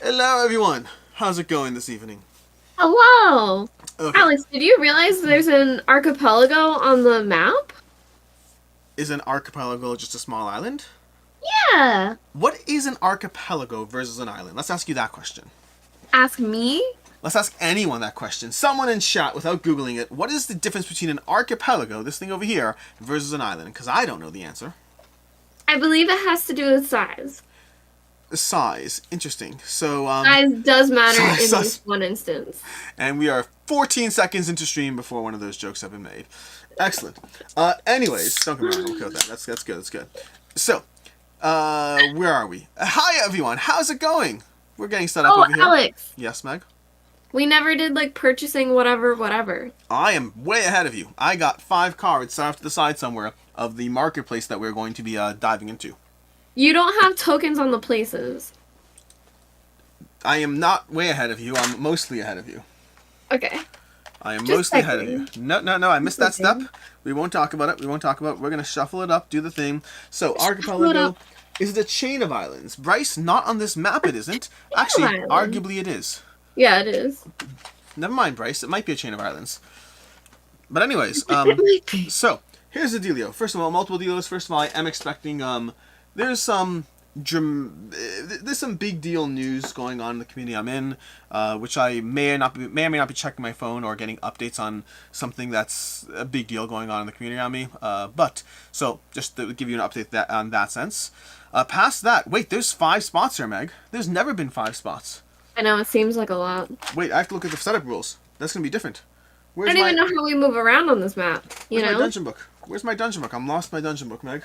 Hello, everyone. How's it going this evening? Hello! Okay. Alex, did you realize there's an archipelago on the map? Is an archipelago just a small island? Yeah. What is an archipelago versus an island? Let's ask you that question. Ask me? Let's ask anyone that question. Someone in chat, without Googling it, what is the difference between an archipelago, this thing over here, versus an island? Because I don't know the answer. I believe it has to do with size. The size. Interesting. So, Size does matter in size. this one instance. And we are 14 seconds into stream before one of those jokes have been made. Excellent. Anyways, don't get me wrong, I'm okay with that. That's good, that's good. So, where are we? Hi, everyone. How's it going? We're getting set up over here. Alex, Yes, Meg? we never did like purchasing whatever. I am way ahead of you. I got 5 cards set off to the side somewhere of the marketplace that we're going to be diving into. You don't have tokens on the places. I am not way ahead of you. I'm mostly ahead of you. Okay. I am Just mostly ahead of checking. you. No, I missed that step. We won't talk about it. We're going to shuffle it up, do the thing. So, Shuffle it archipelago up. is it a chain of islands. Bryce, not on this map it isn't. Actually, island. arguably it is. Yeah, it is. Never mind, Bryce. It might be a chain of islands. But anyways, It might be. so, here's the dealio. First of all, multiple deals. First of all, I am expecting, there's some big deal news going on in the community I'm in, which I may or may not be checking my phone or getting updates on something that's a big deal going on in the community on me. So just to give you an update on that sense. Past that, wait, there's 5 spots here, Meg. There's never been 5 spots. I know, it seems like a lot. Wait, I have to look at the setup rules. That's gonna be different. I don't even know how we move around on this map, you Where's my know? dungeon book? Where's my dungeon book? I'm lost my dungeon book, Meg.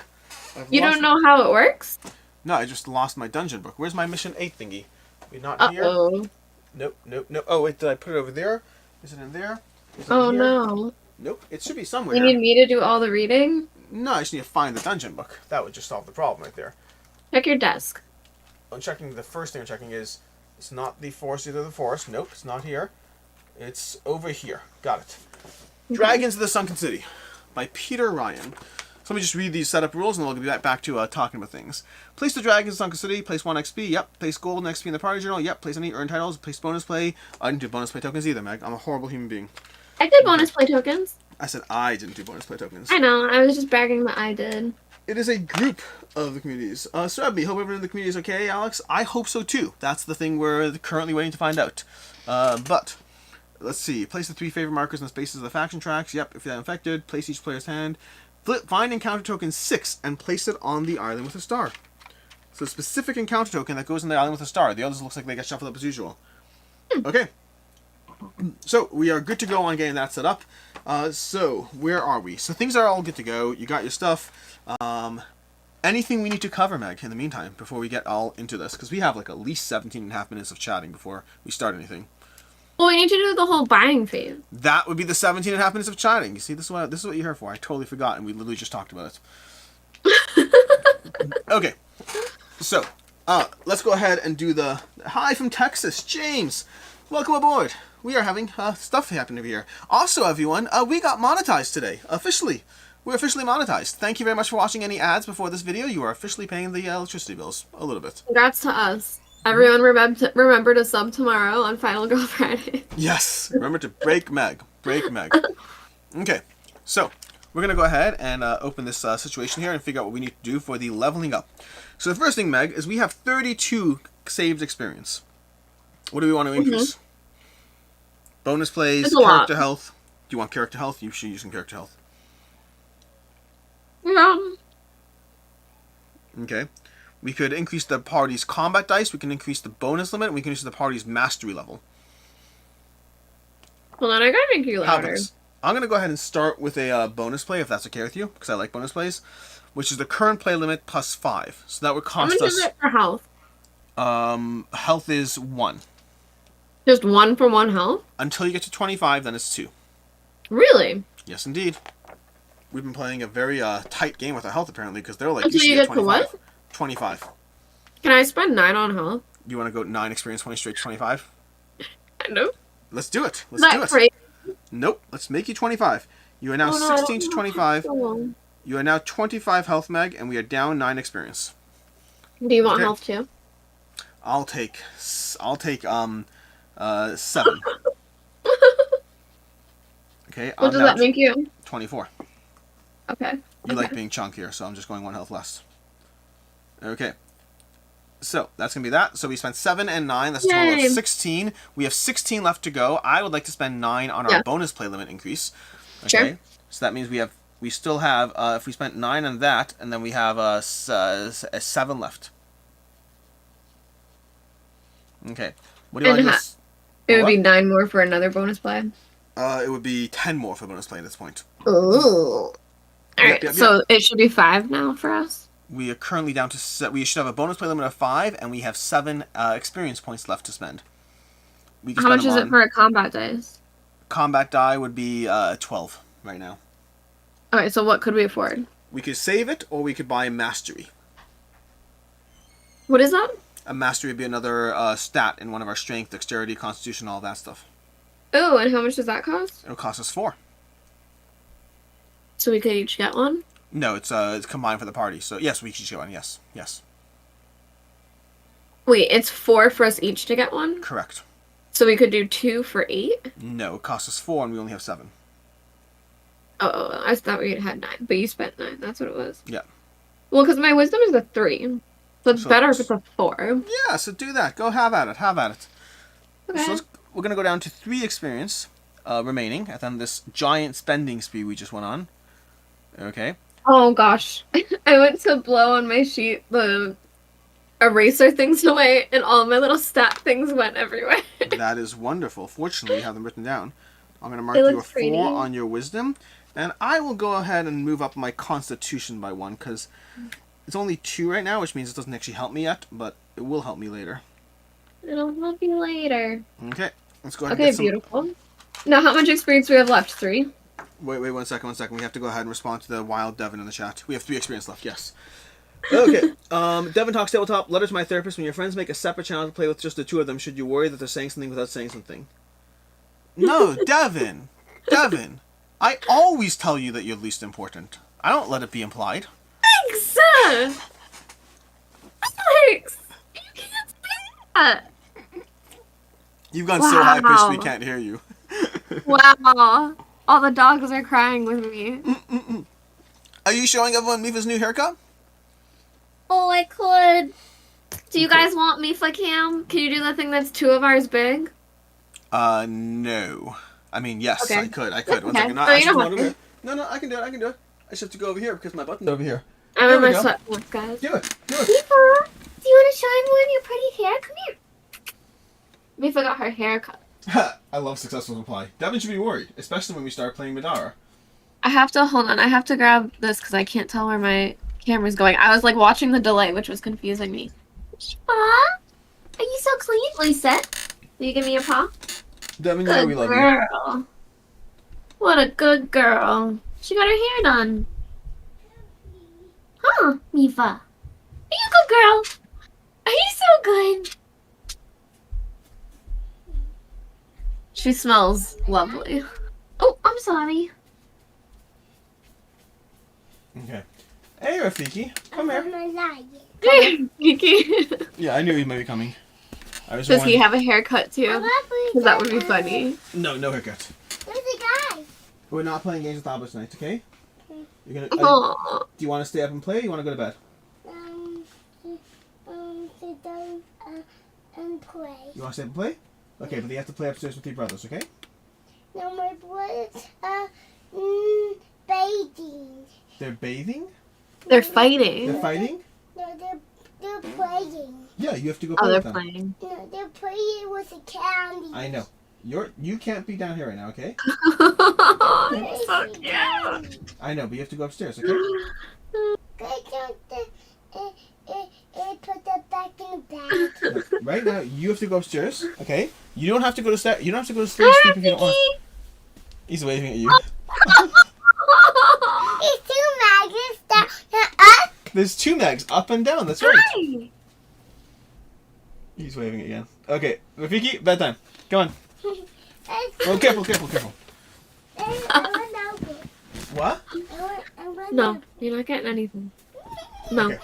You don't know how it works? No, I just lost my dungeon book. Where's my mission 8 thingy? Wait, not here? Uh-oh. Nope. Oh, wait, did I put it over there? Is it in there? Is it Oh, here? no. Nope, it should be somewhere. You need me to do all the reading? No, I just need to find the dungeon book. That would just solve the problem right there. Check your desk. I'm checking, the first thing I'm checking is, it's not the forest, either the forest. Nope, it's not here. It's over here. Got it. Dragons of the Sunken City by Peter Ryan. So let me just read these setup rules and then we'll get back to talking about things. Place the Dragons of the Sunken City, place 1 XP, yep. Place gold and XP in the party journal, yep. Place any earned titles, place bonus play. I didn't do bonus play tokens either, Meg. I'm a horrible human being. I did bonus play tokens. I said I didn't do bonus play tokens. I know, I was just bragging that I did. It is a group of the communities. So hope everyone in the community is okay, Alex. I hope so too. That's the thing we're currently waiting to find out. But let's see. Place the 3 favorite markers in the spaces of the faction tracks. Yep, if you're infected, place each player's hand. Find encounter token 6 and place it on the island with a star. So a specific encounter token that goes on the island with a star. The others looks like they get shuffled up as usual. Okay. So we are good to go on getting that set up. So where are we? So things are all good to go. You got your stuff. Anything we need to cover, Meg, in the meantime, before we get all into this? Because we have like at least 17.5 minutes of chatting before we start anything. Well, we need to do the whole buying phase. That would be the 17.5 minutes of chatting. You see, this is what you're here for. I totally forgot, and we literally just talked about it. Okay. So, let's go ahead and do the... Hi from Texas, James! Welcome aboard. We are having stuff happen over here. Also, everyone, we got monetized today. Officially. We're officially monetized. Thank you very much for watching any ads before this video. You are officially paying the electricity bills. A little bit. Congrats to us. Everyone remember to sub tomorrow on Final Girl Friday. Yes! Remember to break Meg. Break Meg. Okay. So, we're going to go ahead and open this situation here and figure out what we need to do for the leveling up. So the first thing, Meg, is we have 32 saved experience. What do we want to increase? Bonus plays, character health. Do you want character health? You should use some character health. Yeah. Okay. We could increase the party's combat dice. We can increase the bonus limit. We can increase the party's mastery level. Hold on, I gotta make you louder. I'm going to go ahead and start with a bonus play, if that's okay with you, because I like bonus plays, which is the current play limit plus 5. So that would cost us... How much is it for health? Health is 1. Just 1 for 1 health? Until you get to 25, then it's 2. Really? Yes, indeed. We've been playing a very tight game with our health, apparently, because they're like... Until you get to what? 25. Can I spend 9 on health? You want to go 9 experience, 20 straight to 25? No. Let's do it. Let's do it. Crazy? Nope. Let's make you 25. You are now 16 to 25. You are now 25 health, Meg, and we are down 9 experience. Do you want health too? I'll take 7. Okay, What I'm does now that make you? 24. Okay. You like being chunkier, so I'm just going 1 health less. Okay. So, that's going to be that. So, we spent 7 and 9. That's a total of Yay. 16. We have 16 left to go. I would like to spend 9 on our bonus play limit increase. Okay. Sure. So, that means we still have, if we spent 9 on that, and then we have a 7 left. Okay. What do you want to do? It would be 9 more for another bonus play. It would be 10 more for bonus play at this point. Ooh. Alright, so it should be 5 now for us? We are currently down to... We should have a bonus play limit of 5, and we have 7 experience points left to spend. We can How much is it for a combat dice? Combat die would be 12 right now. Alright, so what could we afford? We could save it, or we could buy Mastery. What is that? A Mastery would be another stat in one of our strength, dexterity, constitution, all that stuff. Oh, and how much does that cost? It'll cost us 4. So we could each get one? No, it's combined for the party. So yes, we should get one. Yes. Wait, it's 4 for us each to get one? Correct. So we could do 2 for 8? No, it costs us 4 and we only have 7. Oh, I thought we had 9, but you spent 9. That's what it was. Yeah. Well, because my wisdom is a 3. So it's better if it's a 4. Yeah, so do that. Go have at it. Okay. So we're going to go down to 3 experience remaining at the end of this giant spending spree we just went on. Okay. Oh, gosh. I went to blow on my sheet the eraser things away, and all my little stat things went everywhere. That is wonderful. Fortunately, you have them written down. I'm going to mark you a 4 on your wisdom, and I will go ahead and move up my constitution by 1, because it's only 2 right now, which means it doesn't actually help me yet, but it will help me later. It'll help you later. Okay, let's go ahead and get some... beautiful. Now, how much experience do we have left? 3? Wait, 1 second. We have to go ahead and respond to the wild Devin in the chat. We have 3 experience left, yes. Okay, Devin Talks Tabletop, letter to my therapist. When your friends make a separate channel to play with just the 2 of them, should you worry that they're saying something without saying something? No, Devin! I always tell you that you're least important. I don't let it be implied. Thanks! Alex! You can't say that! You've gone so high-pitched we can't hear you. Wow. All the dogs are crying with me. Are you showing everyone Mifa's new haircut? Oh, I could. Do you guys want Mifa cam? Can you do the thing that's 2 of ours big? No. I mean, yes, okay. I could. One second. No, no, I can do it. I just have to go over here because my button's over here. I'm in my sweatpants, guys. Do it. Mifa, do you want to show everyone your pretty hair? Come here. Mifa got her hair cut. I love successful reply. Devin should be worried, especially when we start playing Madara. I have to grab this because I can't tell where my camera's going. I was like watching the delay, which was confusing me. Aw, are you so clean, Lisa? Will you give me a paw? Devin, yeah, we love you. What a good girl. She got her hair done. Huh, Mifa? Are you a good girl? Are you so good? She smells lovely. Oh, I'm sorry. Okay. Hey, Rafiki. Come here. Rafiki. Yeah, I knew he might be coming. Does he have a haircut too? Because that would be funny. No haircut. There's a guy. We're not playing games with Albert tonight, okay? You're gonna. Do you want to stay up and play? Or you want to go to bed? Sit down and play. You want to stay up and play? Okay, but you have to play upstairs with your brothers, okay? No, my brothers are bathing. They're bathing? They're fighting. They're fighting? No, they're playing. Yeah, you have to go play with them. Playing. No, they're playing with the candy. I know. You can't be down here right now, okay? It's so cute. I know, but you have to go upstairs, okay? Put that back in the bag. Right now, you have to go upstairs, okay? You don't have to go to sleep. You don't have to go to sleep if you don't want. He's waving at you. There's 2 maggots down up. There's 2 mags up and down. That's right. Hi. He's waving again. Okay, Rafiki, bedtime. Come on. Oh, careful. What? No, you're not getting anything. No. Okay.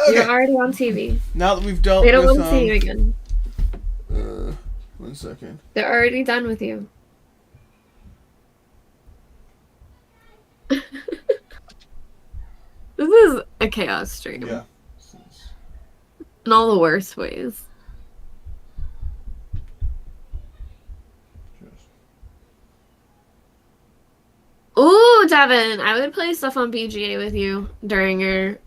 You're Okay. already on TV. Now that we've dealt They don't with want to see you again. 1 second. They're already done with you. This is a chaos stream. Yeah. In all the worst ways. Ooh, Devin, I would play stuff on BGA with you during your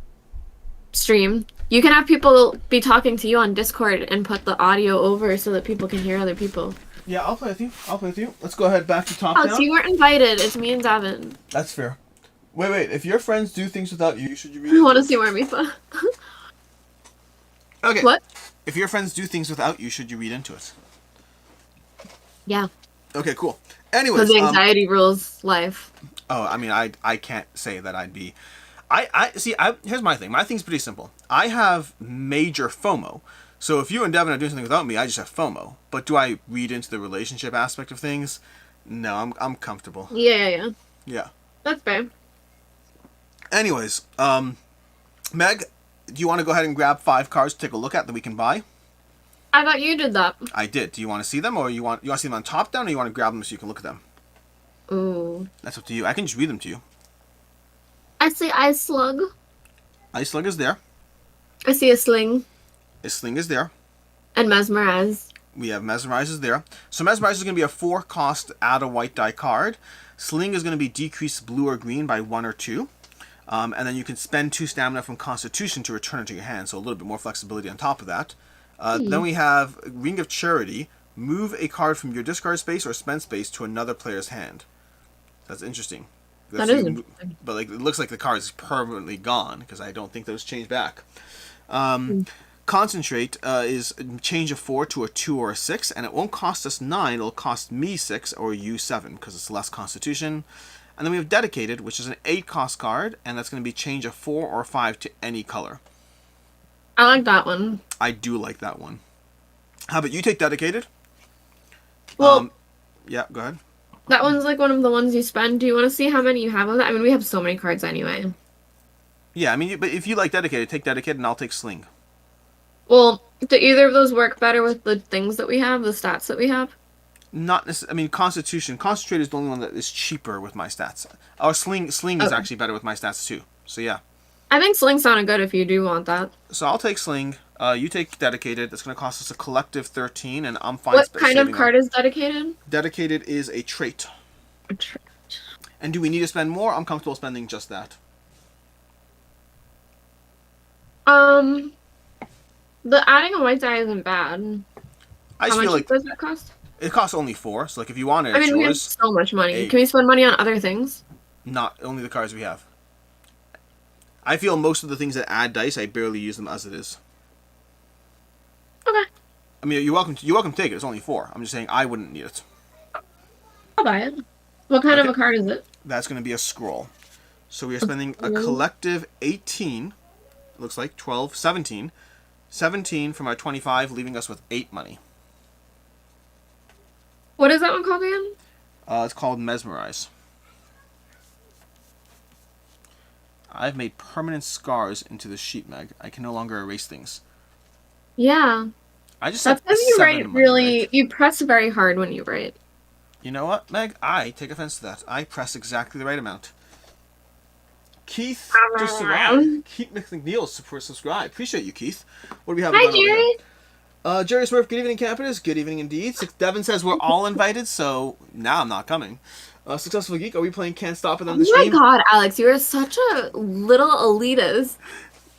stream. You can have people be talking to you on Discord and put the audio over so that people can hear other people. Yeah, I'll play with you. I'll play with you. Let's go ahead back to top Alex, down. you weren't invited. It's me and Devin. That's fair. Wait. If your friends do things without you, should you read I it? want to see more Mifa. Okay. What? If your friends do things without you, should you read into it? Yeah. Okay, cool. Anyways, Because anxiety rules life. oh, I mean, I can't say that I'd be. Here's my thing. My thing's pretty simple. I have major FOMO. So if you and Devin are doing something without me, I just have FOMO. But do I read into the relationship aspect of things? No, I'm comfortable. Yeah. Yeah. That's fair. Anyways, Meg, do you want to go ahead and grab 5 cards to take a look at that we can buy? I thought you did that. I did. Do you want to see them, or you want to see them on top down, or you want to grab them so you can look at them? Ooh. That's up to you. I can just read them to you. I see Ice Slug. Ice Slug is there. I see a Sling. A Sling is there. And Mesmerize. We have Mesmerize is there. So Mesmerize is going to be a 4-cost add a white die card. Sling is going to be decreased blue or green by 1 or 2. And then you can spend 2 stamina from Constitution to return it to your hand, so a little bit more flexibility on top of that. Then we have Ring of Charity. Move a card from your discard space or spend space to another player's hand. That's interesting. That is interesting. But like, it looks like the card is permanently gone, because I don't think those change back. Concentrate is change a 4 to a 2 or a 6, and it won't cost us 9, it'll cost me 6 or you 7, because it's less Constitution. And then we have Dedicated, which is an 8-cost card, and that's going to be change a 4 or 5 to any color. I like that one. I do like that one. How about you take Dedicated? Well, Yeah, go ahead. that one's like one of the ones you spend. Do you want to see how many you have of that? I mean, we have so many cards anyway. Yeah, I mean, but if you like Dedicated, take Dedicated, and I'll take Sling. Well, do either of those work better with the things that we have, the stats that we have? Not necessarily. I mean, Constitution. Concentrate is the only one that is cheaper with my stats. Or Sling is Okay. actually better with my stats too. So yeah. I think Sling sounded good if you do want that. So I'll take Sling. You take Dedicated. That's going to cost us a collective 13, and I'm fine. What kind of saving card up. is Dedicated? Dedicated is a trait. And do we need to spend more? I'm comfortable spending just that. The adding a white die isn't bad. I How just much feel like does that cost? it costs only 4. So like if you want it, I it's mean, we have yours. so much money. 8. Can we spend money on other things? Not only the cards we have. I feel most of the things that add dice, I barely use them as it is. Okay. I mean, you're welcome to take it. It's only 4. I'm just saying I wouldn't need it. I'll buy it. What kind of Okay. a card is it? That's going to be a scroll. So we are spending a collective 18, looks like 12, 17. 17 from our 25, leaving us with 8 money. What is that one called again? It's called Mesmerize. I've made permanent scars into the sheet, Meg. I can no longer erase things. Yeah. I just That's said because you 7 write money, really... right? You press very hard when you write. You know what, Meg? I take offense to that. I press exactly the right amount. Keith just survived. Keith McNeil subscribed. Appreciate you, Keith. What do we have? Hi, going over Jerry. here? Jerry Smurf, good evening, campers. Good evening indeed. Devin says we're all invited, so now I'm not coming. Successful Geek, are we playing Can't Stop It on the Oh my stream? god, Alex, you are such a little elitist.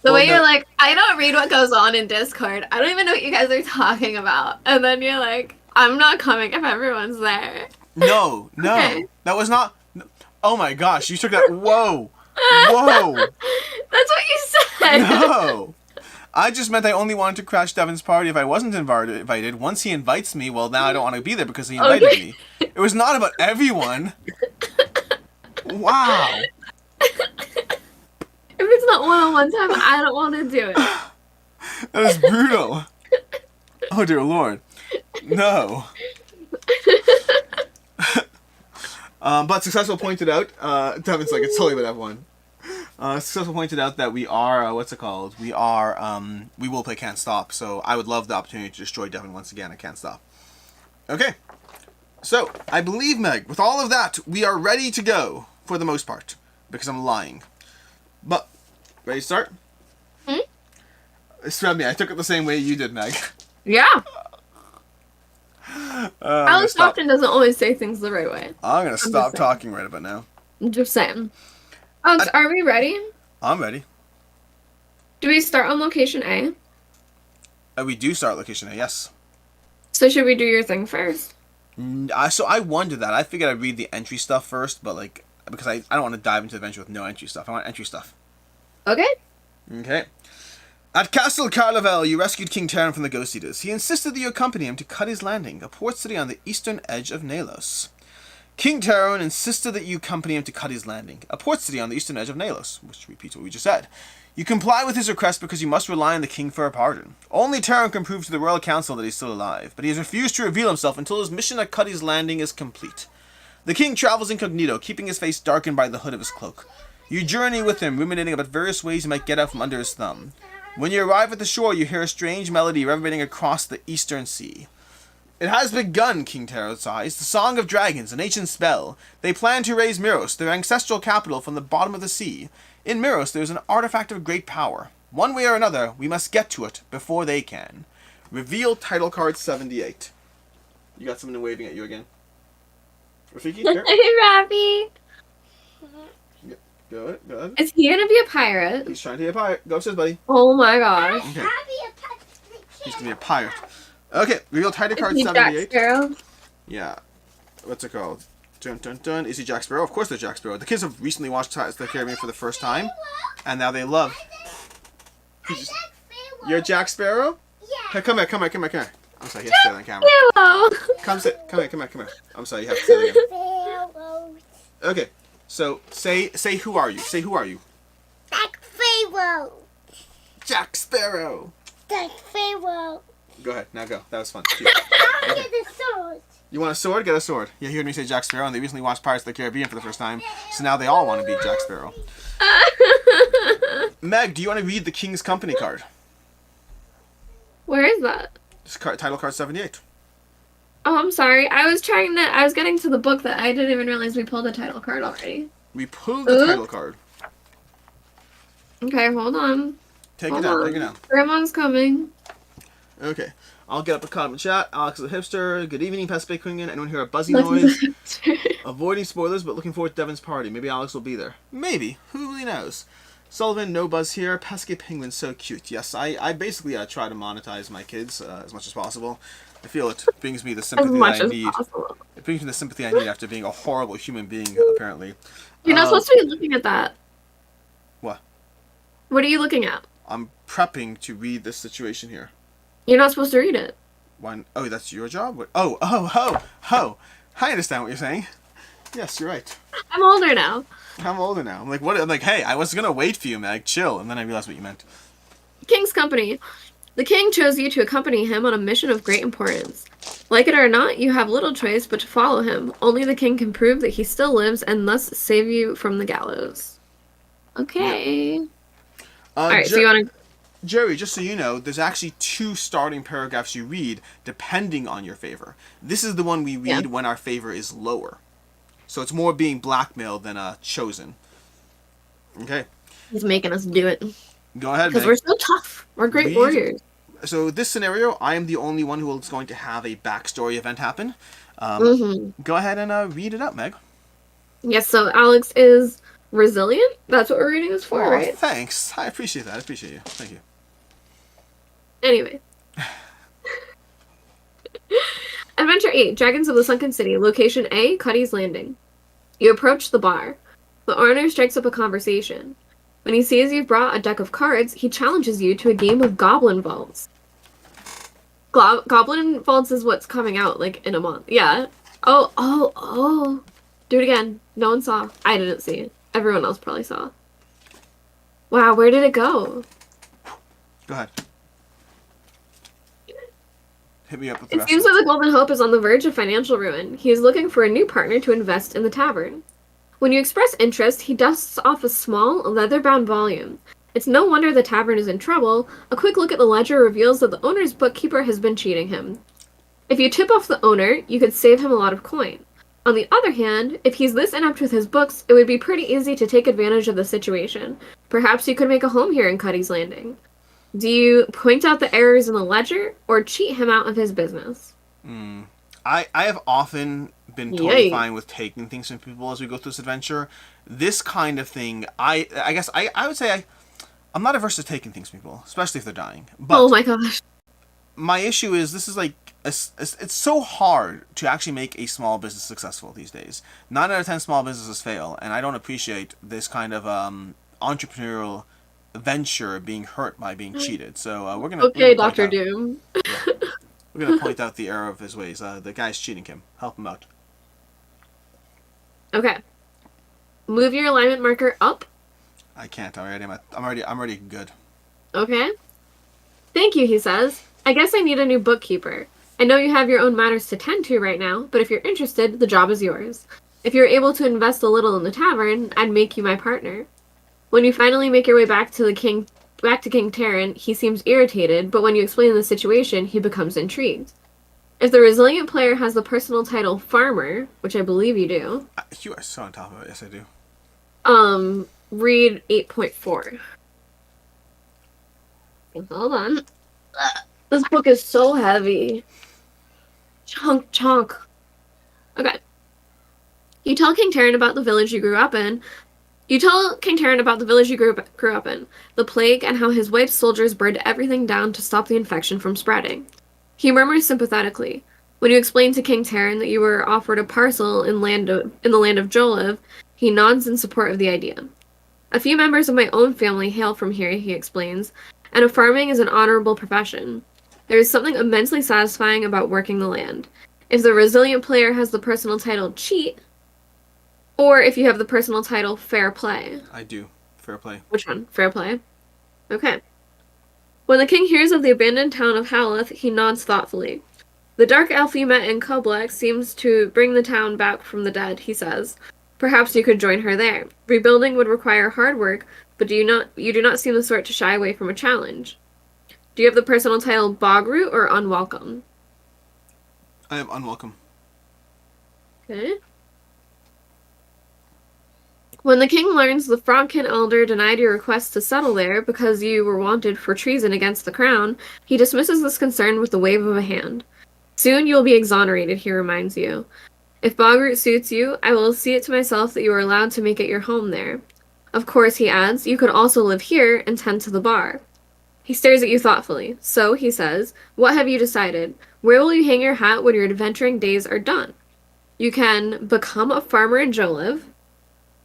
The Well, way no. you're like, I don't read what goes on in Discord. I don't even know what you guys are talking about. And then you're like, I'm not coming if everyone's there. No. Okay. That was not... Oh my gosh, you took that... Whoa. Whoa. That's what you said. No. I just meant I only wanted to crash Devin's party if I wasn't invited. Once he invites me, well, now I don't want to be there because he invited Okay. me. It was not about everyone. Wow. If it's not one-on-one time, I don't want to do it. That is brutal. Oh, dear Lord. No. But Successful pointed out, Devin's like, it's totally about everyone. Successful pointed out that we are, what's it called? We will play Can't Stop, so I would love the opportunity to destroy Devin once again at Can't Stop. Okay. So, I believe, Meg, with all of that, we are ready to go, for the most part, because I'm lying. But, ready to start? It's me. I took it the same way you did, Meg. Yeah. Alex stop. often doesn't always say things the right way. I'm gonna stop just saying. talking right about now. I'm just saying. Alex, are we ready? I'm ready. Do we start on location A? We do start location A, yes. So should we do your thing first? So I wondered that. I figured I'd read the entry stuff first, but like, because I don't want to dive into the adventure with no entry stuff. I want entry stuff. Okay. Okay. At Castle Carlavel, you rescued King Terran from the Ghost Eaters. He insisted that you accompany him to Cuddy's Landing, a port city on the eastern edge of Nalos. King Terran insisted that you accompany him to Cuddy's Landing, a port city on the eastern edge of Nalos, which repeats what we just said. You comply with his request because you must rely on the king for a pardon. Only Terran can prove to the Royal Council that he's still alive, but he has refused to reveal himself until his mission at Cuddy's Landing is complete. The king travels incognito, keeping his face darkened by the hood of his cloak. You journey with him, ruminating about various ways you might get out from under his thumb. When you arrive at the shore, you hear a strange melody reverberating across the eastern sea. It has begun, King Terran sighs. The Song of Dragons, an ancient spell. They plan to raise Miros, their ancestral capital, from the bottom of the sea. In Miros, there is an artifact of great power. One way or another, we must get to it before they can. Reveal title card 78. You got something waving at you again. Rafiki, here. Hey, Ravi. Go ahead. Is he gonna be a pirate? He's trying to be a pirate. Go upstairs, buddy. Oh my gosh. Okay. He's gonna be a pirate. Okay, reveal title card Is he Jack 78. Sparrow? Yeah. What's it called? Dun dun dun. Is he Jack Sparrow? Of course they're Jack Sparrow. The kids have recently watched Pirates of the Caribbean for the first time, and now they love. You're Jack Sparrow? Yeah. Hey, come here. I'm sorry, you have to say that on camera. Hello. Come here. I'm sorry, you have to say that again. Okay, so say who are you? Say who are you? Jack Sparrow. Jack Sparrow. Jack Sparrow. Go ahead, now go. That was fun. I'll get the sword. You want a sword? Get a sword. Yeah, you heard me say Jack Sparrow, and they recently watched Pirates of the Caribbean for the first time, so now they all want to be Jack Sparrow. Meg, do you want to read the King's Company card? Where is that? This title card 78. Oh, I'm sorry. I was getting to the book that I didn't even realize we pulled the title card already. We pulled the title card. Okay, hold on. Take it down. Grandma's coming. Okay. I'll get up a comment chat. Alex is a hipster. Good evening, Pacific Queen. Anyone hear a buzzy noise? Avoiding spoilers, but looking forward to Devin's party. Maybe Alex will be there. Maybe. Who really knows? Sullivan, no buzz here. Pesky Penguin, so cute. Yes, I basically try to monetize my kids as much as possible. I feel it brings me the sympathy that I need. Possible. It brings me the sympathy I need after being a horrible human being, apparently. You're not supposed to be looking at that. What? What are you looking at? I'm prepping to read this situation here. You're not supposed to read it. One, oh, that's your job? What? Oh. I understand what you're saying. Yes, you're right. I'm older now. I'm older now. I'm like, what? I'm like, hey, I was gonna wait for you, Meg. Chill. And then I realized what you meant. King's Company. The king chose you to accompany him on a mission of great importance. Like it or not, you have little choice but to follow him. Only the king can prove that he still lives and thus save you from the gallows. Okay. Yeah. Alright, so you want to... Jerry, just so you know, there's actually 2 starting paragraphs you read depending on your favor. This is the one we read when our favor is lower. So it's more being blackmailed than chosen. Okay. He's making us do it. Go ahead, because we're so tough. We're great warriors. So this scenario, I am the only one who is going to have a backstory event happen. Go ahead and read it up, Meg. Yes, so Alex is resilient. That's what we're reading this for, right? Thanks. I appreciate that. I appreciate you. Thank you. Anyway. Adventure 8, Dragons of the Sunken City. Location A, Cuddy's Landing. You approach the bar. The owner strikes up a conversation. When he sees you've brought a deck of cards, he challenges you to a game of Goblin Vaults. Goblin Vaults is what's coming out, like, in a month. Yeah. Oh. Do it again. No one saw. I didn't see it. Everyone else probably saw. Wow, where did it go? Go ahead. Hit me up with the It seems that the Golden Hope is on the verge of financial ruin. He is looking for a new partner to invest in the tavern. When you express interest, he dusts off a small, leather-bound volume. It's no wonder the tavern is in trouble. A quick look at the ledger reveals that the owner's bookkeeper has been cheating him. If you tip off the owner, you could save him a lot of coin. On the other hand, if he's this inept with his books, it would be pretty easy to take advantage of the situation. Perhaps you could make a home here in Cuddy's Landing. Do you point out the errors in the ledger, or cheat him out of his business? I have often been totally fine with taking things from people as we go through this adventure. This kind of thing, I guess I would say I'm not averse to taking things from people, especially if they're dying. But Oh my gosh. my issue is this is like it's so hard to actually make a small business successful these days. 9 out of 10 small businesses fail, and I don't appreciate this kind of entrepreneurial venture being hurt by being cheated. So we're gonna Okay, Dr. Doom. We're gonna point out the error of his ways. The guy's cheating him. Help him out. Okay. Move your alignment marker up. I can't. I'm already good. Okay. Thank you, he says. I guess I need a new bookkeeper. I know you have your own matters to tend to right now, but if you're interested, the job is yours. If you're able to invest a little in the tavern, I'd make you my partner. When you finally make your way back to King Taryn, he seems irritated, but when you explain the situation, he becomes intrigued. If the resilient player has the personal title Farmer, which I believe you do. You are so on top of it. Yes, I do. Read 8.4. Hold on. This book is so heavy. Chunk. Okay. You tell King Taryn about the village you grew up in. The plague, and how his wife's soldiers burned everything down to stop the infection from spreading. He murmurs sympathetically. When you explain to King Taryn that you were offered a parcel in the land of Joliv, he nods in support of the idea. A few members of my own family hail from here, he explains, and farming is an honorable profession. There is something immensely satisfying about working the land. If the resilient player has the personal title Cheat, or if you have the personal title Fair Play. I do. Fair Play. Which one? Fair Play? Okay. When the king hears of the abandoned town of Howleth, he nods thoughtfully. The dark elf you met in Koblek seems to bring the town back from the dead, he says. Perhaps you could join her there. Rebuilding would require hard work, but you do not seem the sort to shy away from a challenge. Do you have the personal title Bogroot or Unwelcome? I am unwelcome. Okay. When the king learns the Franken elder denied your request to settle there because you were wanted for treason against the crown, he dismisses this concern with the wave of a hand. Soon you will be exonerated, he reminds you. If Bogroot suits you, I will see it to myself that you are allowed to make it your home there. Of course, he adds, you could also live here and tend to the bar. He stares at you thoughtfully. So, he says, what have you decided? Where will you hang your hat when your adventuring days are done? You can become a farmer in Joliv,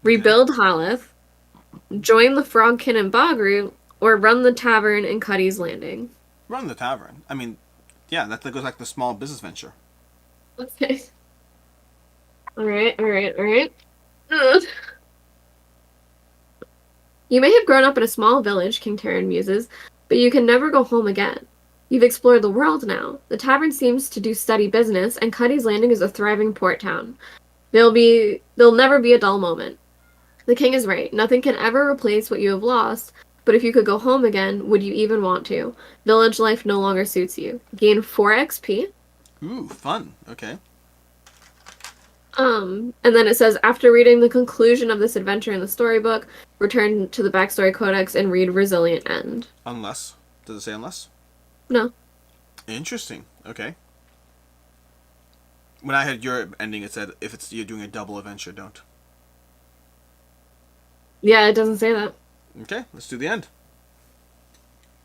rebuild Howleth, join the Frogkin and Bogroot, or run the tavern in Cuddy's Landing. Run the tavern. I mean, yeah, that goes like the small business venture. Okay. Alright. Ugh. You may have grown up in a small village, King Taryn muses, but you can never go home again. You've explored the world now. The tavern seems to do steady business, and Cuddy's Landing is a thriving port town. There'll never be a dull moment. The king is right. Nothing can ever replace what you have lost, but if you could go home again, would you even want to? Village life no longer suits you. Gain 4 XP. Ooh, fun. Okay. And then it says, after reading the conclusion of this adventure in the storybook, return to the backstory codex and read Resilient End. Unless. Does it say unless? No. Interesting. Okay. When I had your ending, it said if you're doing a double adventure, don't. Yeah, it doesn't say that. Okay, let's do the end.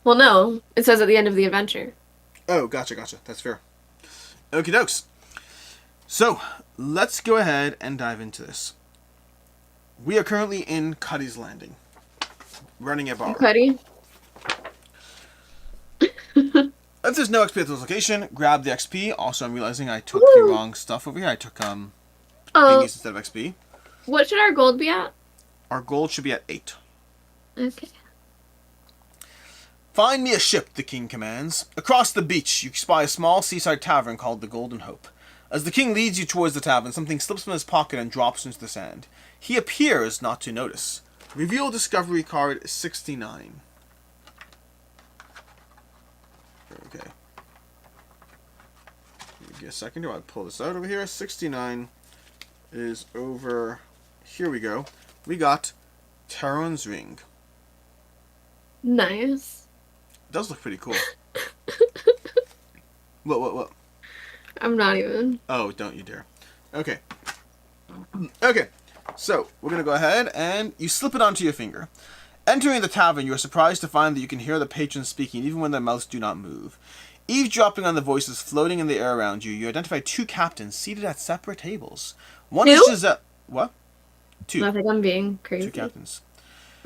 Well, no. It says at the end of the adventure. Oh, gotcha. That's fair. Okie dokes. So, let's go ahead and dive into this. We are currently in Cuddy's Landing. Running a bar. Cuddy? If there's no XP at this location, grab the XP. Also, I'm realizing I took the wrong stuff over here. I took thingies instead of XP. What should our gold be at? Our gold should be at 8. Okay. Find me a ship, the king commands. Across the beach, you spy a small seaside tavern called the Golden Hope. As the king leads you towards the tavern, something slips from his pocket and drops into the sand. He appears not to notice. Reveal discovery card 69. Okay. Give me a second here. I'll pull this out over here. 69 is over. Here we go. We got Taron's ring. Nice. It does look pretty cool. What? I'm not even. Oh, don't you dare. Okay. Okay. So, we're going to go ahead and you slip it onto your finger. Entering the tavern, you are surprised to find that you can hear the patrons speaking even when their mouths do not move. Eavesdropping on the voices floating in the air around you, you identify two captains seated at separate tables. One is Giselle. What? Two. I think I'm being crazy. Two captains.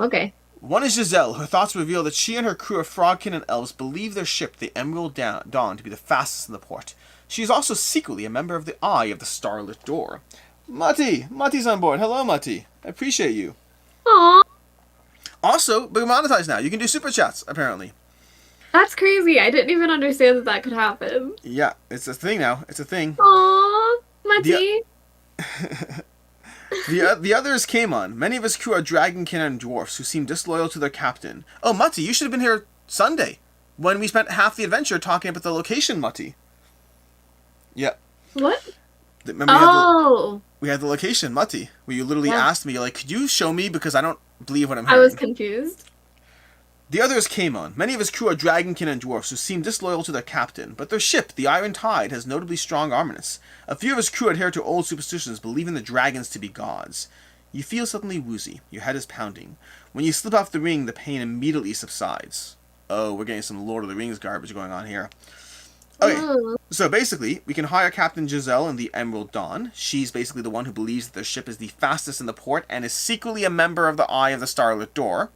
Okay. One is Giselle. Her thoughts reveal that she and her crew of frogkin and elves believe their ship, the Emerald Dawn, to be the fastest in the port. She is also secretly a member of the Eye of the Starlit Door. Mutty's on board. Hello, Mutty. I appreciate you. Aww. Also, we're monetized now. You can do super chats, apparently. That's crazy. I didn't even understand that could happen. Yeah, it's a thing now. It's a thing. Aww, Mutty. The others came on. Many of his crew are dragonkin and dwarfs who seem disloyal to their captain. Oh, Mutty, you should have been here Sunday, when we spent half the adventure talking about the location, Mutty. Yeah. What? Remember we had the location, Mutty, where you literally asked me, you're like, could you show me because I don't believe what I'm hearing. I was confused. The others came on. Many of his crew are dragonkin and dwarfs who seem disloyal to their captain, but their ship, the Iron Tide, has notably strong armaments. A few of his crew adhere to old superstitions, believing the dragons to be gods. You feel suddenly woozy. Your head is pounding. When you slip off the ring, the pain immediately subsides. Oh, we're getting some Lord of the Rings garbage going on here. Okay, so basically, we can hire Captain Giselle in the Emerald Dawn. She's basically the one who believes that their ship is the fastest in the port and is secretly a member of the Eye of the Starlit Door.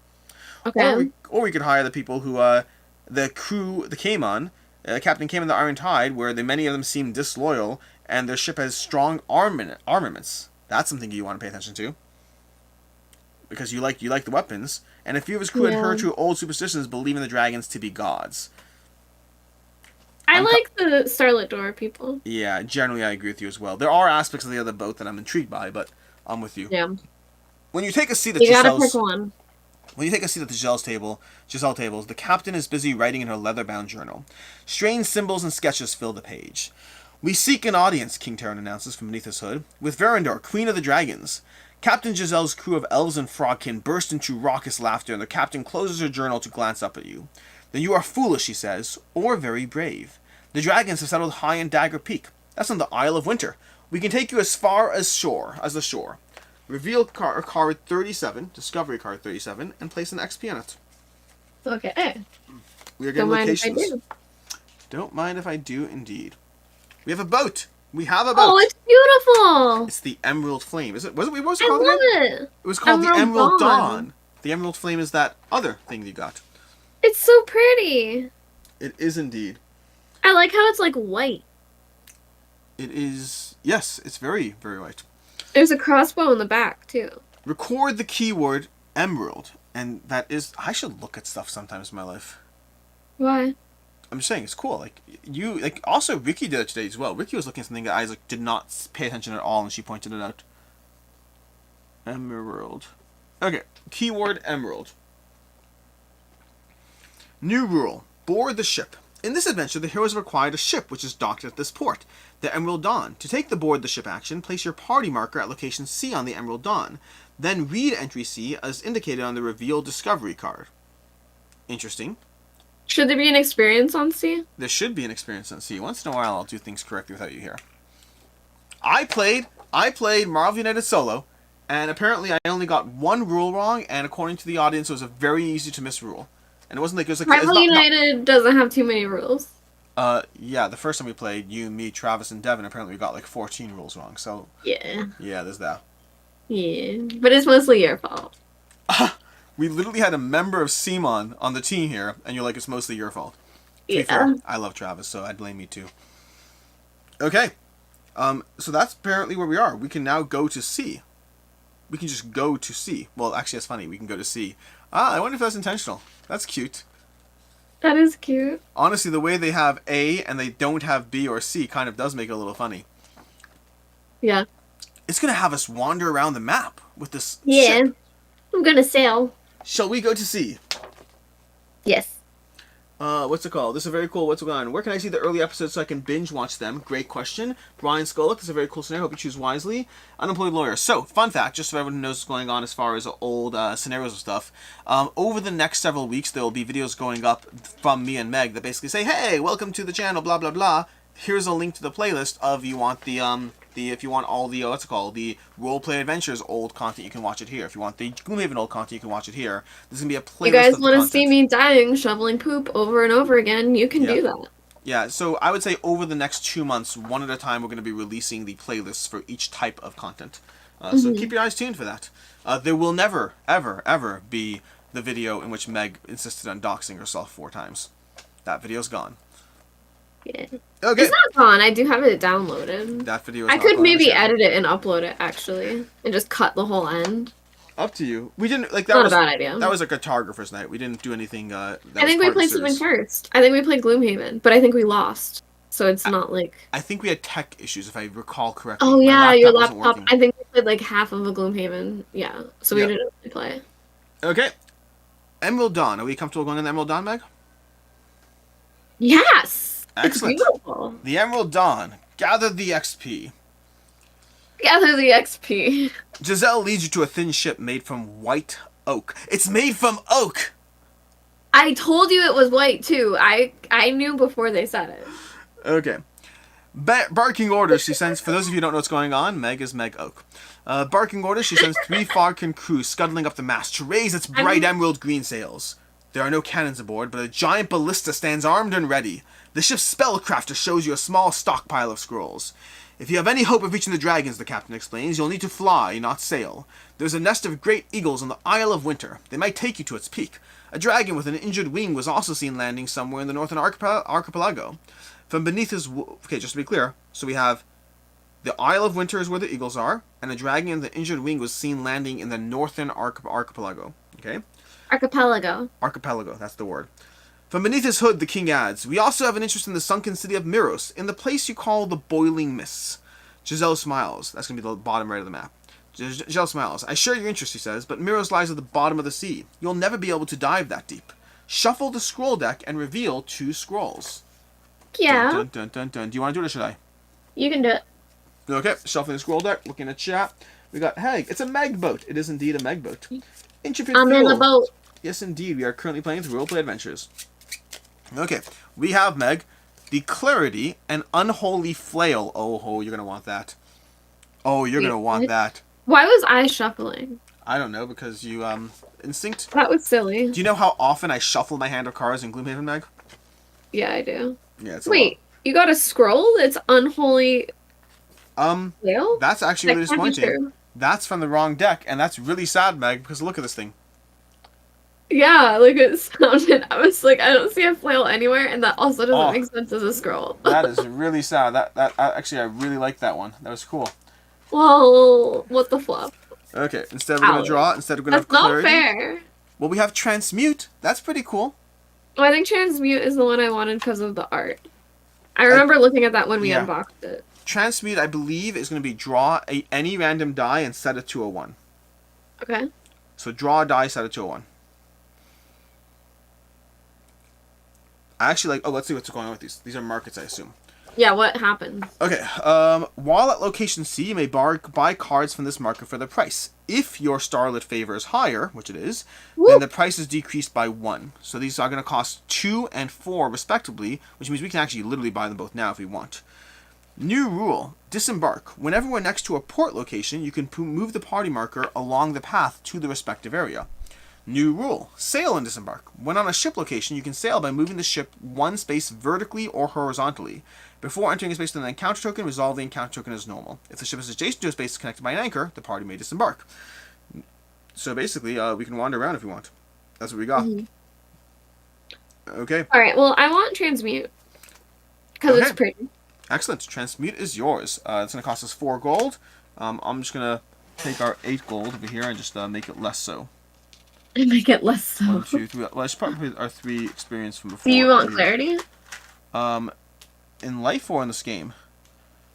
Okay. Or we could hire the people who, the crew that came on, Captain came in the Iron Tide, where many of them seem disloyal, and their ship has strong armaments. That's something you want to pay attention to. Because you like the weapons, and a few of his crew adhere to old superstitions, believing the dragons to be gods. I like the Starlit Door people. Yeah, generally I agree with you as well. There are aspects of the other boat that I'm intrigued by, but I'm with you. Yeah. When you take a seat at You gotta pick one. When you take a seat at the Giselle tables, the captain is busy writing in her leather-bound journal. Strange symbols and sketches fill the page. We seek an audience, King Taron announces from beneath his hood, with Verandor, Queen of the Dragons. Captain Giselle's crew of elves and frogkin burst into raucous laughter, and the captain closes her journal to glance up at you. Then you are foolish, she says, or very brave. The dragons have settled high in Dagger Peak. That's on the Isle of Winter. We can take you as far as the shore. Reveal card 37, discovery card 37, and place an XP on it. Okay. We are getting locations. Mind if I do. Don't mind if I do, indeed. We have a boat. We have a boat. Oh, it's beautiful. It's the Emerald Flame. What was it I called love again? it. It was called the Emerald Emerald Dawn. Dawn. The Emerald Flame is that other thing you got. It's so pretty. It is indeed. I like how it's like white. It is. Yes, it's very, very white. There's a crossbow in the back too. Record the keyword Emerald, and that is. I should look at stuff sometimes in my life. Why? I'm just saying it's cool. Also Ricky did it today as well. Ricky was looking at something that I did not pay attention at all, and she pointed it out. Emerald. Okay, keyword Emerald. New rule: board the ship. In this adventure, the heroes have acquired a ship which is docked at this port, the Emerald Dawn. To take the board the ship action, place your party marker at location C on the Emerald Dawn. Then read entry C as indicated on the reveal discovery card. Interesting. Should there be an experience on C? There should be an experience on C. Once in a while, I'll do things correctly without you here. I played Marvel United solo, and apparently I only got one rule wrong, and according to the audience, it was a very easy to miss rule. And it wasn't like it was like Marvel United doesn't have too many rules. Yeah, the first time we played, you, me, Travis, and Devin, apparently we got like 14 rules wrong. So yeah, there's that. Yeah, but it's mostly your fault. We literally had a member of Simon on the team here, and you're like, it's mostly your fault. To be Yeah. fair, I love Travis, so I'd blame you too. Okay, so that's apparently where we are. We can now go to C. We can just go to C. Well, actually, that's funny. We can go to C. I wonder if that's intentional. That's cute. That is cute. Honestly, the way they have A and they don't have B or C kind of does make it a little funny. Yeah. It's going to have us wander around the map with this Yeah. ship. I'm gonna sail. Shall we go to sea? Yes. What's it called? This is a very cool. What's going on? Where can I see the early episodes so I can binge watch them? Great question. Brian Skollick, this is a very cool scenario. Hope you choose wisely. Unemployed lawyer. So, fun fact, just so everyone knows what's going on as far as old scenarios and stuff. Over the next several weeks, there will be videos going up from me and Meg that basically say, "Hey, welcome to the channel, blah blah blah. Here's a link to the playlist of you want the if you want all the what's it called, the roleplay adventures old content, you can watch it here. If you want the Gloomhaven old content, you can watch it here. There's gonna be a playlist. You guys want to see me dying shoveling poop over and over again? You can do that. Yeah, so I would say over the next 2 months, one at a time, we're going to be releasing the playlists for each type of content. So keep your eyes tuned for that. There will never, ever, ever be the video in which Meg insisted on doxing herself 4 times. That video's gone. Yeah. Okay. It's not gone. I do have it downloaded. That video is I not could gone, maybe understand. edit it and upload it, actually. And just cut the whole end. Up to you. We didn't, like, that Not was a bad idea. That was a cartographer's night. We didn't do anything, that I think was we part of played the something series. first. I think we played Gloomhaven, but I think we lost. So it's not like... I think we had tech issues, if I recall correctly. Oh My yeah, your wasn't laptop. working. I think we played like half of a Gloomhaven. Yeah, so we Yep. didn't really play. Okay. Emerald Dawn. Are we comfortable going in the Emerald Dawn, Meg? Yes! Excellent. It's beautiful. The Emerald Dawn. Gather the XP. Gather the XP. Giselle leads you to a thin ship made from white oak. It's made from oak! I told you it was white too. I knew before they said it. Okay. Barking orders she sends, for those of you who don't know what's going on, Meg is Meg Oak. Barking orders she sends 3 Falcon crews scuttling up the mast to raise its bright emerald green sails. There are no cannons aboard, but a giant ballista stands armed and ready. The ship's spellcrafter shows you a small stockpile of scrolls. If you have any hope of reaching the dragons, the captain explains, you'll need to fly, not sail. There's a nest of great eagles on the Isle of Winter. They might take you to its peak. A dragon with an injured wing was also seen landing somewhere in the northern archipelago. From beneath his... Okay, just to be clear. So we have the Isle of Winter is where the eagles are, and a dragon with an injured wing was seen landing in the northern archipelago. Okay? Archipelago. Archipelago, that's the word. From beneath his hood, the king adds, we also have an interest in the sunken city of Miros, in the place you call the Boiling Mists. Giselle smiles. That's going to be the bottom right of the map. Giselle smiles. I share your interest, he says, but Miros lies at the bottom of the sea. You'll never be able to dive that deep. Shuffle the scroll deck and reveal 2 scrolls. Yeah. Dun, dun, dun, dun. Do you want to do it or should I? You can do it. Okay, shuffling the scroll deck, looking at chat. We got, hey, it's a Meg boat. It is indeed a Meg boat. Intrepid I'm in the Fuel. boat. Yes, indeed. We are currently playing through Roleplay Adventures. Okay, we have, Meg, the Clarity and Unholy Flail. Oh, you're going to want that. Oh, you're going to want that. Why was I shuffling? I don't know, because you, instinct. That was silly. Do you know how often I shuffle my hand of cards in Gloomhaven, Meg? Yeah, I do. Yeah, it's a Wait, you got a scroll that's unholy lot. flail? That's actually really That can't be disappointing. true. That's from the wrong deck, and that's really sad, Meg, because look at this thing. Yeah, like it sounded. I was like, I don't see a flail anywhere, and that also doesn't Oh. make sense as a scroll. That is really sad. That actually, I really like that one. That was cool. Well, what the fluff? Okay, instead we're going Ouch. to draw. Instead we're going to have That's not Clarity. fair. Well, we have Transmute. That's pretty cool. Well, I think transmute is the one I wanted because of the art. I remember looking at that when we yeah. unboxed it. Transmute, I believe, is going to be draw any random die and set it to a 1. Okay. So draw a die, set it to a 1. I actually like... Oh, let's see what's going on with these. These are markets, I assume. Yeah, what happens? Okay, while at location C, you may buy cards from this market for the price. If your Starlit favor is higher, which it is, then the price is decreased by 1. So these are going to cost 2 and 4 respectively, which means we can actually literally buy them both now if we want. New rule, disembark. Whenever we're next to a port location, you can move the party marker along the path to the respective area. New rule, sail and disembark. When on a ship location, you can sail by moving the ship 1 space vertically or horizontally. Before entering a space with an encounter token, resolve the encounter token as normal. If the ship is adjacent to a space connected by an anchor, the party may disembark. So basically, we can wander around if we want. That's what we got. Okay. All right. Well, I want transmute because it's pretty. Excellent. Transmute is yours. It's going to cost us 4 gold. I'm just going to take our 8 gold over here and just make it less so. I make it less so. 1, 2, 3. Well, it's probably our 3 experience from before. Do you want clarity? In life or in this game?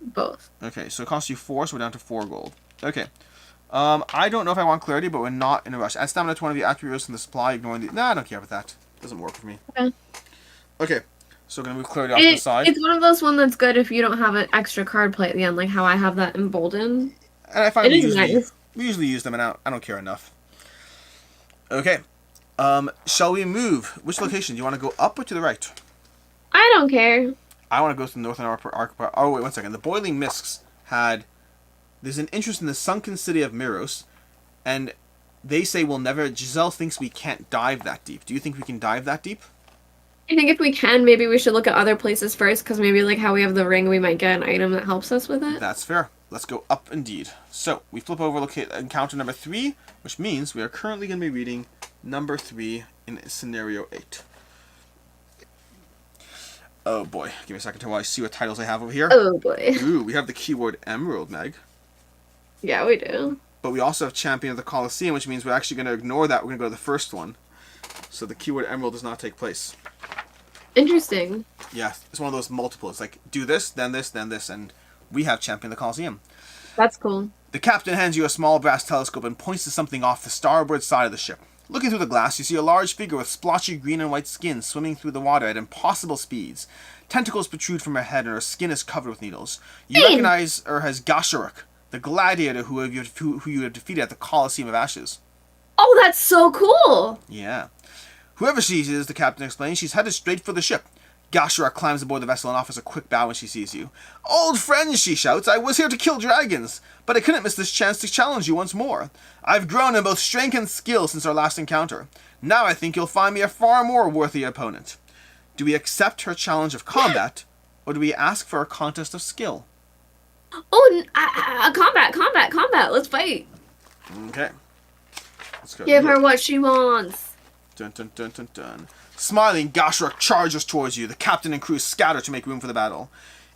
Both. Okay, so it costs you 4, so we're down to 4 gold. Okay. I don't know if I want clarity, but we're not in a rush. Add stamina to one of the attributes in the supply, ignoring the... Nah, I don't care about that. Doesn't work for me. Okay. Okay, so we're going to move clarity off to the side. It's one of those one that's good if you don't have an extra card play at the end, like how I have that emboldened. And I find It is nice. we usually use them, and I don't care enough. Okay. Shall we move? Which location? Do you want to go up or to the right? I don't care. I want to go to the northern archipelago. Oh, wait, one second. The Boiling Mists had... There's an interest in the sunken city of Miros, and they say we'll never... Giselle thinks we can't dive that deep. Do you think we can dive that deep? I think if we can, maybe we should look at other places first, because maybe like how we have the ring, we might get an item that helps us with it. That's fair. Let's go up indeed. So, we flip over encounter number 3, which means we are currently going to be reading number 3 in scenario 8. Oh boy, give me a second while I see what titles I have over here. Oh boy. Ooh, we have the keyword Emerald, Meg. Yeah, we do. But we also have Champion of the Colosseum, which means we're actually going to ignore that. We're going to go to the first one. So the keyword Emerald does not take place. Interesting. Yeah, it's one of those multiples. Like, do this, then this, then this, and we have Champion of the Colosseum. That's cool. The captain hands you a small brass telescope and points to something off the starboard side of the ship. Looking through the glass, you see a large figure with splotchy green and white skin swimming through the water at impossible speeds. Tentacles protrude from her head and her skin is covered with needles. You recognize her as Gasharuk, the gladiator who you have defeated at the Colosseum of Ashes. Oh, that's so cool! Yeah. Whoever she is, the captain explains, she's headed straight for the ship. Gasharuk climbs aboard the vessel and offers a quick bow when she sees you. "Old friends," she shouts, "I was here to kill dragons, but I couldn't miss this chance to challenge you once more. I've grown in both strength and skill since our last encounter. Now I think you'll find me a far more worthy opponent." Do we accept her challenge of combat, or do we ask for a contest of skill? Oh, combat! Let's fight! Okay. Let's go. Give her what she wants. Dun dun dun dun dun. Smiling, Gasharuk charges towards you. The captain and crew scatter to make room for the battle.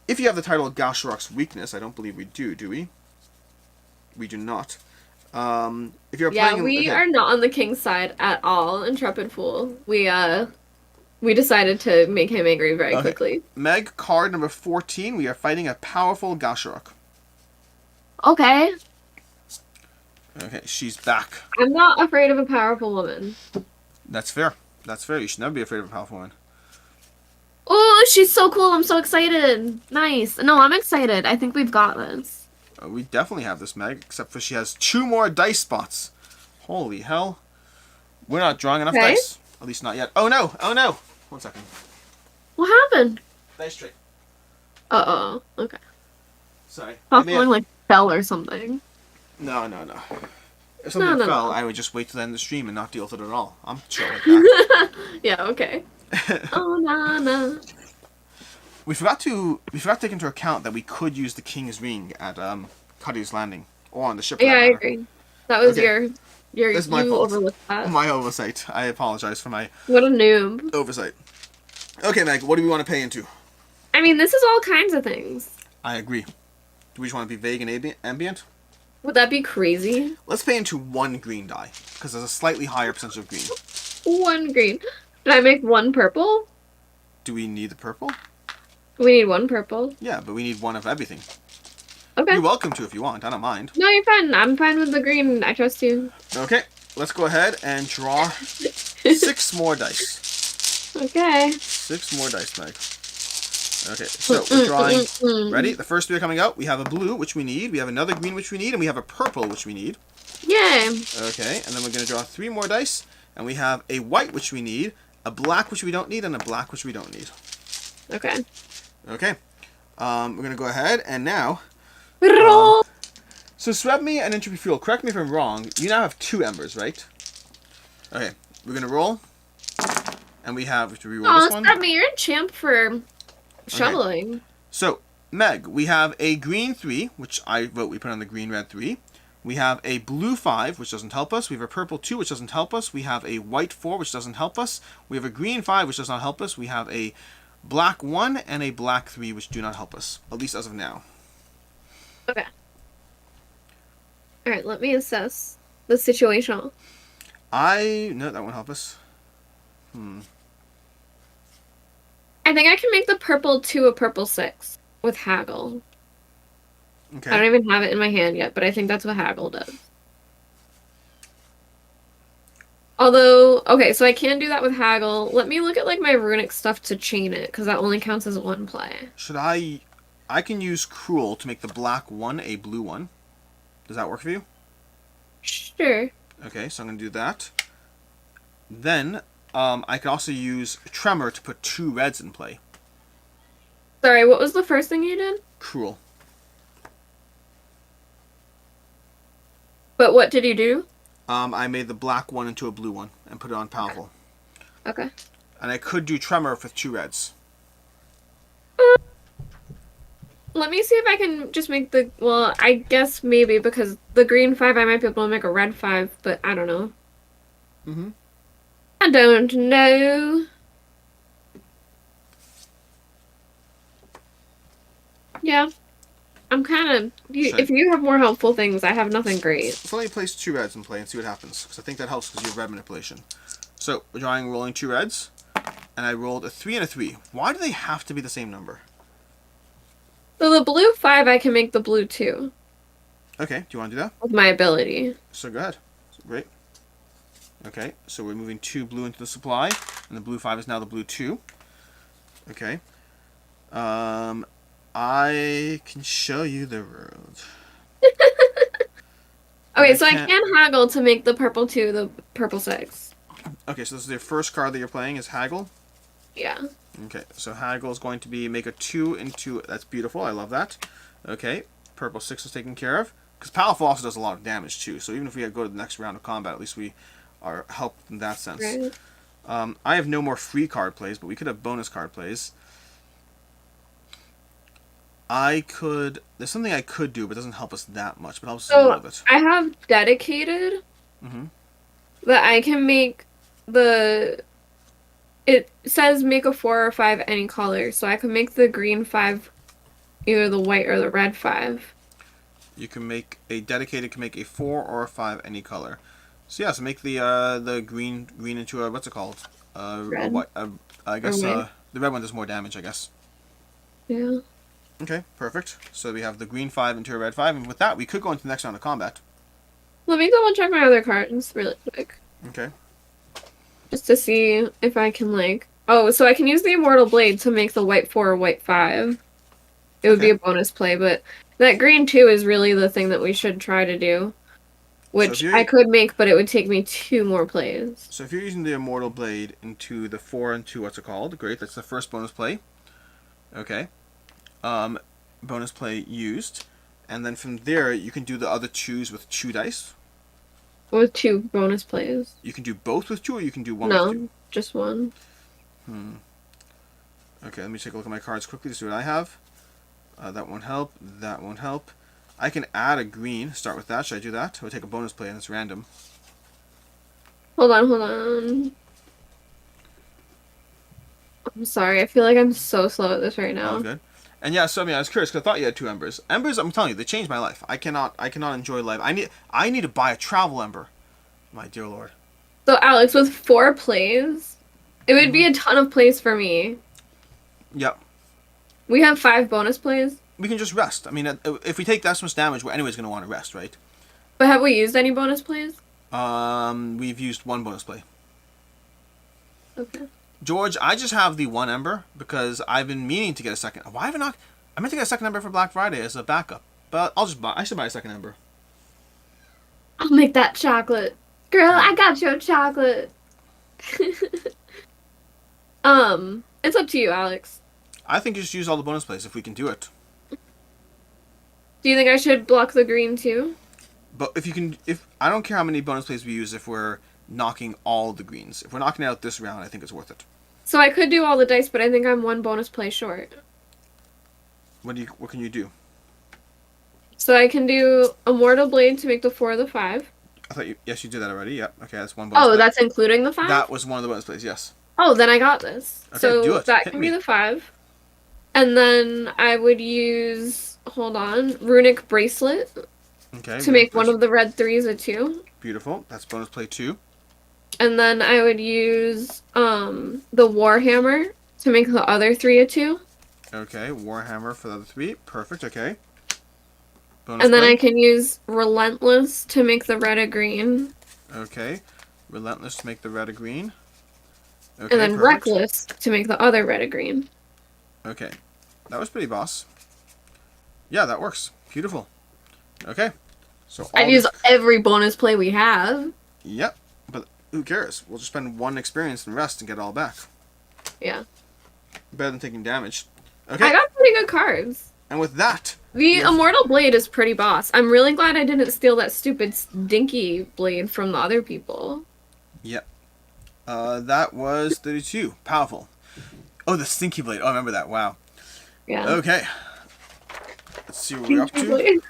If you have the title Gasharuk's Weakness, I don't believe we do we? We do not. If you're playing... we are not on the king's side at all, Intrepid Fool. We decided to make him angry very quickly. Meg, card number 14. We are fighting a powerful Gasharuk. Okay. Okay, she's back. I'm not afraid of a powerful woman. That's fair. That's fair. You should never be afraid of a powerful woman. Oh, she's so cool. I'm so excited. Nice. No, I'm excited. I think we've got this. We definitely have this, Meg, except for she has 2 more dice spots. Holy hell. We're not drawing enough dice. At least not yet. Oh no! Oh no! 1 second. What happened? Dice tray. Uh-oh. Okay. Sorry. Thought something like fell or something. No. If something fell, I would just wait till the end of the stream and not deal with it at all. I'm chill like that. Yeah, okay. Oh, no. We forgot to take into account that we could use the King's Ring at Cuddy's Landing. Or on the ship. Yeah, I agree. That was Okay. That's my fault. Overlooked that. My oversight. I apologize for my... What a noob. Oversight. Okay, Meg, what do we want to pay into? I mean, this is all kinds of things. I agree. Do we just want to be vague and ambient? Would that be crazy? Let's pay into 1 green die, because there's a slightly higher percentage of green. 1 green. Did I make 1 purple? Do we need the purple? We need 1 purple. Yeah, but we need 1 of everything. Okay. You're welcome to if you want. I don't mind. No, you're fine. I'm fine with the green. I trust you. Okay, let's go ahead and draw 6 more dice. Okay. 6 more dice, Meg. Okay, so we're drawing... Ready? The first 3 are coming out. We have a blue, which we need. We have another green, which we need. And we have a purple, which we need. Yay. Okay, and then we're going to draw 3 more dice. And we have a white, which we need. A black, which we don't need. And a black, which we don't need. Okay. Okay. We're going to go ahead and now... Roll. So Swebme and Entropy Fuel, correct me if I'm wrong, you now have 2 embers, right? Okay, we're going to roll. And we have to reroll this one. Oh, me, you're a champ for shoveling. Okay. So, Meg, we have a green 3, which I vote we put on the green-red 3. We have a blue 5, which doesn't help us. We have a purple 2, which doesn't help us. We have a white 4, which doesn't help us. We have a green 5, which does not help us. We have a black 1 and a black 3, which do not help us, at least as of now. Okay. Alright, let me assess the situation. No, that won't help us. I think I can make the purple 2 a purple 6 with haggle. Okay. I don't even have it in my hand yet, but I think that's what haggle does. Although, okay, so I can do that with haggle. Let me look at like my runic stuff to chain it, because that only counts as one play. Should I? I can use cruel to make the black one a blue one. Does that work for you? Sure. Okay, so I'm gonna do that. Then, I can also use tremor to put 2 reds in play. Sorry, what was the first thing you did? Cruel. But what did you do? I made the black one into a blue one and put it on powerful. Okay. And I could do tremor with 2 reds. Let me see if I can just make the... Well, I guess maybe because the green 5 I might be able to make a red 5, but I don't know. Mm-hmm. I don't know. Yeah. I'm kind of... If you have more helpful things, I have nothing great. So let me place 2 reds in play and see what happens. Because I think that helps because you have red manipulation. So, we're drawing, rolling 2 reds. And I rolled a 3 and a 3. Why do they have to be the same number? So the blue 5, I can make the blue 2. Okay, do you want to do that? With my ability. So go ahead. Great. Okay, so we're moving 2 blue into the supply. And the blue 5 is now the blue 2. Okay. I can show you the road. Okay, so I can haggle to make the purple 2 the purple 6. Okay, so this is your first card that you're playing is Haggle. Yeah. Okay, so Haggle is going to be make a 2 into... That's beautiful, I love that. Okay, purple 6 is taken care of. Because Powerful also does a lot of damage too, so even if we go to the next round of combat, at least we are helped in that sense. Right. I have no more free card plays, but we could have bonus card plays. There's something I could do, but it doesn't help us that much, but helps us a little bit. I have dedicated that I can make the... It says make a 4 or 5 any color, so I can make the green 5 either the white or the red 5. You can make a dedicated can make a 4 or a 5 any color. So yeah, so make the green into a what's it called? Red. I guess the red one does more damage, I guess. Yeah. Okay, perfect. So we have the green 5 into a red 5, and with that we could go into the next round of combat. Let me double check my other cards really quick. Okay. Just to see if I can like... Oh, so I can use the Immortal Blade to make the white 4 or white 5. It would be a bonus play, but that green 2 is really the thing that we should try to do. Which I could make, but it would take me 2 more plays. So if you're using the Immortal Blade into the 4 and 2, what's it called? Great, that's the first bonus play. Okay. Bonus play used. And then from there, you can do the other 2s with 2 dice. With 2 bonus plays. You can do both with 2, or you can do one with 2? No, just one. Okay, let me take a look at my cards quickly to see what I have. That won't help. That won't help. I can add a green. Start with that. Should I do that? I'll take a bonus play and it's random. Hold on. I'm sorry. I feel like I'm so slow at this right now. Oh, good. And yeah, so I mean, I was curious because I thought you had 2 embers. Embers, I'm telling you, they changed my life. I cannot enjoy life. I need to buy a travel ember. My dear lord. So Alex, with 4 plays, it would be a ton of plays for me. Yep. We have 5 bonus plays. We can just rest. I mean, if we take that much damage, we're anyways going to want to rest, right? But have we used any bonus plays? We've used 1 bonus play. Okay. George, I just have the 1 ember because I've been meaning to get a second. Why have I not? I meant to get a second ember for Black Friday as a backup, but I should buy a second ember. I'll make that chocolate. Girl, I got your chocolate. It's up to you, Alex. I think you should use all the bonus plays if we can do it. Do you think I should block the green too? But if I don't care how many bonus plays we use if we're knocking all the greens. If we're knocking out this round, I think it's worth it. So I could do all the dice, but I think I'm 1 bonus play short. What can you do? So I can do Immortal Blade to make the 4 or the 5. I thought yes, you did that already. Yep. Okay, that's 1 bonus Oh, play. that's including the 5? That was one of the bonus plays, yes. Oh, then I got this. Okay, so do it. that Hit can me. be the 5. And then I would use, hold on, Runic Bracelet Okay. to make one of the red 3s a 2. Beautiful. That's bonus play 2. And then I would use the Warhammer to make the other 3 a 2. Okay, Warhammer for the other 3. Perfect, okay. Bonus And then play. I can use Relentless to make the red a green. Okay. Relentless to make the red a green. Okay, And then perfect. Reckless to make the other red a green. Okay. That was pretty boss. Yeah, that works. Beautiful. Okay. So all I'd use this... every bonus play we have. Yep. But who cares? We'll just spend 1 experience and rest and get it all back. Yeah. Better than taking damage. Okay. I got pretty good cards. And with that... The Immortal Blade is pretty boss. I'm really glad I didn't steal that stupid Dinky Blade from the other people. Yep. That was 32. Powerful. Oh, the Stinky Blade. Oh, I remember that. Wow. Yeah. Okay. Let's see what we're up Dinky to. Blade.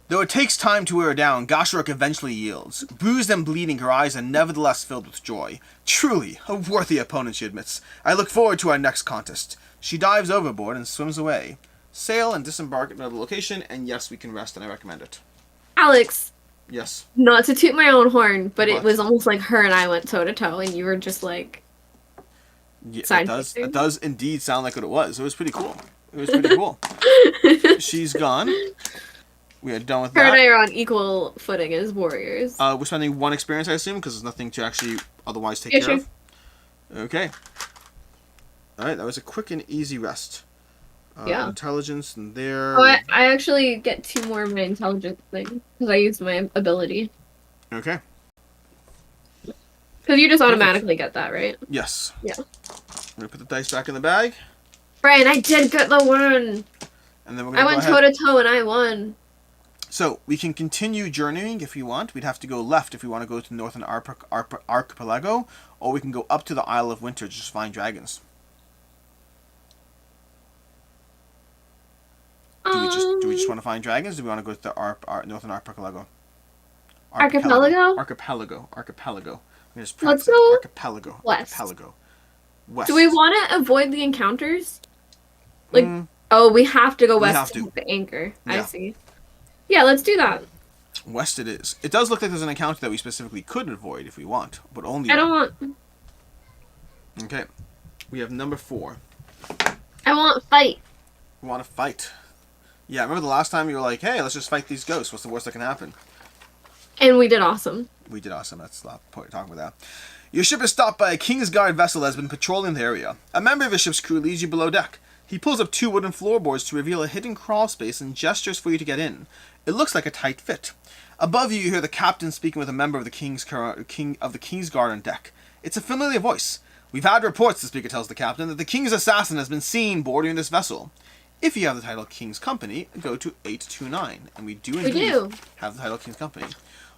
Though it takes time to wear her down, Goshork eventually yields. Bruised and bleeding, her eyes are nevertheless filled with joy. Truly, a worthy opponent, she admits. I look forward to our next contest. She dives overboard and swims away. Sail and disembark at another location, and yes, we can rest, and I recommend it. Alex, Yes. not to toot my own horn, but it What? was almost like her and I went toe to toe, and you were just like, Yeah, Side it does indeed sound like what it was. It was pretty cool. It was pretty cool. She's gone. We are done with her and I that. are on equal footing as warriors. We're spending 1 experience, I assume, because there's nothing to actually otherwise take Yeah, care sure. of. Okay. Alright, that was a quick and easy rest. Yeah. Intelligence and there. Oh, I actually get 2 more of my intelligence thing, because I used my ability. Okay. Because you just automatically get that, right? Yes. Yeah. I'm going to put the dice back in the bag. Brian, I did get the one! And then we're I going went to go toe ahead. to toe and I won. So, we can continue journeying if you want. We'd have to go left if we want to go to Northern Archipelago. Or we can go up to the Isle of Winter to just find dragons. Do we just want to find dragons? Or do we want to go to the Northern Archipelago? Archipelago? Archipelago. I'm gonna just Let's practice it. go Archipelago. west. Archipelago. West. Do we want to avoid the encounters? Like, Mm, oh, we have to go We west have to to. hit the anchor. I Yeah. see. Yeah, let's do that. west it is. It does look like there's an encounter that we specifically could avoid if we want, but only. I don't want... Okay. We have number 4. I want fight. We want to fight. Yeah, remember the last time you were like, hey, let's just fight these ghosts. What's the worst that can happen? And we did awesome. We did awesome. That's the point talking about that. Your ship is stopped by a Kingsguard vessel that has been patrolling the area. A member of the ship's crew leads you below deck. He pulls up 2 wooden floorboards to reveal a hidden crawl space and gestures for you to get in. It looks like a tight fit. Above you hear the captain speaking with a member of the Kingsguard on deck. It's a familiar voice. We've had reports, the speaker tells the captain, that the king's assassin has been seen boarding this vessel. If you have the title King's Company, go to 829. And we do indeed have the title King's Company.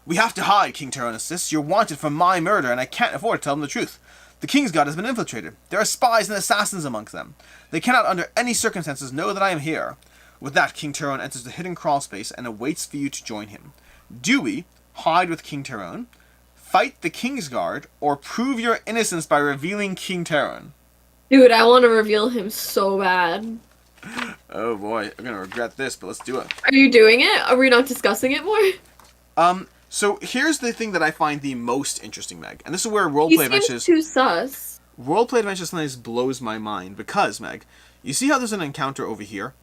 We have to hide, King Tyrone insists. You're wanted for my murder, and I can't afford to tell them the truth. The Kingsguard has been infiltrated. There are spies and assassins amongst them. They cannot under any circumstances know that I am here. With that, King Tyrone enters the hidden crawl space and awaits for you to join him. Do we hide with King Tyrone, fight the Kingsguard, or prove your innocence by revealing King Tyrone? Dude, I want to reveal him so bad. Oh boy, I'm gonna regret this, but let's do it. Are you doing it? Are we not discussing it more? So here's the thing that I find the most interesting, Meg, and this is where He roleplay seems adventures too sus. sometimes blows my mind because, Meg, you see how there's an encounter over here,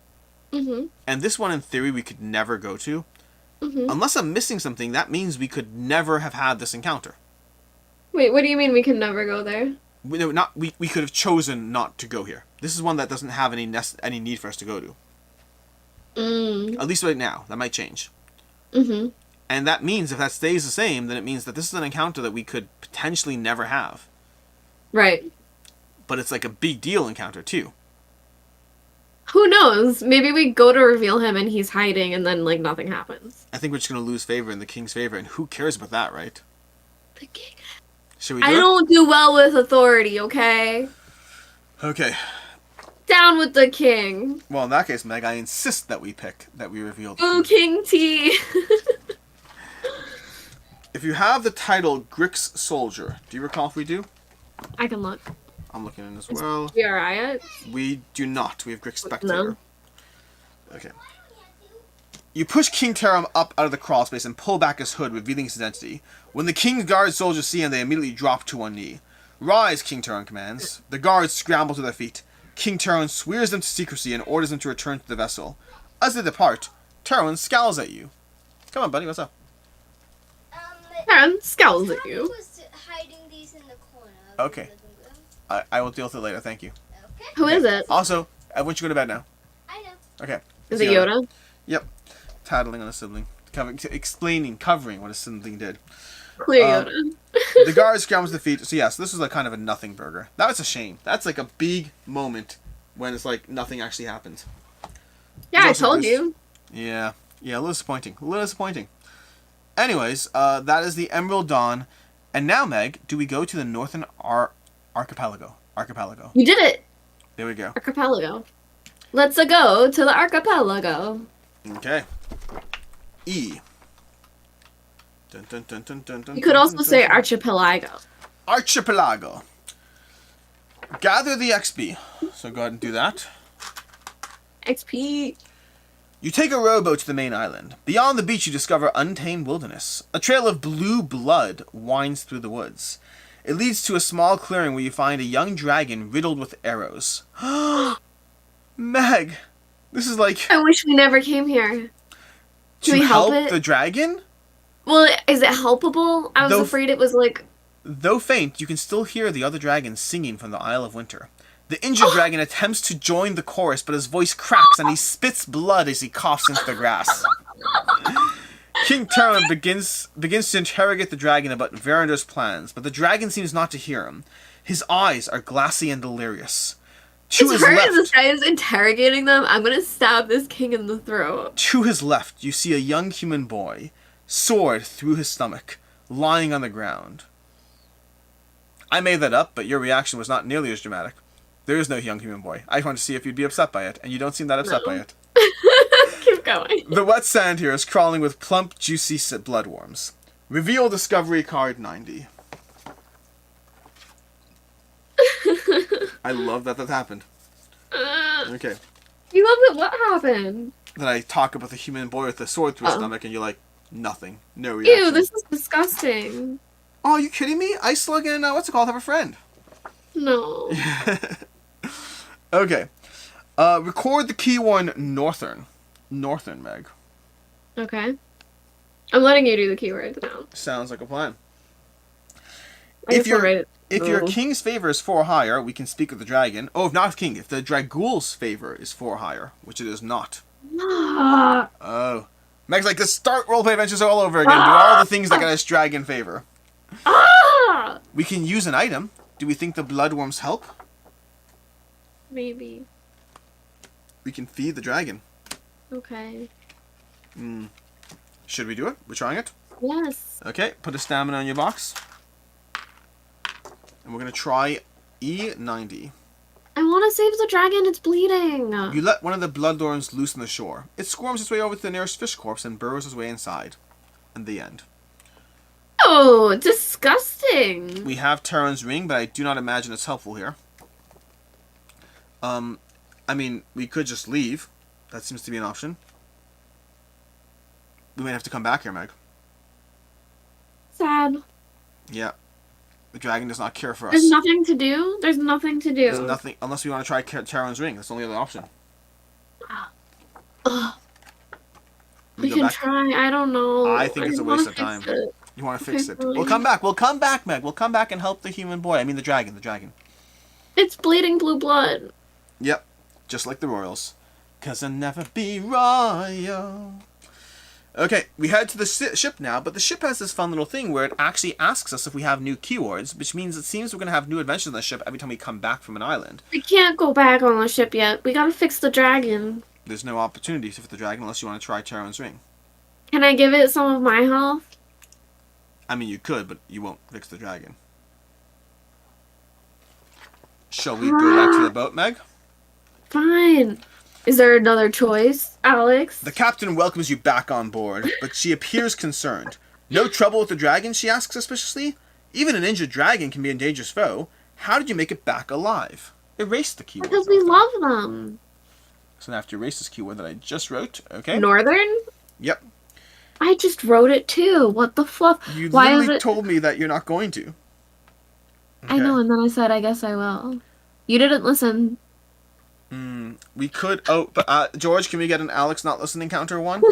and this one in theory we could never go to. Unless I'm missing something, that means we could never have had this encounter. Wait, what do you mean we can never go there? We could have chosen not to go here. This is one that doesn't have any need for us to go to. At least right now. That might change. And that means if that stays the same, then it means that this is an encounter that we could potentially never have. Right. But it's like a big deal encounter too. Who knows? Maybe we go to reveal him and he's hiding and then, like, nothing happens. I think we're just going to lose favor in the king's favor, and who cares about that, right? The king. Should we do I it? don't do well with authority, okay? Okay. Down with the king. Well, in that case, Meg, I insist that we reveal the Ooh, King T. If you have the title Grix Soldier, do you recall if we do? I can look. I'm looking in as well. We are it. We do not. We have Grix Spectator. No. Okay. You push King Taram up out of the crawl space and pull back his hood, revealing his identity. When the King's guard soldiers see him, they immediately drop to one knee. Rise, King Taran commands. The guards scramble to their feet. King Taran swears them to secrecy and orders them to return to the vessel. As they depart, Terran scowls at you. Come on, buddy, what's up? Karen scowls at you. was hiding these in the corner. Okay. I will deal with it later, thank you. Okay. Who is it? Also, everyone should go to bed now. I know. Okay. Is it Yoda? Yep. Tattling on a sibling. Covering what a sibling did. Clear Yoda. The guard scrambles to feet. So yes, this is like kind of a nothing burger. That was a shame. That's like a big moment when it's like nothing actually happens. Yeah, I There's also told this- you. Yeah. Yeah, a little disappointing. A little disappointing. Anyways, that is the Emerald Dawn. And now, Meg, do we go to the Northern Archipelago? Archipelago. You did it. There we go. Archipelago. Let's go to the archipelago. Okay. E. Dun, dun, dun, dun, dun, dun, You could dun, also dun, say dun. archipelago. Archipelago. Gather the XP. So go ahead and do that. XP. You take a rowboat to the main island. Beyond the beach, you discover untamed wilderness. A trail of blue blood winds through the woods. It leads to a small clearing where you find a young dragon riddled with arrows. Meg, this is like I wish we never came here. to we help help it? the dragon? Well, is it helpable? I was Though- afraid it was like... Though faint, you can still hear the other dragons singing from the Isle of Winter. The injured dragon attempts to join the chorus, but his voice cracks and he spits blood as he coughs into the grass. King Terran begins to interrogate the dragon about Verander's plans, but the dragon seems not to hear him. His eyes are glassy and delirious. To It's his her left, and this guy is interrogating them. I'm gonna stab this king in the throat. to his left, you see a young human boy, sword through his stomach, lying on the ground. I made that up, but your reaction was not nearly as dramatic. There is no young human boy. I just wanted to see if you'd be upset by it, and you don't seem that upset No. by it. Keep going. The wet sand here is crawling with plump, juicy bloodworms. Reveal discovery card 90. I love that happened. Okay. You love it. What happened? Then I talk about the human boy with the sword through his Oh. stomach, and you're like, nothing. No reaction. Ew, this is disgusting. Oh, are you kidding me? Ice Slug and, what's it called, have a friend. No. Okay. Record the keyword Northern. Northern, Meg. Okay. I'm letting you do the keywords now. Sounds like a plan. I If just you're- wanna write it. If your Oh. king's favor is 4 higher, we can speak with the dragon. Oh, if not king, if the Dragul's favor is 4 higher, which it is not. Ah, Oh. Meg's like, let's start roleplay adventures all over again. Do all the things that get us dragon favor. ah! We can use an item. Do we think the bloodworms help? Maybe. We can feed the dragon. Okay. Should we do it? We're trying it? Yes. Okay, put a stamina in your box. And we're going to try E90. I want to save the dragon. It's bleeding. You let one of the bloodworms loose on the shore. It squirms its way over to the nearest fish corpse and burrows its way inside. And the end. Oh, disgusting. We have Terran's ring, but I do not imagine it's helpful here. I mean, we could just leave. That seems to be an option. We might have to come back here, Meg. Sad. Yeah. The dragon does not care for us. There's nothing to do. There's nothing to do. There's nothing, unless we want to try Terran's ring. That's the only other option. Ugh. We go can back? try. I don't know. I think it's a wanna waste of fix time. it. You want to fix it. fine. We'll come back. We'll come back, Meg. We'll come back and help the human boy. I mean the dragon. The dragon. It's bleeding blue blood. Yep. Just like the royals. 'Cause I'll never be royal. Okay, we head to the ship now, but the ship has this fun little thing where it actually asks us if we have new keywords, which means it seems we're going to have new adventures on the ship every time we come back from an island. We can't go back on the ship yet. We gotta fix the dragon. There's no opportunity for the dragon unless you want to try Terran's ring. Can I give it some of my health? I mean, you could, but you won't fix the dragon. Shall we go back to the boat, Meg? Fine. Is there another choice, Alex? The captain welcomes you back on board, but she appears concerned. No trouble with the dragon, she asks suspiciously? Even an injured dragon can be a dangerous foe. How did you make it back alive? Erase the keyword. Because we love them. So now I have to erase this keyword that I just wrote. Okay. Northern? Yep. I just wrote it too. What the fluff? You Why is literally it? told me that you're not going to. I know, and then I said, I guess I will. You didn't listen. We could. Oh, but George, can we get an Alex not listening counter one?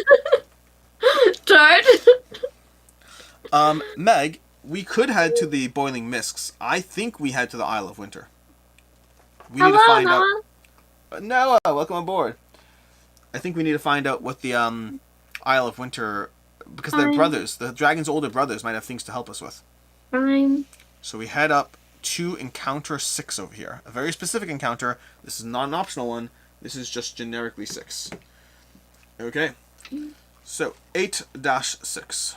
George. Meg, we could head to the Boiling Mists. I think we head to the Isle of Winter. We need to Hello, find Noah. out. Noah, welcome aboard. I think we need to find out what the Isle of Winter, because they're Fine. brothers. The dragon's older brothers might have things to help us with. Fine. So we head up to encounter 6 over here. A very specific encounter. This is not an optional one. This is just generically 6. Okay. So 8-6.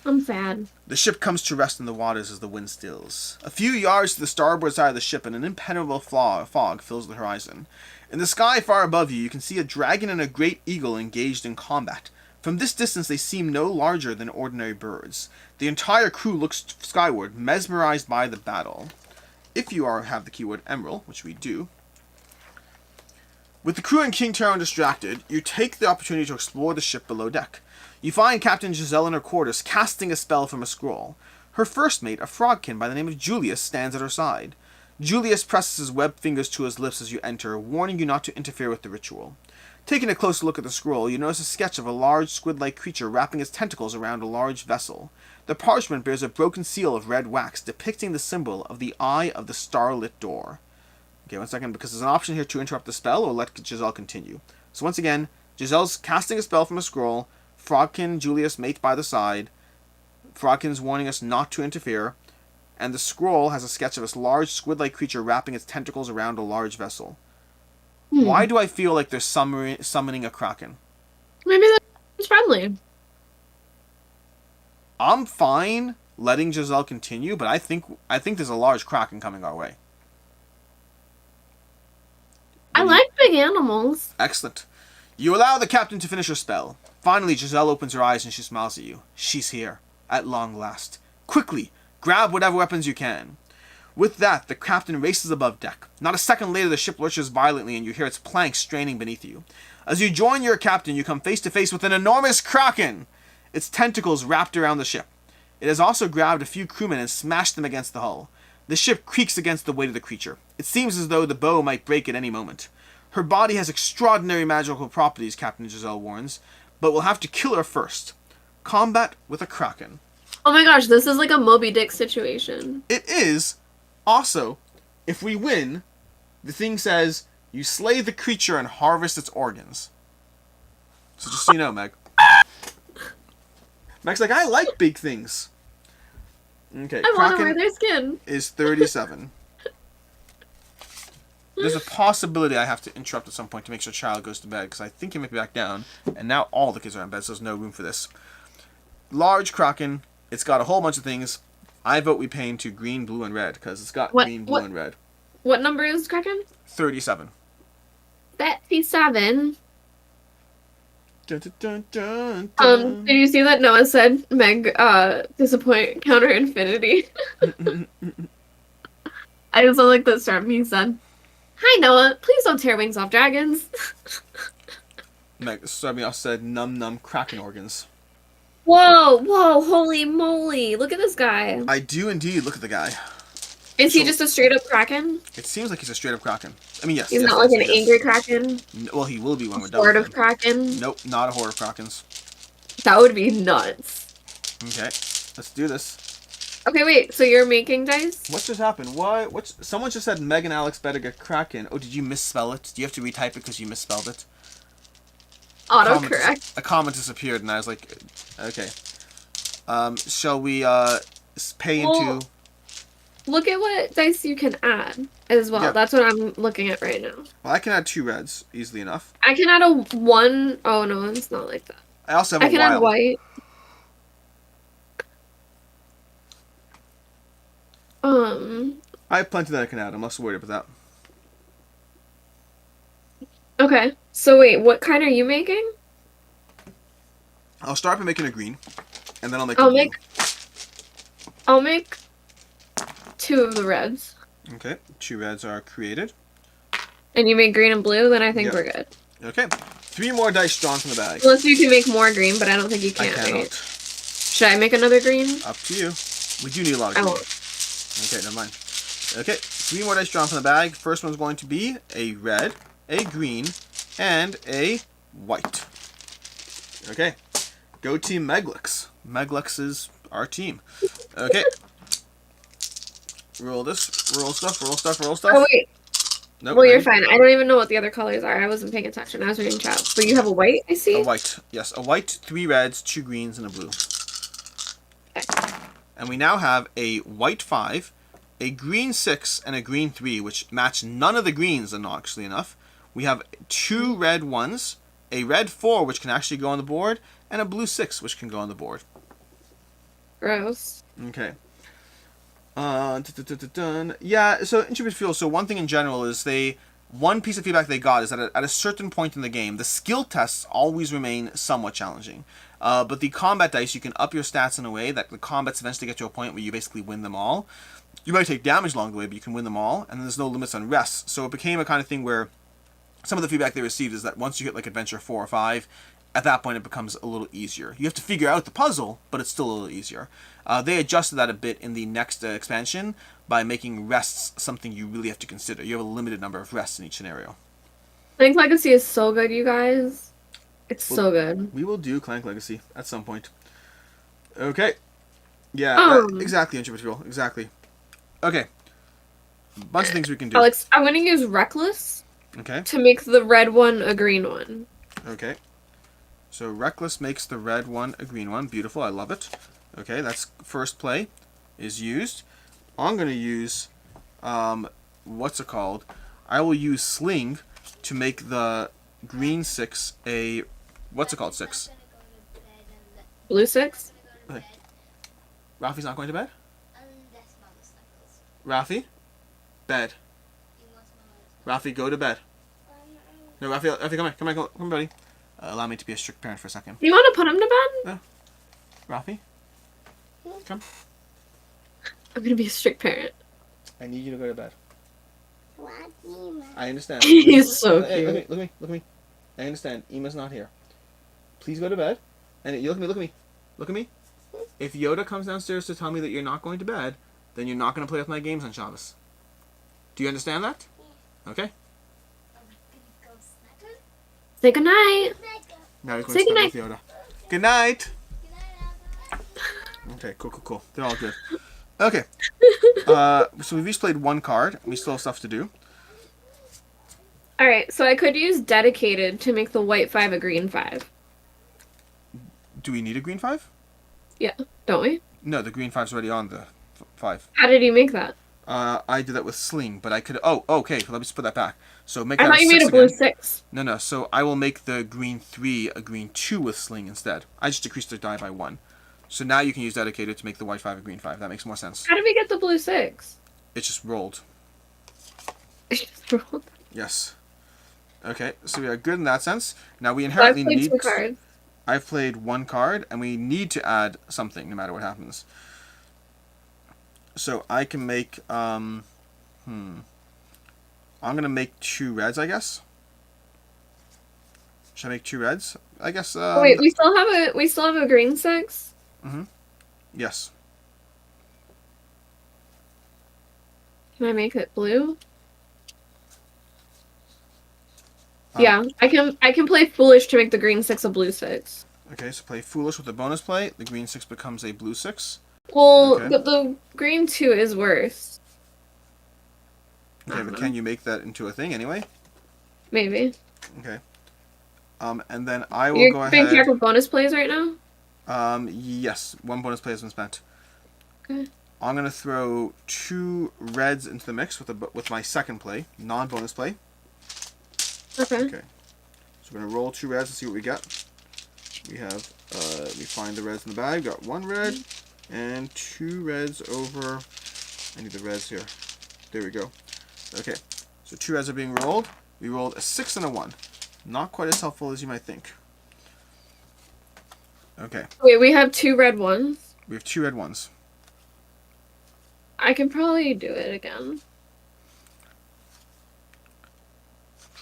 I'm sad. The ship comes to rest in the waters as the wind stills. A few yards to the starboard side of the ship, an impenetrable fog fills the horizon. In the sky far above you, you can see a dragon and a great eagle engaged in combat. From this distance, they seem no larger than ordinary birds. The entire crew looks skyward, mesmerized by the battle. If you have the keyword Emerald, which we do. With the crew and King Taron distracted, you take the opportunity to explore the ship below deck. You find Captain Giselle in her quarters, casting a spell from a scroll. Her first mate, a frogkin by the name of Julius, stands at her side. Julius presses his webbed fingers to his lips as you enter, warning you not to interfere with the ritual. Taking a closer look at the scroll, you notice a sketch of a large squid-like creature wrapping its tentacles around a large vessel. The parchment bears a broken seal of red wax, depicting the symbol of the Eye of the Starlit Door. Okay, 1 second, because there's an option here to interrupt the spell or let Giselle continue. So once again, Giselle's casting a spell from a scroll, Frogkin, Julius, mate by the side. Frogkin's warning us not to interfere. And the scroll has a sketch of this large squid-like creature wrapping its tentacles around a large vessel. Why do I feel like they're summoning a Kraken? Maybe that's friendly. I'm fine letting Giselle continue, but I think there's a large Kraken coming our way. I like big animals. Excellent. You allow the captain to finish her spell. Finally, Giselle opens her eyes and she smiles at you. She's here, at long last. Quickly, grab whatever weapons you can. With that, the captain races above deck. Not a second later, the ship lurches violently and you hear its planks straining beneath you. As you join your captain, you come face to face with an enormous Kraken, its tentacles wrapped around the ship. It has also grabbed a few crewmen and smashed them against the hull. The ship creaks against the weight of the creature. It seems as though the bow might break at any moment. Her body has extraordinary magical properties, Captain Giselle warns, but we'll have to kill her first. Combat with a Kraken. Oh my gosh, this is like a Moby Dick situation. It is. Also, if we win, the thing says, you slay the creature and harvest its organs. So just so you know, Meg. Meg's like, I like big things. Okay, I want to Kraken wear their skin. is 37. There's a possibility I have to interrupt at some point to make sure Child goes to bed, because I think he might be back down, and now all the kids are in bed, so there's no room for this. Large Kraken. It's got a whole bunch of things. I vote we paint to green, blue, and red, because it's got green, blue, and red. What number is Kraken? 37. 37. Dun, dun, dun, dun, dun. Did you see that Noah said, Meg, disappoint, counter infinity? I also like the start he said, hi Noah, please don't tear wings off dragons. Meg, somebody else said, num num Kraken organs. Whoa, holy moly, look at this guy. I do indeed look at the guy. Is he just a straight up Kraken? It seems like he's a straight up Kraken. I mean, yes. He's yes, not like yes, an yes. angry Kraken? Well, he will be when we're done. Horde with of him. Kraken? Nope, not a horde of Krakens. That would be nuts. Okay, let's do this. Okay, wait, so you're making dice? What just happened? What? Someone just said Meg and Alex better get Kraken. Oh, did you misspell it? Do you have to retype it because you misspelled it? Autocorrect. A comment disappeared, and I was like, okay. Shall we pay into? Well, look at what dice you can add as well. Yeah. That's what I'm looking at right now. Well, I can add 2 reds easily enough. I can add a 1. Oh no, it's not like that. I also have I a can wild. add white. I have plenty that I can add. I'm less worried about that. Okay. So wait, what kind are you making? I'll start by making a green, and then I'll make a blue. I'll make 2 of the reds. Okay, 2 reds are created. And you make green and blue, then I think Yep. we're good. Okay, 3 more dice drawn from the bag. Unless you can make more green, but I don't think you I can. cannot. Right? Should I make another green? Up to you. We do need a lot of I green. won't. Okay, never mind. Okay, 3 more dice drawn from the bag. First one's going to be a red, a green, and a white. Okay. Go team Meglix. Meglix is our team. Okay. Roll this. Roll stuff. Roll stuff. Roll stuff. Oh, wait. Nope, Well, you're ready? fine. I don't even know what the other colors are. I wasn't paying attention. I was reading chat. But you have a white, I see? A white. Yes, a white, 3 reds, 2 greens, and a blue. Okay. And we now have a white 5, a green 6, and a green 3, which match none of the greens, actually enough. We have 2 red 1s, a red 4, which can actually go on the board, and a blue 6, which can go on the board. Gross. Okay. Yeah, so Intrepid Fuel, so one thing in general is one piece of feedback they got is that at a certain point in the game, the skill tests always remain somewhat challenging. But the combat dice, you can up your stats in a way that the combats eventually get to a point where you basically win them all. You might take damage along the way, but you can win them all, and there's no limits on rests. So it became a kind of thing where some of the feedback they received is that once you hit like Adventure 4 or 5, at that point it becomes a little easier. You have to figure out the puzzle, but it's still a little easier. They adjusted that a bit in the next expansion by making rests something you really have to consider. You have a limited number of rests in each scenario. Clank Legacy is so good, you guys. It's so good. We will do Clank Legacy at some point. Okay. Yeah, exactly, Intrepid Fuel. Exactly. Okay. Bunch of things we can do. Alex, I'm going to use Reckless Okay. to make the red one a green one. Okay. So Reckless makes the red one a green one. Beautiful. I love it. Okay, that's first play is used. I'm going to use, what's it called? I will use Sling to make the green 6 a, what's it called, 6? Blue 6? Okay. Rafi's not going to bed? Unless Mama snuggles. Rafi? Bed. He wants Mama to Rafi, go to bed. snuggle. No, Rafi, come on, come on, buddy. Allow me to be a strict parent for a second. You want to put him to bed? Rafi? Come. I'm going to be a strict parent. I need you to go to bed. What, Mama? I understand. He's so Hey, cute. look at me. I understand. Ema's not here. Please go to bed. And you look at me. If Yoda comes downstairs to tell me that you're not going to bed, then you're not going to play with my games on Shabbos. Do you understand that? Okay. Are we gonna go snuggle? Say goodnight. Snuggle. Now he's going Say to snuggle with Yoda. Good night. Good night, Abba. Okay, cool. They're all good. Okay. So we've each played one card. We still have stuff to do. Alright, so I could use Dedicated to make the white 5 a green 5. Do we need a green 5? Yeah, don't we? No, the green 5's already on the 5. How did you make that? I did that with Sling, but I could... Oh, okay. Let me just put that back. So make I that thought you 6 made a blue again. 6. No. So I will make the green 3 a green 2 with Sling instead. I just decreased the die by 1. So now you can use Dedicated to make the white 5 a green 5. That makes more sense. How did we get the blue 6? It just rolled. I just rolled. Yes. Okay, so we are good in that sense. Now we So I've inherently played need... 2 cards. I've played 1 card, and we need to add something no matter what happens. So I can make... I'm going to make 2 reds, I guess. Should I make 2 reds? I guess... Oh, wait, we still have a green 6? Yes. Can I make it blue? Yeah, I can play Foolish to make the green 6 a blue 6. Okay, so play Foolish with a bonus play. The green 6 becomes a blue 6. Well, Okay. the green 2 is worse. Okay, but can you make that into a thing anyway? Maybe. Okay. And then I will You're go being ahead... careful bonus plays right now? Yes. 1 bonus play has been spent. Okay. I'm going to throw 2 reds into the mix with my second play, non-bonus play. Okay. Okay. So we're going to roll 2 reds and see what we get. We have, we find the reds in the bag. Got 1 red and 2 reds over... I need the reds here. There we go. Okay. So 2 reds are being rolled. We rolled a 6 and a 1. Not quite as helpful as you might think. Okay. Wait, we have 2 red ones. We have 2 red ones. I can probably do it again.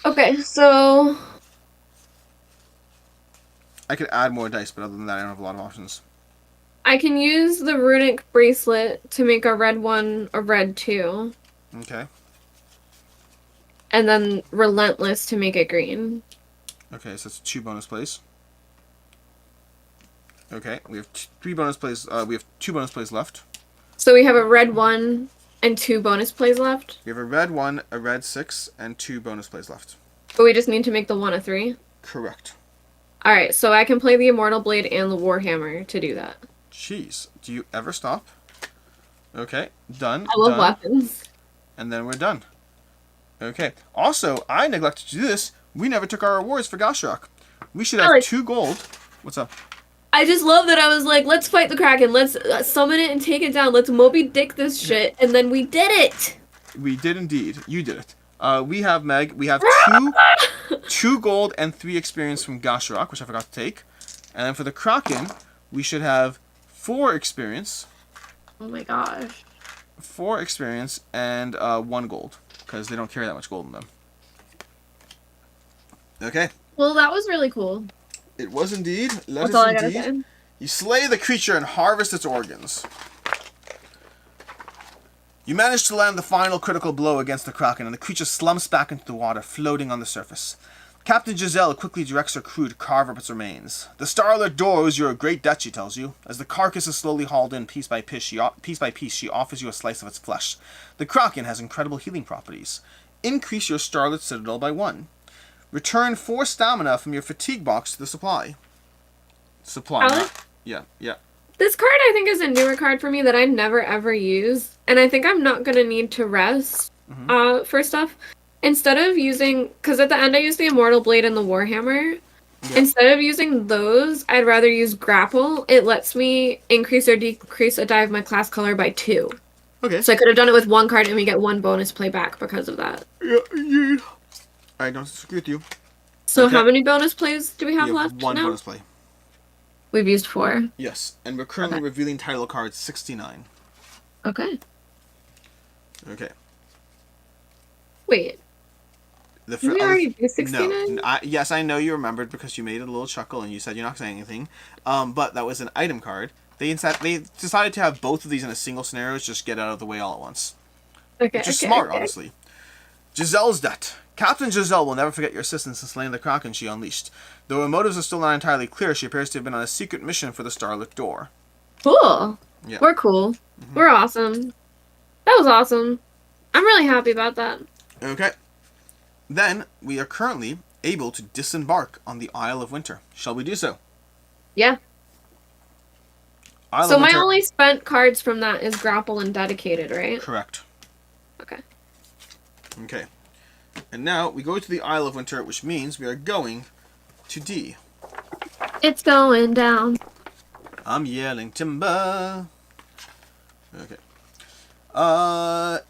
Okay, so... I could add more dice, but other than that, I don't have a lot of options. I can use the runic bracelet to make a red 1 a red 2. Okay. and then relentless to make it green. Okay, so that's 2 bonus plays. Okay, we have 3 bonus plays. We have 2 bonus plays left. So we have a red 1 and 2 bonus plays left. We have a red 1, a red 6, and 2 bonus plays left. But we just need to make the 1 a 3. Correct. Alright, so I can play the Immortal Blade and the Warhammer to do that. Jeez, do you ever stop? Okay, done. I love done. weapons. And then we're done. Okay. Also, I neglected to do this. We never took our rewards for Gashrock. We should have Alex. 2 gold. What's up? I just love that I was like, let's fight the Kraken, let's summon it and take it down, let's Moby Dick this shit, and then we did it! We did indeed. You did it. We have Meg. We have 2 gold and 3 experience from Gashrock, which I forgot to take. And then for the Kraken, we should have 4 experience. Oh my gosh. 4 experience and 1 gold, because they don't carry that much gold in them. Okay. Well, that was really cool. It was indeed. That's all I gotta say. You slay the creature and harvest its organs. You manage to land the final critical blow against the Kraken, and the creature slumps back into the water, floating on the surface. Captain Giselle quickly directs her crew to carve up its remains. The starlit door owes you a great debt, she tells you. As the carcass is slowly hauled in piece by piece, she offers you a slice of its flesh. The Kraken has incredible healing properties. Increase your starlit citadel by 1. Return 4 stamina from your fatigue box to the supply. Supply. Alex? Yeah. This card I think is a newer card for me that I never ever use, and I think I'm not gonna need to rest for stuff. Instead of using, because at the end I use the Immortal Blade and the Warhammer, instead of using those, I'd rather use Grapple. It lets me increase or decrease a die of my class color by 2. Okay. So I could have done it with 1 card and we get 1 bonus play back because of that. Yeah. I don't disagree with you. So Okay. how many bonus plays do we have You have left 1 now? bonus play. We've used 4. Yes, and we're currently Okay. revealing title card 69. Okay. Okay. Wait. Did we already do 69? No. Yes, I know you remembered because you made a little chuckle and you said you're not saying anything. But that was an item card. They decided to have both of these in a single scenario, just get out of the way all at once. Okay. Which is smart, honestly. Giselle's debt. Captain Giselle will never forget your assistance in slaying the Kraken she unleashed. Though her motives are still not entirely clear, she appears to have been on a secret mission for the Starlit Door. Cool. Yeah. We're cool. We're awesome. That was awesome. I'm really happy about that. Okay. Then, we are currently able to disembark on the Isle of Winter. Shall we do so? Yeah. Isle So of my Winter. only spent cards from that is Grapple and Dedicated, right? Correct. Okay. Okay. And now, we go to the Isle of Winter, which means we are going to D. It's going down. I'm yelling timber. Okay. At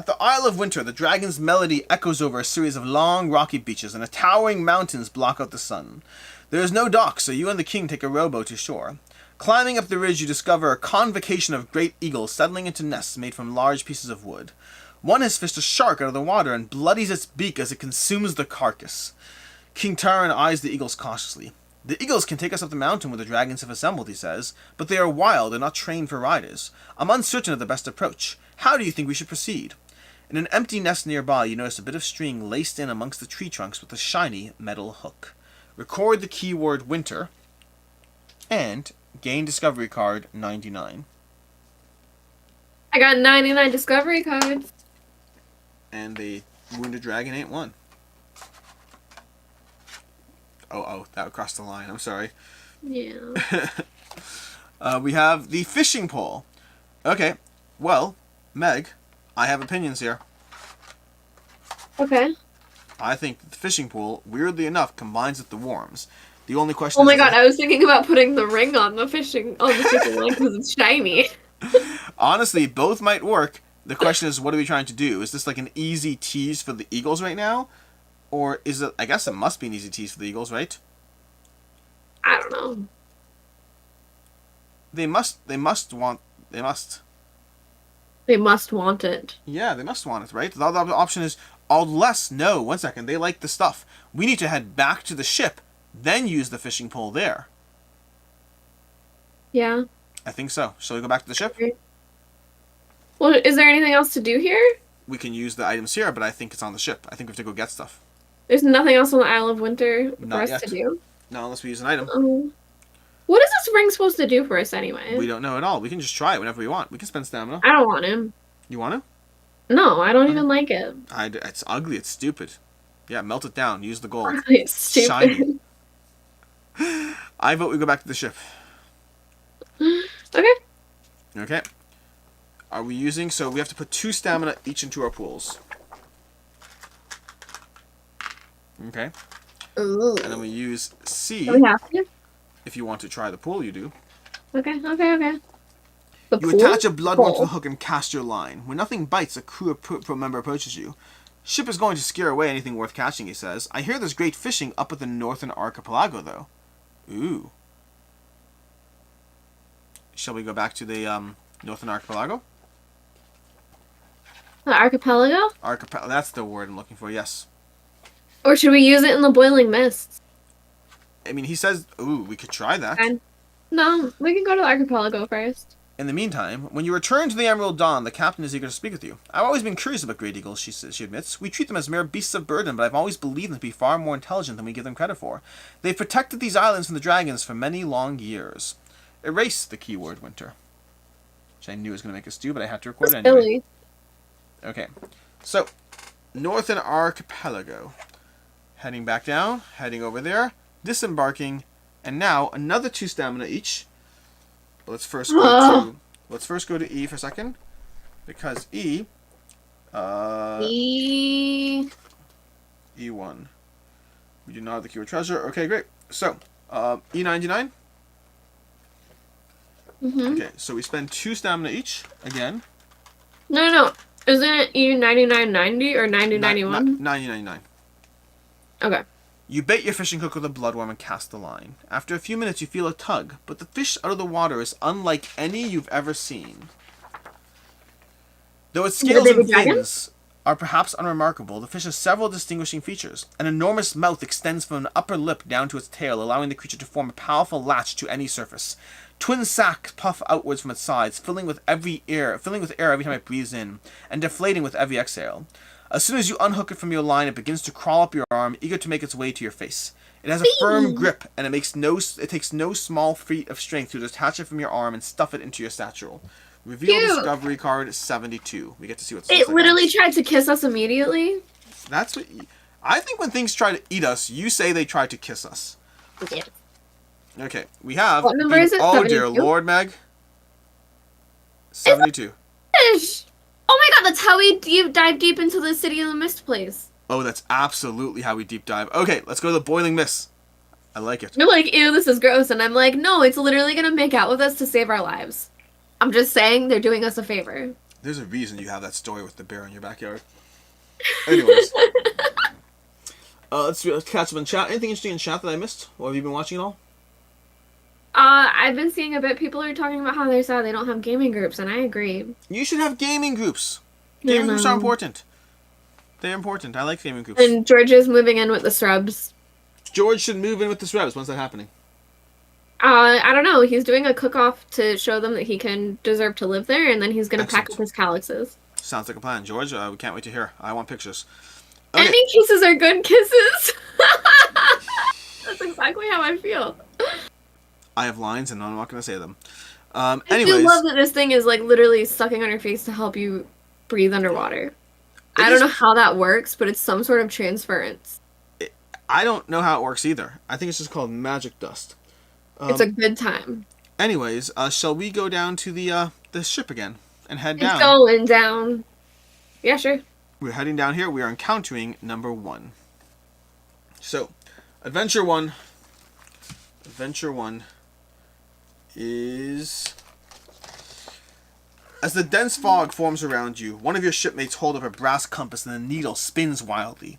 the Isle of Winter, the dragon's melody echoes over a series of long, rocky beaches, and towering mountains block out the sun. There is no dock, so you and the king take a rowboat to shore. Climbing up the ridge, you discover a convocation of great eagles settling into nests made from large pieces of wood. One has fished a shark out of the water and bloodies its beak as it consumes the carcass. King Taran eyes the eagles cautiously. The eagles can take us up the mountain where the dragons have assembled, he says, but they are wild and not trained for riders. I'm uncertain of the best approach. How do you think we should proceed? In an empty nest nearby, you notice a bit of string laced in amongst the tree trunks with a shiny metal hook. Record the keyword winter and gain discovery card 99. I got 99 discovery cards. And the wounded dragon ain't one. Oh, that crossed the line. I'm sorry. Yeah. We have the fishing pole. Okay, well, Meg, I have opinions here. Okay. I think the fishing pole, weirdly enough, combines with the worms. The only question Oh is... my god, I was thinking about putting the ring on the fishing line because it's shiny. Honestly, both might work. The question is, what are we trying to do? Is this like an easy tease for the Eagles right now? Or is it... I guess it must be an easy tease for the Eagles, right? I don't know. They must want it. Yeah, they must want it, right? The other option is, unless, no, 1 second, they like the stuff. We need to head back to the ship, then use the fishing pole there. Yeah. I think so. Shall we go back to the ship? Well, is there anything else to do here? we can use the items here, but I think it's on the ship. I think we have to go get stuff. There's nothing else on the Isle of Winter for Not us yet. to do. Not unless we use an item. What is this ring supposed to do for us anyway? We don't know at all. We can just try it whenever we want. We can spend stamina. I don't want him. You want to? No, I don't even like it. It's ugly. It's stupid. Yeah, melt it down. Use the gold. It's stupid. Shiny. I vote we go back to the ship. Okay. Okay. Are we using... So we have to put 2 stamina each into our pools. Okay. Ooh. And then we use C. Do we have to? If you want to try the pool, you do. Okay. The You pool? attach a blood one to the Pool. hook and cast your line. When nothing bites, a crew member approaches you. Ship is going to scare away anything worth catching, he says. I hear there's great fishing up at the northern archipelago, though. Ooh. Shall we go back to the northern archipelago? The archipelago? That's the word I'm looking for, yes. Or should we use it in the boiling mists? I mean, he says, ooh, we could try that. And no, we can go to the archipelago first. In the meantime, when you return to the Emerald Dawn, the captain is eager to speak with you. I've always been curious about great eagles, she admits. We treat them as mere beasts of burden, but I've always believed them to be far more intelligent than we give them credit for. They've protected these islands from the dragons for many long years. Erase the keyword winter. Which I knew was going to make us do, but I had to record it anyway. Silly. Okay. So, Northern Archipelago. Heading back down, heading over there, disembarking, and now another 2 stamina each. But let's first go to E for a second, because E. E1. We do not have the keyword treasure. Okay, great. So, E99. Okay, so we spend 2 stamina each again. No. Isn't it E9990 or 9091? 9099. Okay. You bait your fishing hook with a bloodworm and cast the line. After a few minutes, you feel a tug, but the fish out of the water is unlike any you've ever seen. Though its scales baby and dragon? fins are perhaps unremarkable, the fish has several distinguishing features. An enormous mouth extends from an upper lip down to its tail, allowing the creature to form a powerful latch to any surface. Twin sacs puff outwards from its sides, filling with air every time it breathes in, and deflating with every exhale. As soon as you unhook it from your line, it begins to crawl up your arm, eager to make its way to your face. It has a firm grip, and it takes no small feat of strength to detach it from your arm and stuff it into your satchel. Reveal Cute. Discovery card 72. We get to see what's It literally tried to kiss us immediately. That's what... I think when things try to eat us, you say they try to kiss us. Yeah. Okay, we have... What number is it? Oh, dear 72? Lord, Meg. 72. Fish! Oh my god, that's how we dive deep into the City of the Mist place. Oh, that's absolutely how we deep dive. Okay, let's go to the Boiling Mist. I like it. You're like, ew, this is gross. And I'm like, no, it's literally going to make out with us to save our lives. I'm just saying they're doing us a favor. There's a reason you have that story with the bear in your backyard. Anyways. Let's catch up in chat. Anything interesting in chat that I missed? Or have you been watching it all? I've been seeing a bit. People are talking about how they're sad they don't have gaming groups, and I agree. You should have gaming groups. Gaming groups are important. They're important. I like gaming groups. And George is moving in with the Scrubs. George should move in with the Scrubs. When's that happening? I don't know. He's doing a cook-off to show them that he can deserve to live there, and then he's going to pack up his calyxes. Sounds like a plan, George. We can't wait to hear. I want pictures. Okay. Any kisses are good kisses. That's exactly how I feel. I have lines, and I'm not going to say them. I Anyways, do love that this thing is like literally sucking on your face to help you breathe underwater. I don't know how that works, but it's some sort of transference. I don't know how it works either. I think it's just called magic dust. It's a good time. Anyways, shall we go down to the ship again and head It's down? going down. Yeah, sure. We're heading down here. We are encountering number 1. So, Adventure 1 is... As the dense fog forms around you, one of your shipmates hold up a brass compass and the needle spins wildly.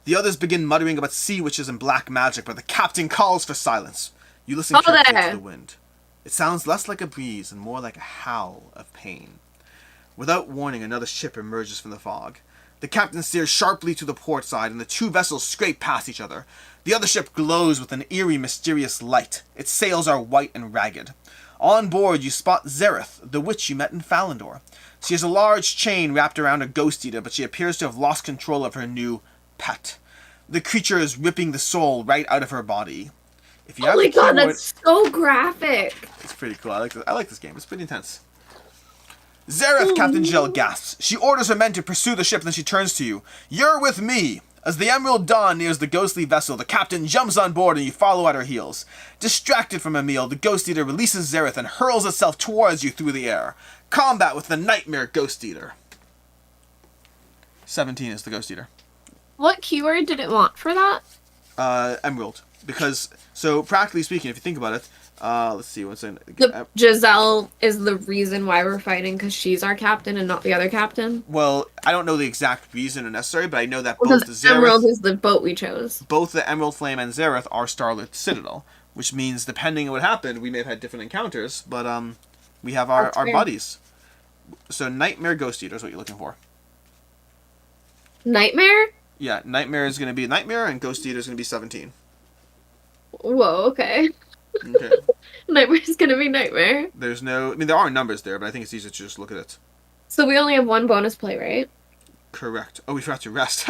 The others begin muttering about sea witches and black magic, but the captain calls for silence. You listen carefully to the wind. It sounds less like a breeze and more like a howl of pain. Without warning, another ship emerges from the fog. The captain steers sharply to the port side, and the 2 vessels scrape past each other. The other ship glows with an eerie, mysterious light. Its sails are white and ragged. On board, you spot Zareth, the witch you met in Falandor. She has a large chain wrapped around a ghost eater, but she appears to have lost control of her new pet. The creature is ripping the soul right out of her body. If you Oh have my the god, keyword, that's so graphic. it's pretty cool. I like this game. It's pretty intense. Zareth, Captain Jill gasps. She orders her men to pursue the ship, then she turns to you. You're with me! As the Emerald Dawn nears the ghostly vessel, the captain jumps on board and you follow at her heels. Distracted from a meal, the Ghost Eater releases Zareth and hurls itself towards you through the air. Combat with the Nightmare Ghost Eater. 17 is the Ghost Eater. What keyword did it want for that? Emerald. Because, so practically speaking, if you think about it, let's see what's in. Giselle is the reason why we're fighting because she's our captain and not the other captain. Well, I don't know the exact reason or necessary, but I know that Because both the Emerald Zareth, is the boat we chose. both the Emerald Flame and Zareth are Starlit Citadel, which means depending on what happened, we may have had different encounters, but we have our That's fair. buddies. So Nightmare Ghost Eater is what you're looking for. Nightmare? Yeah, Nightmare is going to be Nightmare, and Ghost Eater is going to be 17. Whoa, okay. Okay. Nightmare's gonna be Nightmare. There's no, I mean, there are numbers there, but I think it's easier to just look at it. So we only have one bonus play, right? Correct. Oh, we forgot to rest.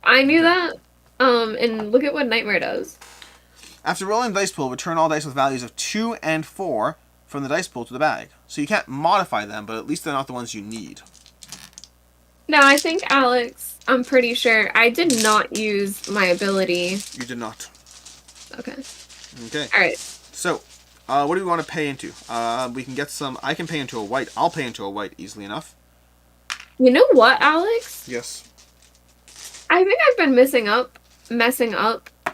I knew that. And look at what Nightmare does. After rolling the dice pool, return all dice with values of 2 and 4 from the dice pool to the bag. So you can't modify them, but at least they're not the ones you need. Now, I think, Alex, I'm pretty sure I did not use my ability. You did not. Okay. Okay. Alright. So, what do we want to pay into? We can get some, I can pay into a white. I'll pay into a white easily enough. You know what, Alex? Yes. I think I've been messing up.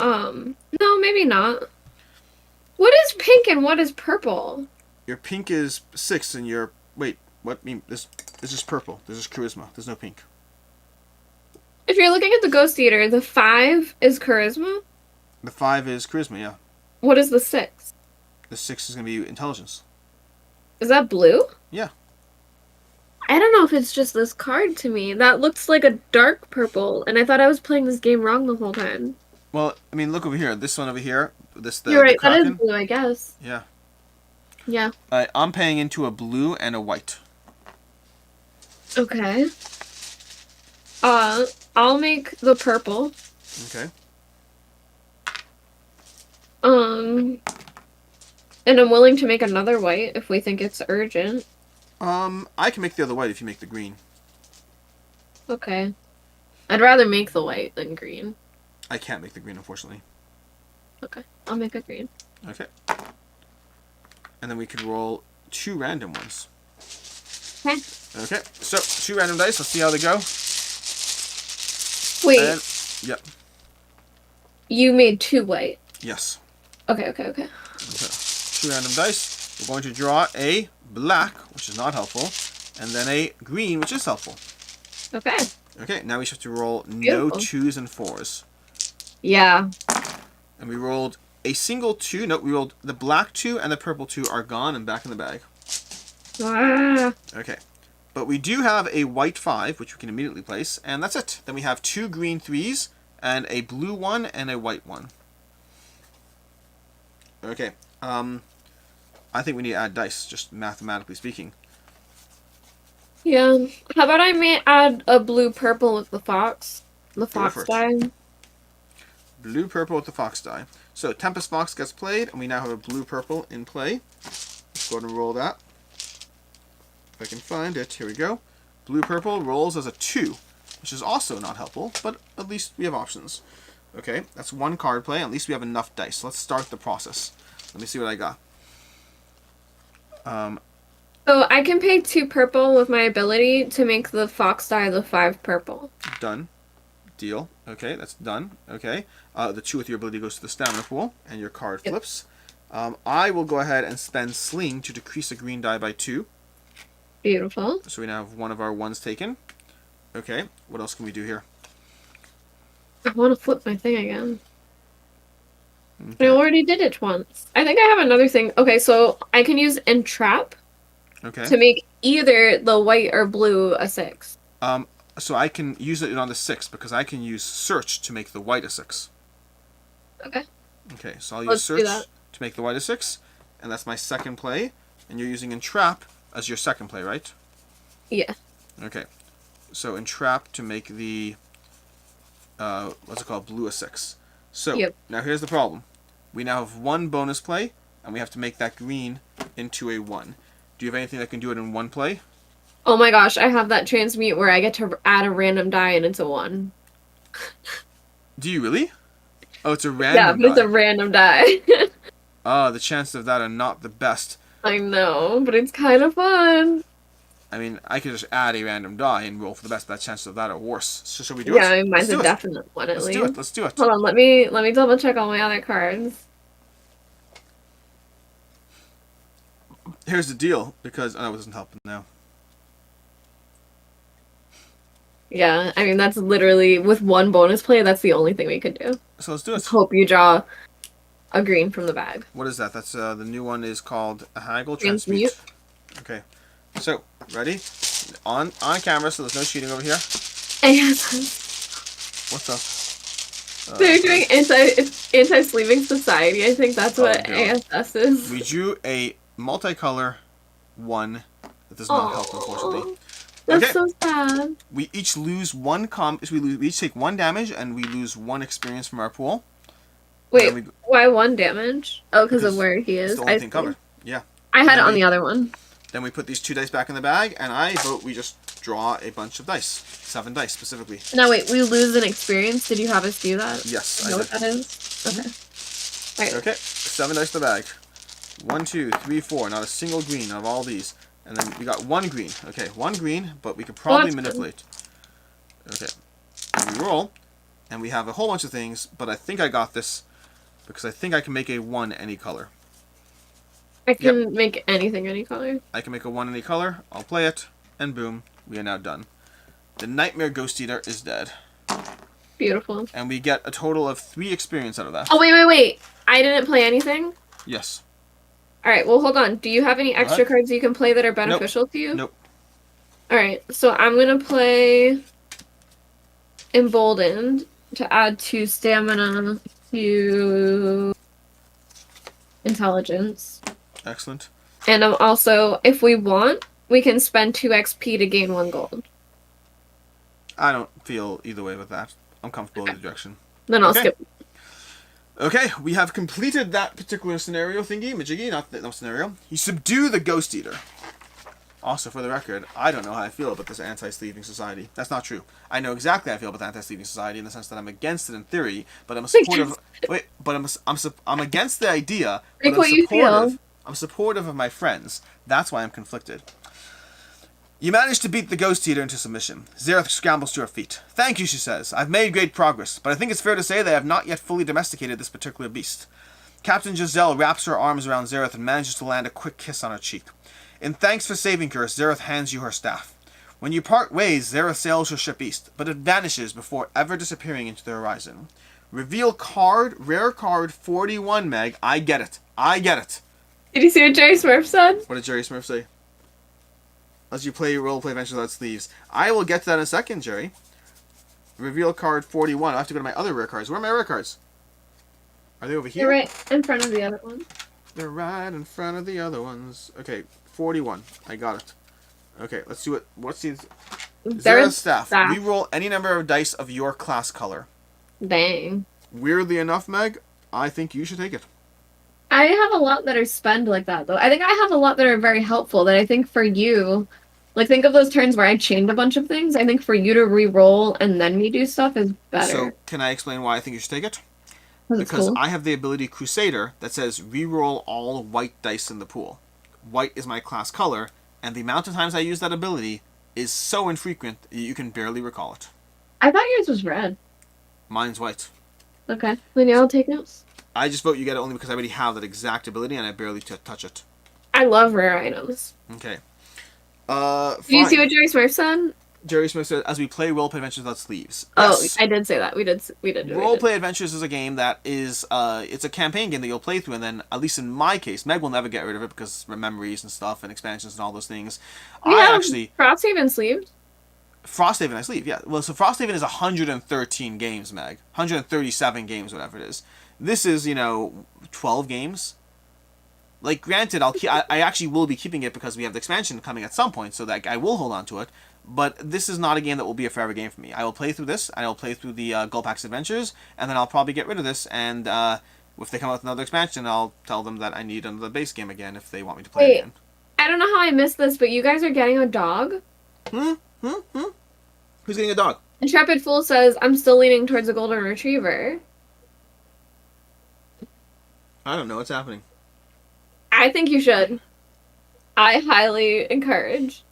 No, maybe not. What is pink and what is purple? Your pink is 6 and your, wait, what? I mean, this is purple. This is charisma. There's no pink. If you're looking at the Ghost Eater, the 5 is charisma. The 5 is charisma, yeah. What is the 6? The 6 is going to be intelligence. Is that blue? Yeah. I don't know if it's just this card to me. That looks like a dark purple, and I thought I was playing this game wrong the whole time. Well, I mean, look over here. This one over here. You're right, the that is Kraken. blue, I guess. Yeah. Yeah. I'm paying into a blue and a white. Okay. I'll make the purple. Okay. And I'm willing to make another white if we think it's urgent. I can make the other white if you make the green. Okay. I'd rather make the white than green. I can't make the green, unfortunately. Okay. I'll make a green. Okay. And then we could roll 2 random ones. Okay. Okay. So, 2 random dice. Let's see how they go. Wait, And, yep. you made 2 white. Yes. Okay. Okay. 2 random dice. We're going to draw a black, which is not helpful, and then a green, which is helpful. Okay. Okay, now we have to roll no Beautiful. 2s and 4s. Yeah. And we rolled a single 2. No, we rolled the black 2 and the purple 2 are gone and back in the bag. Ah. Okay. But we do have a white 5, which we can immediately place, and that's it. Then we have 2 green 3s, and a blue 1 and a white 1. Okay. I think we need to add dice, just mathematically speaking. Yeah. How about I add a blue purple with the fox? The for fox it. die. Blue purple with the fox die. So Tempest Fox gets played, and we now have a blue purple in play. Let's go ahead and roll that. If I can find it, here we go. Blue purple rolls as a 2, which is also not helpful, but at least we have options. Okay, that's 1 card play. At least we have enough dice. Let's start the process. Let me see what I got. So I can pay 2 purple with my ability to make the fox die the 5 purple. Done. Deal. Okay, that's done. Okay. The 2 with your ability goes to the stamina pool, and your card Yep. flips. I will go ahead and spend Sling to decrease a green die by 2. Beautiful. So we now have one of our 1s taken. Okay, what else can we do here? I want to flip my thing again. I Okay. already did it once. I think I have another thing. Okay, so I can use entrap Okay. to make either the white or blue a 6. So I can use it on the 6 because I can use Search to make the white a 6. Okay. Okay, so I'll use Let's do Search that. to make the white a 6, and that's my second play. And you're using Entrap as your second play, right? Yeah. Okay. So entrap to make the what's it called? Blue a 6. So Yep. now here's the problem. We now have one bonus play, and we have to make that green into a 1. Do you have anything that can do it in one play? Oh my gosh, I have that transmute where I get to add a random die and it's a 1. Do you really? Oh, it's a Yeah, random but it's die. a random die. The chances of that are not the best. I know, but it's kind of fun. I mean, I could just add a random die and roll for the best, but the chances of that are worse. So shall we do it? Yeah, I mean, mine's Let's a do it. definite one at Let's least. do it. Let's do it. Hold on, let me double check all my other cards. Here's the deal, because it doesn't help now. Yeah, I mean that's literally with one bonus play. That's the only thing we could do. So let's do it. Let's hope you draw a green from the bag. What is that? That's the new one is called a haggle Transmute. transmute. Okay. So ready? On camera, so there's no cheating over here. ASS. What's up? They're doing anti-sleeping society. I think that's what God. ASS is. We drew a multicolor 1 that does not help, unfortunately. That's Okay. so sad. We each lose one we each take 1 damage, and we lose 1 experience from our pool. Wait, why 1 damage? Oh, because of Because where he is. It's the only I thing see. covered. Yeah. I had it then on we- the other one. Then we put these 2 dice back in the bag, and I vote we just draw a bunch of dice. 7 dice, specifically. No, wait, we lose an experience. Did you have us do that? Yes, You I know did. what that is? Okay. Alright. Okay, 7 dice in the bag. 1, 2, 3, 4. Not a single green out of all these. And then we got 1 green. Okay, 1 green, but we could probably that's good. manipulate. Okay. And we roll, and we have a whole bunch of things, but I think I got this, because I think I can make a 1 any color. I can make anything any color. I can make a 1 any color, I'll play it, and boom, we are now done. The Nightmare Ghost Eater is dead. Beautiful. And we get a total of 3 experience out of that. Oh, wait. I didn't play anything? Yes. Alright, well, hold on. Do you have any extra What? cards you can play that are beneficial to you? Nope. Alright, so I'm gonna play Emboldened to add 2 stamina to intelligence. Excellent. And I'm also, if we want, we can spend 2 XP to gain 1 gold. I don't feel either way with that. I'm comfortable with the direction. Then I'll Okay. skip. Okay, we have completed that particular scenario thingy, Majiggy, no scenario. You subdue the Ghost Eater. Also, for the record, I don't know how I feel about this anti-sleeving society. That's not true. I know exactly how I feel about the anti-sleeving society in the sense that I'm against it in theory, but I'm a supportive. Wait, but I'm against the idea. But Like what you feel. I'm supportive of my friends. That's why I'm conflicted. You managed to beat the Ghost Eater into submission. Xerath scrambles to her feet. Thank you, she says. I've made great progress, but I think it's fair to say that I have not yet fully domesticated this particular beast. Captain Giselle wraps her arms around Xerath and manages to land a quick kiss on her cheek. In thanks for saving her, Xerath hands you her staff. When you part ways, Xerath sails her ship east, but it vanishes before ever disappearing into the horizon. Reveal card, rare card 41, Meg. I get it. Did you see what Jerry Smurf said? What did Jerry Smurf say? As you play roleplay adventures without sleeves. I will get to that in a second, Jerry. Reveal card 41. I have to go to my other rare cards. Where are my rare cards? Are they over here? You're right in front of the other one. They're right in front of the other ones. Okay, 41. I got it. Okay, let's do it. What's the... There's staff. staff. Reroll any number of dice of your class color. Dang. Weirdly enough, Meg, I think you should take it. I have a lot that are spend like that, though. I think I have a lot that are very helpful that I think for you... Like, think of those turns where I chained a bunch of things. I think for you to re-roll and then me do stuff is better. So, can I explain why I think you should take it? 'Cause it's Because cool. I have the ability Crusader that says reroll all white dice in the pool. White is my class color, and the amount of times I use that ability is so infrequent that you can barely recall it. I thought yours was red. Mine's white. Okay. Then yeah, I'll take notes. I just vote you get it only because I already have that exact ability and I barely touch it. I love rare items. Okay. Do you see what Jerry Smurf said? Jerry Smith said, as we play Roleplay Adventures Without Sleeves. Oh, Yes. I did say that. We did. Roleplay Adventures is a game that is, it's a campaign game that you'll play through, and then, at least in my case, Meg will never get rid of it because of memories and stuff and expansions and all those things. Frosthaven sleeved. Frosthaven I sleeve, yeah. Well, so Frosthaven is 113 games, Meg. 137 games, whatever it is. This is, 12 games. Like, granted, I actually will be keeping it because we have the expansion coming at some point, so that I will hold on to it. But this is not a game that will be a forever game for me. I will play through this, and I will play through the Gullpax Adventures, and then I'll probably get rid of this, and if they come out with another expansion, I'll tell them that I need another base game again if they want me to play it again. I don't know how I missed this, but you guys are getting a dog? Who's getting a dog? Intrepid Fool says, I'm still leaning towards a golden retriever. I don't know what's happening. I think you should. I highly encourage.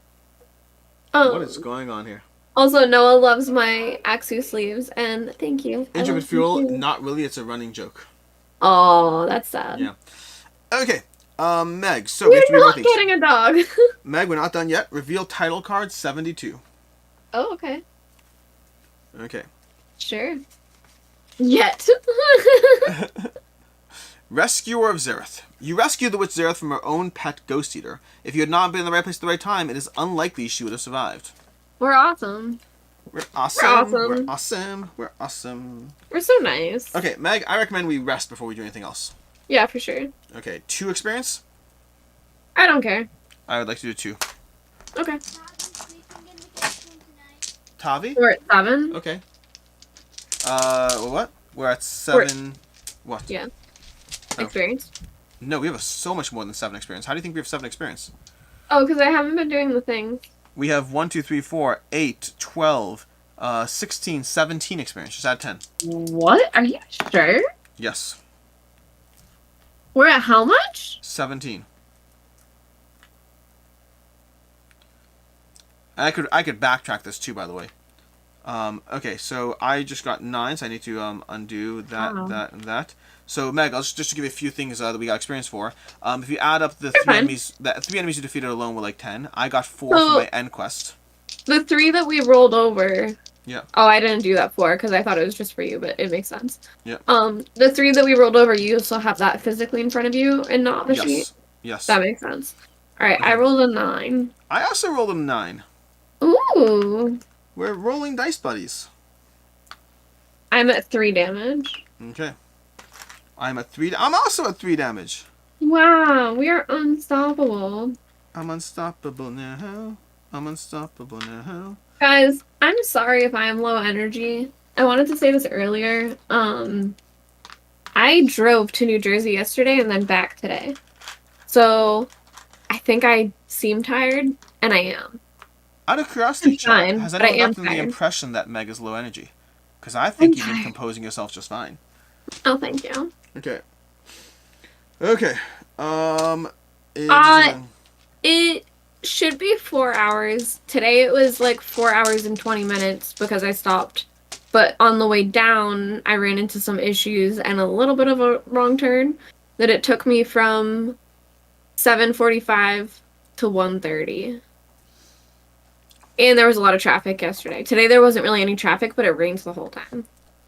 What is going on here? Also, Noah loves my Axu sleeves, and thank you. Intrepid Fuel, not really, it's a running joke. Oh, that's sad. Yeah. Okay, Meg, so We're not getting a dog. Meg, we're not done yet. Reveal title card 72. Oh, okay. Okay. Sure. Yet. Rescuer of Xerath. You rescue the witch Xerath from her own pet ghost eater. If you had not been in the right place at the right time, it is unlikely she would have survived. We're awesome. We're awesome. We're awesome. We're awesome. We're so nice. Okay, Meg, I recommend we rest before we do anything else. Yeah, for sure. Okay, 2 experience? I don't care. I would like to do 2. Okay. Tavi? We're at 7. Okay. What? We're at 7... What? Yeah. Oh. Experience. No, we have so much more than 7 experience. How do you think we have 7 experience? Oh, because I haven't been doing the things. We have 1, 2, 3, 4, 8, 12, 16, 17 experience. Just add 10. What? Are you sure? Yes. We're at how much? 17. I could backtrack this too, by the way. Okay, so I just got 9, so I need to undo that, that, and that. So Meg, I'll just to give you a few things that we got experience for. If you add up the 3 enemies, that 3 enemies you defeated alone were like 10. I got 4 for my end quest. The 3 that we rolled over. Yeah. Oh, I didn't do that 4 because I thought it was just for you, but it makes sense. Yeah. The 3 that we rolled over, you also have that physically in front of you and not the sheet. Yes. That makes sense. All right, Okay. I rolled a 9. I also rolled a 9. Ooh. We're rolling dice buddies. I'm at 3 damage. Okay. I'm at 3. I'm also at 3 damage. Wow, we are unstoppable. I'm unstoppable now. I'm unstoppable now. Guys, I'm sorry if I am low energy. I wanted to say this earlier. I drove to New Jersey yesterday and then back today. So, I think I seem tired, and I am. Out of curiosity, fine, has but I anyone am gotten the tired. impression that Meg is low energy? Because I think I'm you've been tired. composing yourself just fine. Oh, thank you. Okay. Okay. It should be 4 hours. Today it was like 4 hours and 20 minutes because I stopped. But on the way down, I ran into some issues and a little bit of a wrong turn that it took me from 7:45 to 1:30. And there was a lot of traffic yesterday. Today there wasn't really any traffic, but it rained the whole time.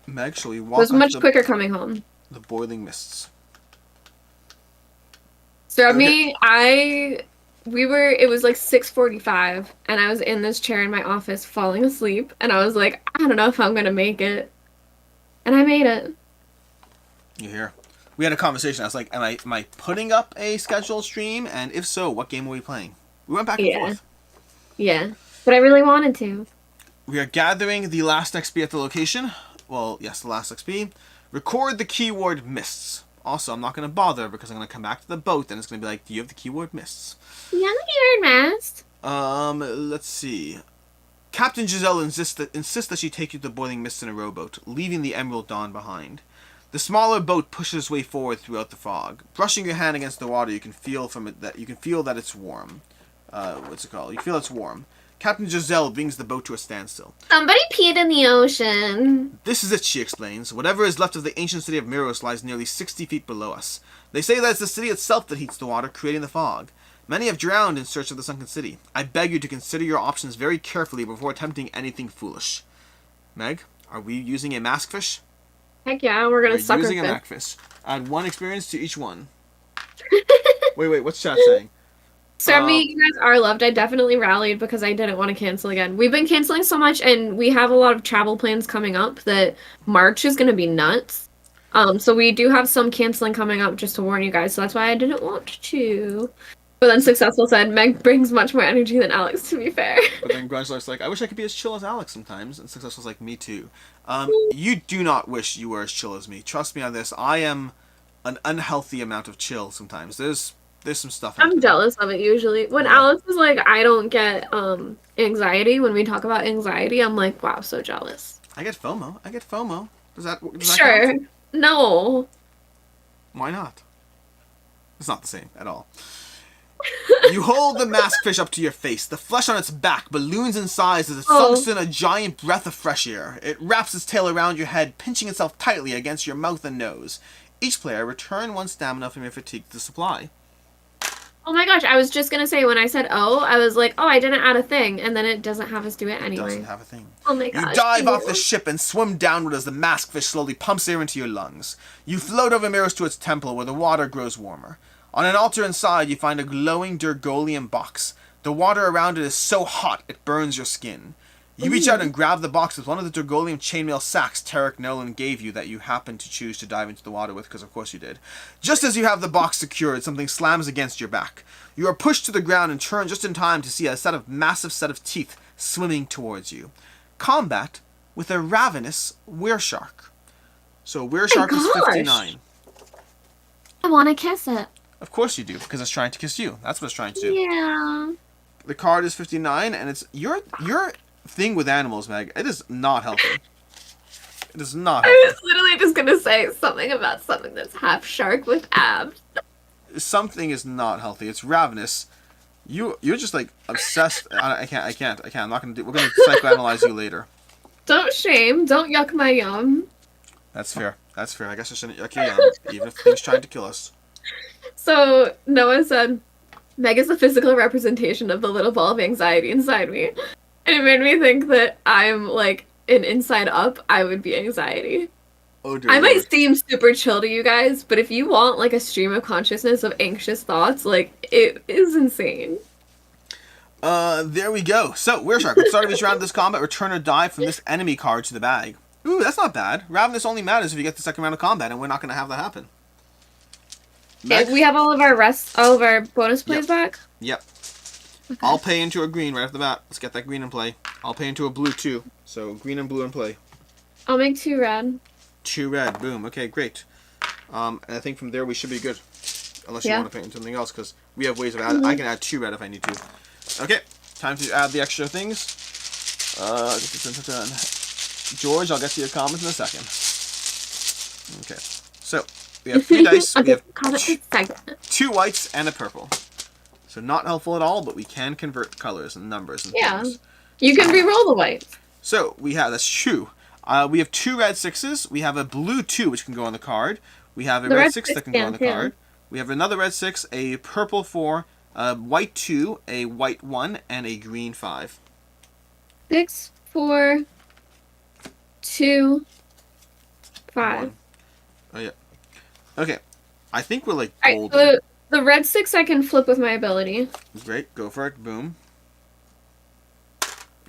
Meg, shall we It walk was up much the, quicker coming home. the boiling mists? So Okay. it was like 6:45 and I was in this chair in my office falling asleep and I was like, I don't know if I'm gonna make it. And I made it. You hear? We had a conversation. I was like, am I putting up a scheduled stream? And if so, what game are we playing? We went back and forth. Yeah. But I really wanted to. We are gathering the last XP at the location. Well, yes, the last XP. Record the keyword mists. Also, I'm not going to bother because I'm going to come back to the boat and it's going to be like, do you have the keyword mists? Yeah, you're mast. Let's see. Captain Giselle insists that she take you to the boiling mists in a rowboat, leaving the Emerald Dawn behind. The smaller boat pushes its way forward throughout the fog. Brushing your hand against the water, you can feel that it's warm. What's it called? You feel it's warm. Captain Giselle brings the boat to a standstill. Somebody peed in the ocean. This is it, she explains. Whatever is left of the ancient city of Miros lies nearly 60 feet below us. They say that it's the city itself that heats the water, creating the fog. Many have drowned in search of the sunken city. I beg you to consider your options very carefully before attempting anything foolish. Meg, are we using a maskfish? Heck yeah, we're gonna We're sucker using a fish. maskfish. Add 1 experience to each one. Wait, what's chat saying? Starmy, you guys are loved. I definitely rallied because I didn't want to cancel again. We've been canceling so much, and we have a lot of travel plans coming up that March is going to be nuts. So we do have some canceling coming up, just to warn you guys. So that's why I didn't want to. But then Successful said, Meg brings much more energy than Alex, to be fair. But then Grunge's like, I wish I could be as chill as Alex sometimes. And Successful's like, me too. You do not wish you were as chill as me. Trust me on this. I am an unhealthy amount of chill sometimes. There's some stuff I'm happening. jealous of it usually. When Yeah. Alex is like, I don't get anxiety, when we talk about anxiety, I'm like, wow, so jealous. I get FOMO. Does that Sure. count? No. Why not? It's not the same at all. You hold the masked fish up to your face. The flesh on its back balloons in size as it sucks in a giant breath of fresh air. It wraps its tail around your head, pinching itself tightly against your mouth and nose. Each player return 1 stamina from your fatigue to supply. Oh my gosh, I was just gonna say, when I said I was like, oh, I didn't add a thing, and then it doesn't have us do it It anyway. doesn't have a thing. Oh my gosh. You dive off the ship and swim downward as the masked fish slowly pumps air into your lungs. You float over mirrors to its temple where the water grows warmer. On an altar inside, you find a glowing Durgolium box. The water around it is so hot it burns your skin. You reach out and grab the box with one of the Durgolium chainmail sacks Tarek Nolan gave you that you happened to choose to dive into the water with, because of course you did. Just as you have the box secured, something slams against your back. You are pushed to the ground and turn just in time to see a massive set of teeth swimming towards you. Combat with a ravenous wereshark. So wereshark is gosh. 59. I want to kiss it. Of course you do, because it's trying to kiss you. That's what it's trying to do. Yeah. The card is 59, and it's your thing with animals, Meg. It is not healthy. It is not I healthy. was literally just gonna say something about something that's half shark with abs. Something is not healthy. It's ravenous. You're just like obsessed. I can't. I'm not gonna do. We're gonna psychoanalyze you later. Don't shame. Don't yuck my yum. That's fair. I guess I shouldn't yuck you yum, even if things trying to kill us. So Noah said, Meg is the physical representation of the little ball of anxiety inside me. And it made me think that I'm like an inside up, I would be anxiety. Oh dear. I might Lord. seem super chill to you guys, but if you want like a stream of consciousness of anxious thoughts, like it is insane. There we go. So, Wereshark, at the start of each round of this combat, return a die from this enemy card to the bag. Ooh, that's not bad. Ravenous only matters if you get the second round of combat, and we're not going to have that happen. Okay, Meg? we have all of our bonus plays back. Yep. Okay. I'll pay into a green right off the bat. Let's get that green in play. I'll pay into a blue too. So, green and blue in play. I'll make 2 red. 2 red. Boom. Okay, great. And I think from there we should be good. Unless you Yeah. want to pay into something else, because we have ways of adding. I can add 2 red if I need to. Okay, time to add the extra things. George, I'll get to your comments in a second. Okay, so we have 3 dice. We have comment in a second. 2 whites and a purple. So not helpful at all, but we can convert colors and numbers and Yeah. things. You can re-roll the white. So we have, that's true. We have 2 red 6s. We have a blue 2, which can go on the card. We have a The red red 6 six that can go on the can, too. card. We have another red 6, a purple 4, a white 2, a white 1, and a green 5. 6, 4, 2, 5. 1. Oh yeah. Okay. I think we're like Alright, golden. the red 6 I can flip with my ability. Great. Go for it. Boom.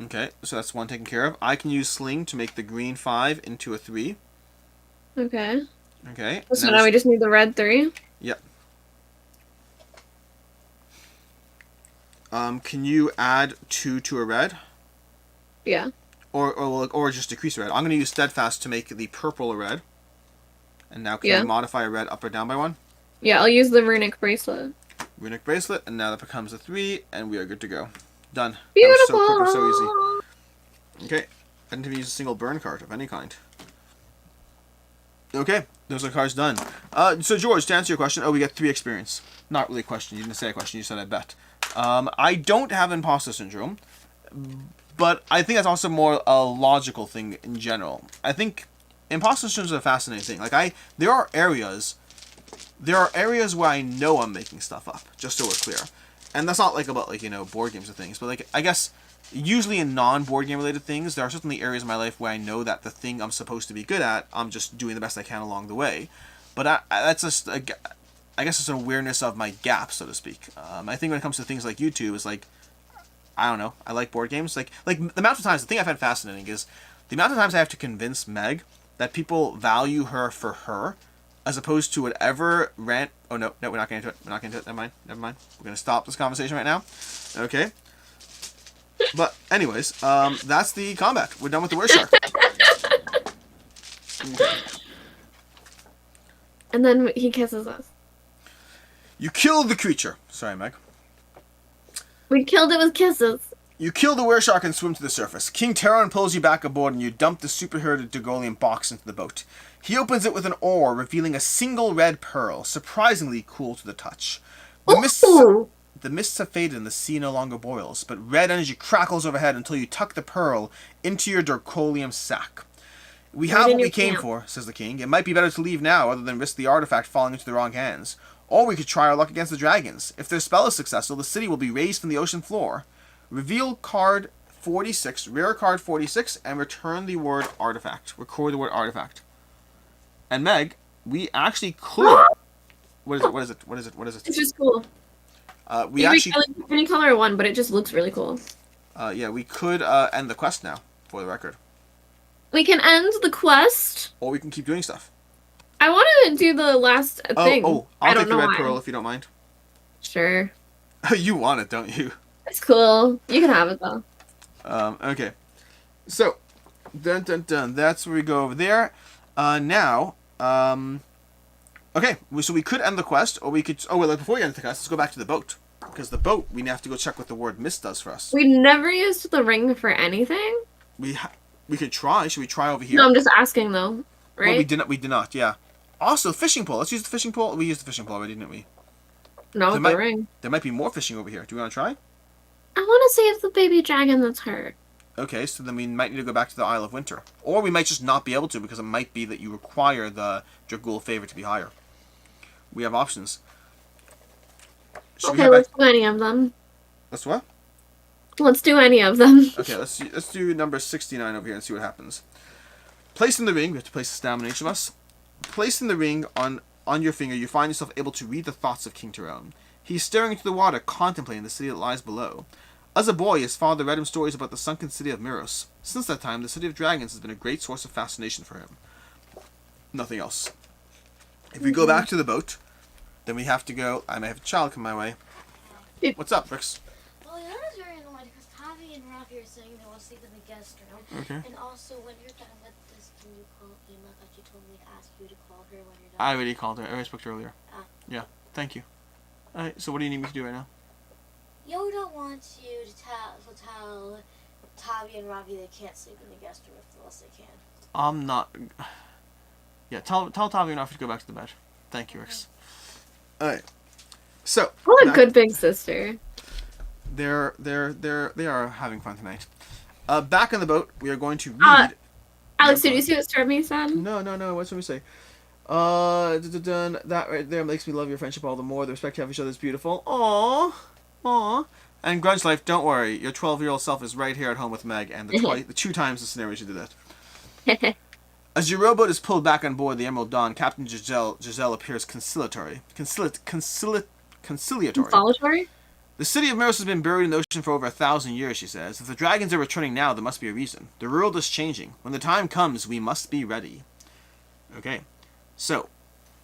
Okay. So that's 1 taken care of. I can use Sling to make the green 5 into a 3. Okay. Okay. So now we just need the red 3. Yep. Can you add 2 to a red? Yeah. Or just decrease a red? I'm going to use Steadfast to make the purple a red. And now can Yeah. I modify a red up or down by 1? Yeah, I'll use the runic bracelet. Runic Bracelet, and now that becomes a 3, and we are good to go. Done. Beautiful. That was so quick and so easy. Okay. I didn't even use a single burn card of any kind. Okay. Those are cards done. So George, to answer your question, we get 3 experience. Not really a question. You didn't say a question. You said I bet. I don't have imposter syndrome, but I think that's also more a logical thing in general. I think imposter syndrome is a fascinating thing. Like there are areas where I know I'm making stuff up, just so we're clear. And that's not like about like, board games or things, but like I guess usually in non-board game related things, there are certainly areas in my life where I know that the thing I'm supposed to be good at, I'm just doing the best I can along the way. But that's just, I guess it's an awareness of my gap, so to speak. I think when it comes to things like YouTube, is like, I don't know, I like board games. Like the amount of times, the thing I find fascinating is the amount of times I have to convince Meg that people value her for her, as opposed to whatever rant. Oh no, we're not getting into it. We're not getting into it. Never mind. We're gonna stop this conversation right now. Okay. But anyways, that's the combat. We're done with the were shark. Okay. And then he kisses us. You killed the creature. Sorry, Meg. We killed it with kisses. You kill the were-shark and swim to the surface. King Terran pulls you back aboard and you dump the superhero Dgolian box into the boat. He opens it with an oar, revealing a single red pearl, surprisingly cool to the touch. The mists have faded and the sea no longer boils, but red energy crackles overhead until you tuck the pearl into your Dgolian sack. We have what we came for, says the king. It might be better to leave now, other than risk the artifact falling into the wrong hands. Or we could try our luck against the dragons. If their spell is successful, the city will be raised from the ocean floor. Reveal card 46, rare card 46, and return the word artifact. Record the word artifact. And Meg, we actually could... What is it? It's just cool. We actually... Any color one, but it just looks really cool. Yeah, we could end the quest now, for the record. We can end the quest. Or we can keep doing stuff. I want to do the last thing. I'll take the red pearl if you don't mind. Sure. You want it, don't you? It's cool. You can have it, though. Okay. So, dun. That's where we go over there. Now, okay. So we could end the quest, or we could... Oh, wait, before we end the quest, let's go back to the boat. Because the boat, we have to go check what the word mist does for us. We never used the ring for anything? We could try. Should we try over here? No, I'm just asking, though. Right? Well, we did not, yeah. Also, fishing pole. Let's use the fishing pole. We used the fishing pole already, didn't we? No, with the ring. There might be more fishing over here. Do we want to try? I want to save the baby dragon that's hurt. Okay, so then we might need to go back to the Isle of Winter. Or we might just not be able to, because it might be that you require the Dragul favor to be higher. We have options. Let's do any of them. Let's what? Let's do any of them. Okay, let's do number 69 over here and see what happens. Place in the ring. We have to place a stamina each of us. Place in the ring on your finger, you find yourself able to read the thoughts of King Tyrone. He is staring into the water, contemplating the city that lies below. As a boy, his father read him stories about the sunken city of Miros. Since that time, the city of dragons has been a great source of fascination for him. Nothing else. If we go back to the boat, then we have to go... I may have a child come my way. What's up, Rix? Well, that was very annoying because Tavi and Rafi are saying they want to sleep in the guest room. Okay. And also, when you're done with this, can you call Emma? That you told me to ask you to call her when you're done. I already called her. I already spoke to her earlier. Ah. Yeah, thank you. Alright, so what do you need me to do right now? Yoda wants you to tell Tavi and Ravi they can't sleep in the guest room unless they can. I'm not... Yeah, tell Tavi and Rafi to go back to the bed. Thank you, Rix. Alright. So... What a good big sister. They are having fun tonight. Back on the boat, we are going to read... Alex, did you see what Stormy said? No. What's what we say? That right there makes me love your friendship all the more. The respect you have for each other is beautiful. Aww. And Grunge Life, don't worry. Your 12-year-old self is right here at home with Meg, and the 2 times the scenario she did that. As your rowboat is pulled back on board the Emerald Dawn, Captain Giselle appears conciliatory. Consolatory? The city of Miros has been buried in the ocean for over 1,000 years, she says. If the dragons are returning now, there must be a reason. The world is changing. When the time comes, we must be ready. Okay. So,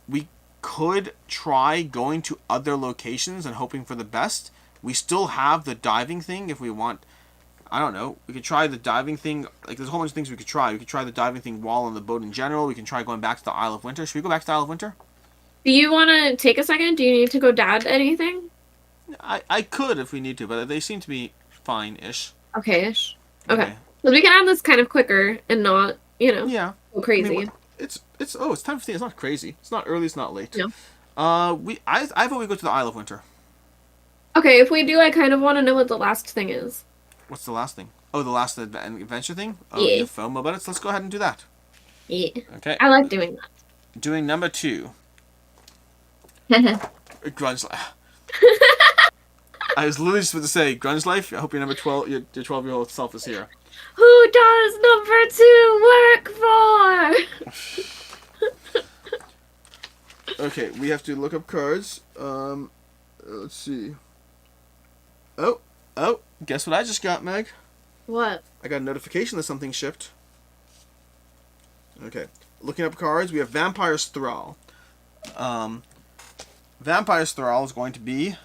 we could try going to other locations and hoping for the best. We still have the diving thing if we want. I don't know. We could try the diving thing. Like, there's a whole bunch of things we could try. We could try the diving thing while on the boat in general. We can try going back to the Isle of Winter. Should we go back to the Isle of Winter? Do you want to take a second? Do you need to go dad anything? I could if we need to, but they seem to be fine-ish. Okay-ish. Okay. Well, we can have this kind of quicker and not, yeah, go crazy. I mean, it's 10:15. It's not crazy. It's not early. It's not late. No. I vote we go to the Isle of Winter. Okay, if we do, I kind of want to know what the last thing is. What's the last thing? Oh, the last adventure thing? Oh, yeah. You have FOMO about it? So let's go ahead and do that. Yeah. Okay. I like doing that. Doing number 2. Grunge Life. I was literally just about to say, Grunge Life, I hope your number 12, your 12-year-old self is here. Who does number 2 work for? Okay, we have to look up cards. Let's see. Oh, guess what I just got, Meg? What? I got a notification that something shipped. Okay. Looking up cards, we have Vampire's Thrall. Vampire's Thrall is going to be...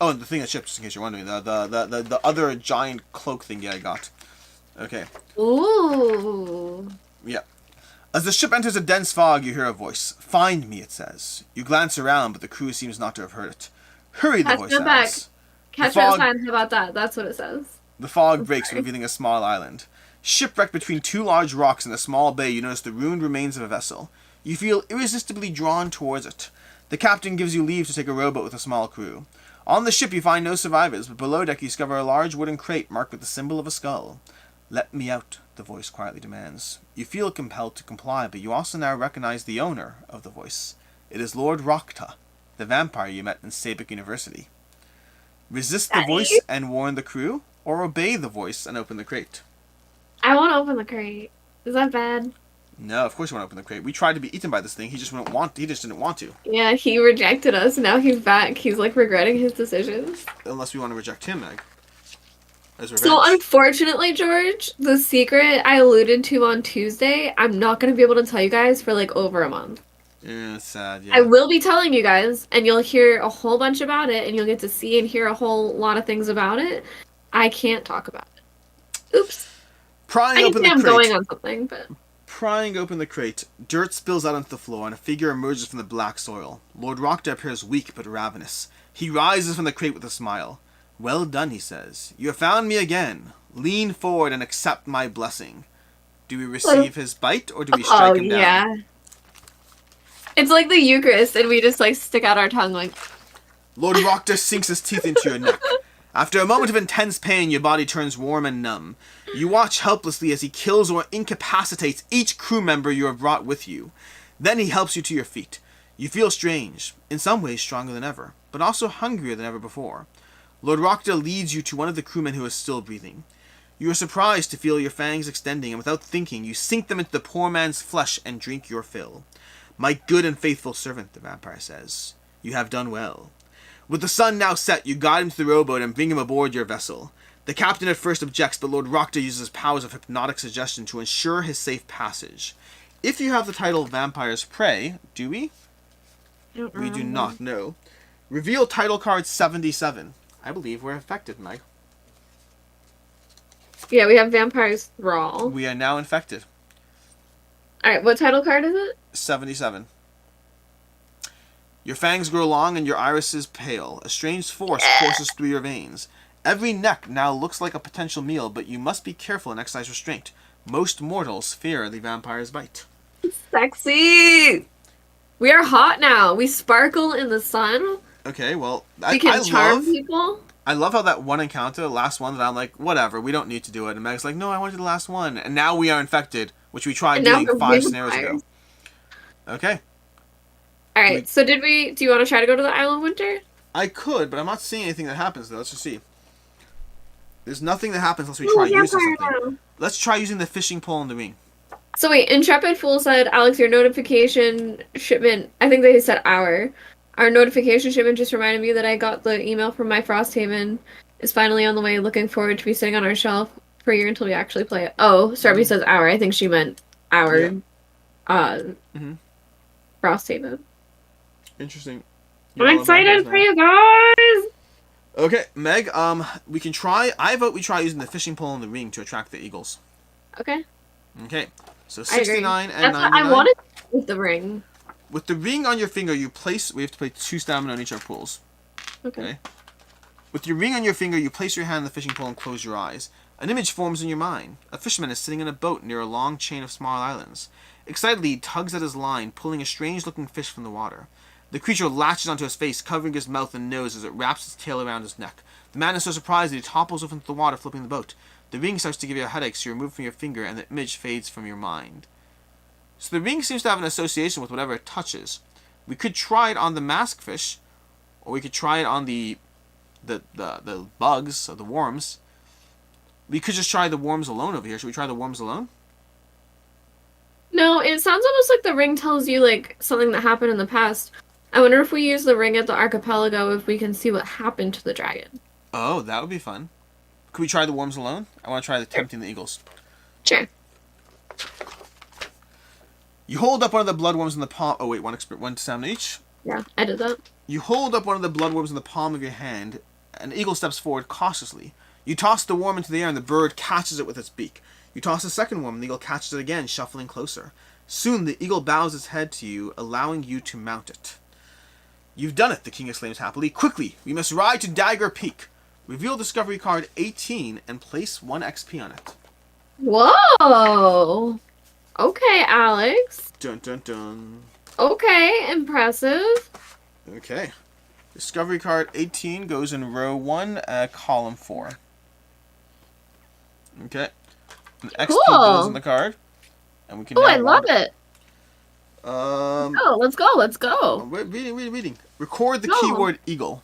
Oh, and the thing that shipped, just in case you're wondering. The other giant cloak thingy I got. Okay. Ooh. Yeah. As the ship enters a dense fog, you hear a voice. Find me, it says. You glance around, but the crew seems not to have heard it. Hurry, the Catch voice me back. adds. Catch The me fog- outside. How about that? That's what it says. The fog breaks, Sorry. revealing a small island. Shipwrecked between two large rocks in a small bay, you notice the ruined remains of a vessel. You feel irresistibly drawn towards it. The captain gives you leave to take a rowboat with a small crew. On the ship you find no survivors, but below deck you discover a large wooden crate marked with the symbol of a skull. Let me out, the voice quietly demands. You feel compelled to comply, but you also now recognize the owner of the voice. It is Lord Rokta, the vampire you met in Sabik University. Resist the voice and warn the crew, or obey the voice and open the crate. I want to open the crate. Is that bad? No, of course you want to open the crate. We tried to be eaten by this thing. He just didn't want to. Yeah, he rejected us. Now he's back. He's like regretting his decisions. Unless we want to reject him, Meg. As revenge. So unfortunately, George, the secret I alluded to on Tuesday, I'm not going to be able to tell you guys for like over a month. Yeah, it's sad, yeah. I will be telling you guys, and you'll hear a whole bunch about it, and you'll get to see and hear a whole lot of things about it. I can't talk about it. Oops. Prying I can open say the I'm crate. going on something, but... Prying open the crate, dirt spills out onto the floor, and a figure emerges from the black soil. Lord Rokta appears weak but ravenous. He rises from the crate with a smile. Well done, he says. You have found me again. Lean forward and accept my blessing. Do we receive his bite, or do we strike him down? Yeah. It's like the Eucharist, and we just like stick out our tongue like... Lord Rokta sinks his teeth into your neck. After a moment of intense pain, your body turns warm and numb. You watch helplessly as he kills or incapacitates each crew member you have brought with you. Then he helps you to your feet. You feel strange, in some ways stronger than ever, but also hungrier than ever before. Lord Rokta leads you to one of the crewmen who is still breathing. You are surprised to feel your fangs extending, and without thinking, you sink them into the poor man's flesh and drink your fill. My good and faithful servant, the vampire says. You have done well. With the sun now set, you guide him to the rowboat and bring him aboard your vessel. The captain at first objects, but Lord Rokta uses his powers of hypnotic suggestion to ensure his safe passage. If you have the title Vampire's Prey, do we? We do not know. Reveal title card 77. I believe we're infected, Mike. Yeah, we have Vampire's Thrall. We are now infected. Alright, what title card is it? 77. Your fangs grow long and your irises pale. A strange force courses through your veins. Every neck now looks like a potential meal, but you must be careful and exercise restraint. Most mortals fear the vampire's bite. Sexy! We are hot now. We sparkle in the sun. Okay, well, We can charm people. I love how that one encounter, the last one, that I'm like, whatever, we don't need to do it. And Meg's like, no, I want to do the last one. And now we are infected, which we tried doing 5 scenarios ago. Okay. Alright, so do you want to try to go to the Isle of Winter? I could, but I'm not seeing anything that happens though. Let's just see. There's nothing that happens unless we try using something. Let's try using the fishing pole and the ring. So wait, Intrepid Fool said, Alex, your notification shipment, I think they said our notification shipment just reminded me that I got the email from my Frosthaven. Is finally on the way, looking forward to be sitting on our shelf for a year until we actually play it. Oh, Starby says our. I think she meant our Frosthaven. Interesting. I'm excited for you guys! Okay, Meg, we can try, I vote we try using the fishing pole and the ring to attract the eagles. Okay. Okay, so 69 and That's 99. what I wanted with the ring. With the ring on your finger, we have to play 2 stamina on each of our pools. Okay. With your ring on your finger, you place your hand on the fishing pole and close your eyes. An image forms in your mind. A fisherman is sitting in a boat near a long chain of small islands. Excitedly, he tugs at his line, pulling a strange-looking fish from the water. The creature latches onto his face, covering his mouth and nose as it wraps its tail around his neck. The man is so surprised that he topples over into the water, flipping the boat. The ring starts to give you a headache, so you remove it from your finger, and the image fades from your mind. So the ring seems to have an association with whatever it touches. We could try it on the mask fish, or we could try it on the bugs, or the worms. We could just try the worms alone over here. Should we try the worms alone? No, it sounds almost like the ring tells you, like, something that happened in the past. I wonder if we use the ring at the archipelago if we can see what happened to the dragon. Oh, that would be fun. Could we try the worms alone? I want to try the tempting the eagles. Sure. You hold up one of the bloodworms in the palm. Oh wait, one stamina each. Yeah, I did that. You hold up one of the bloodworms in the palm of your hand. An eagle steps forward cautiously. You toss the worm into the air and the bird catches it with its beak. You toss a second worm and the eagle catches it again, shuffling closer. Soon the eagle bows its head to you, allowing you to mount it. You've done it, the king exclaims happily. Quickly, we must ride to Dagger Peak. Reveal discovery card 18 and place 1 XP on it. Whoa! Okay, Alex. Dun dun dun. Okay, impressive. Okay. Discovery card 18 goes in row 1, column 4. Okay. An XP goes in the card. And we can Oh, I love it. Oh, let's go, let's go. Reading. Record the No. keyword eagle.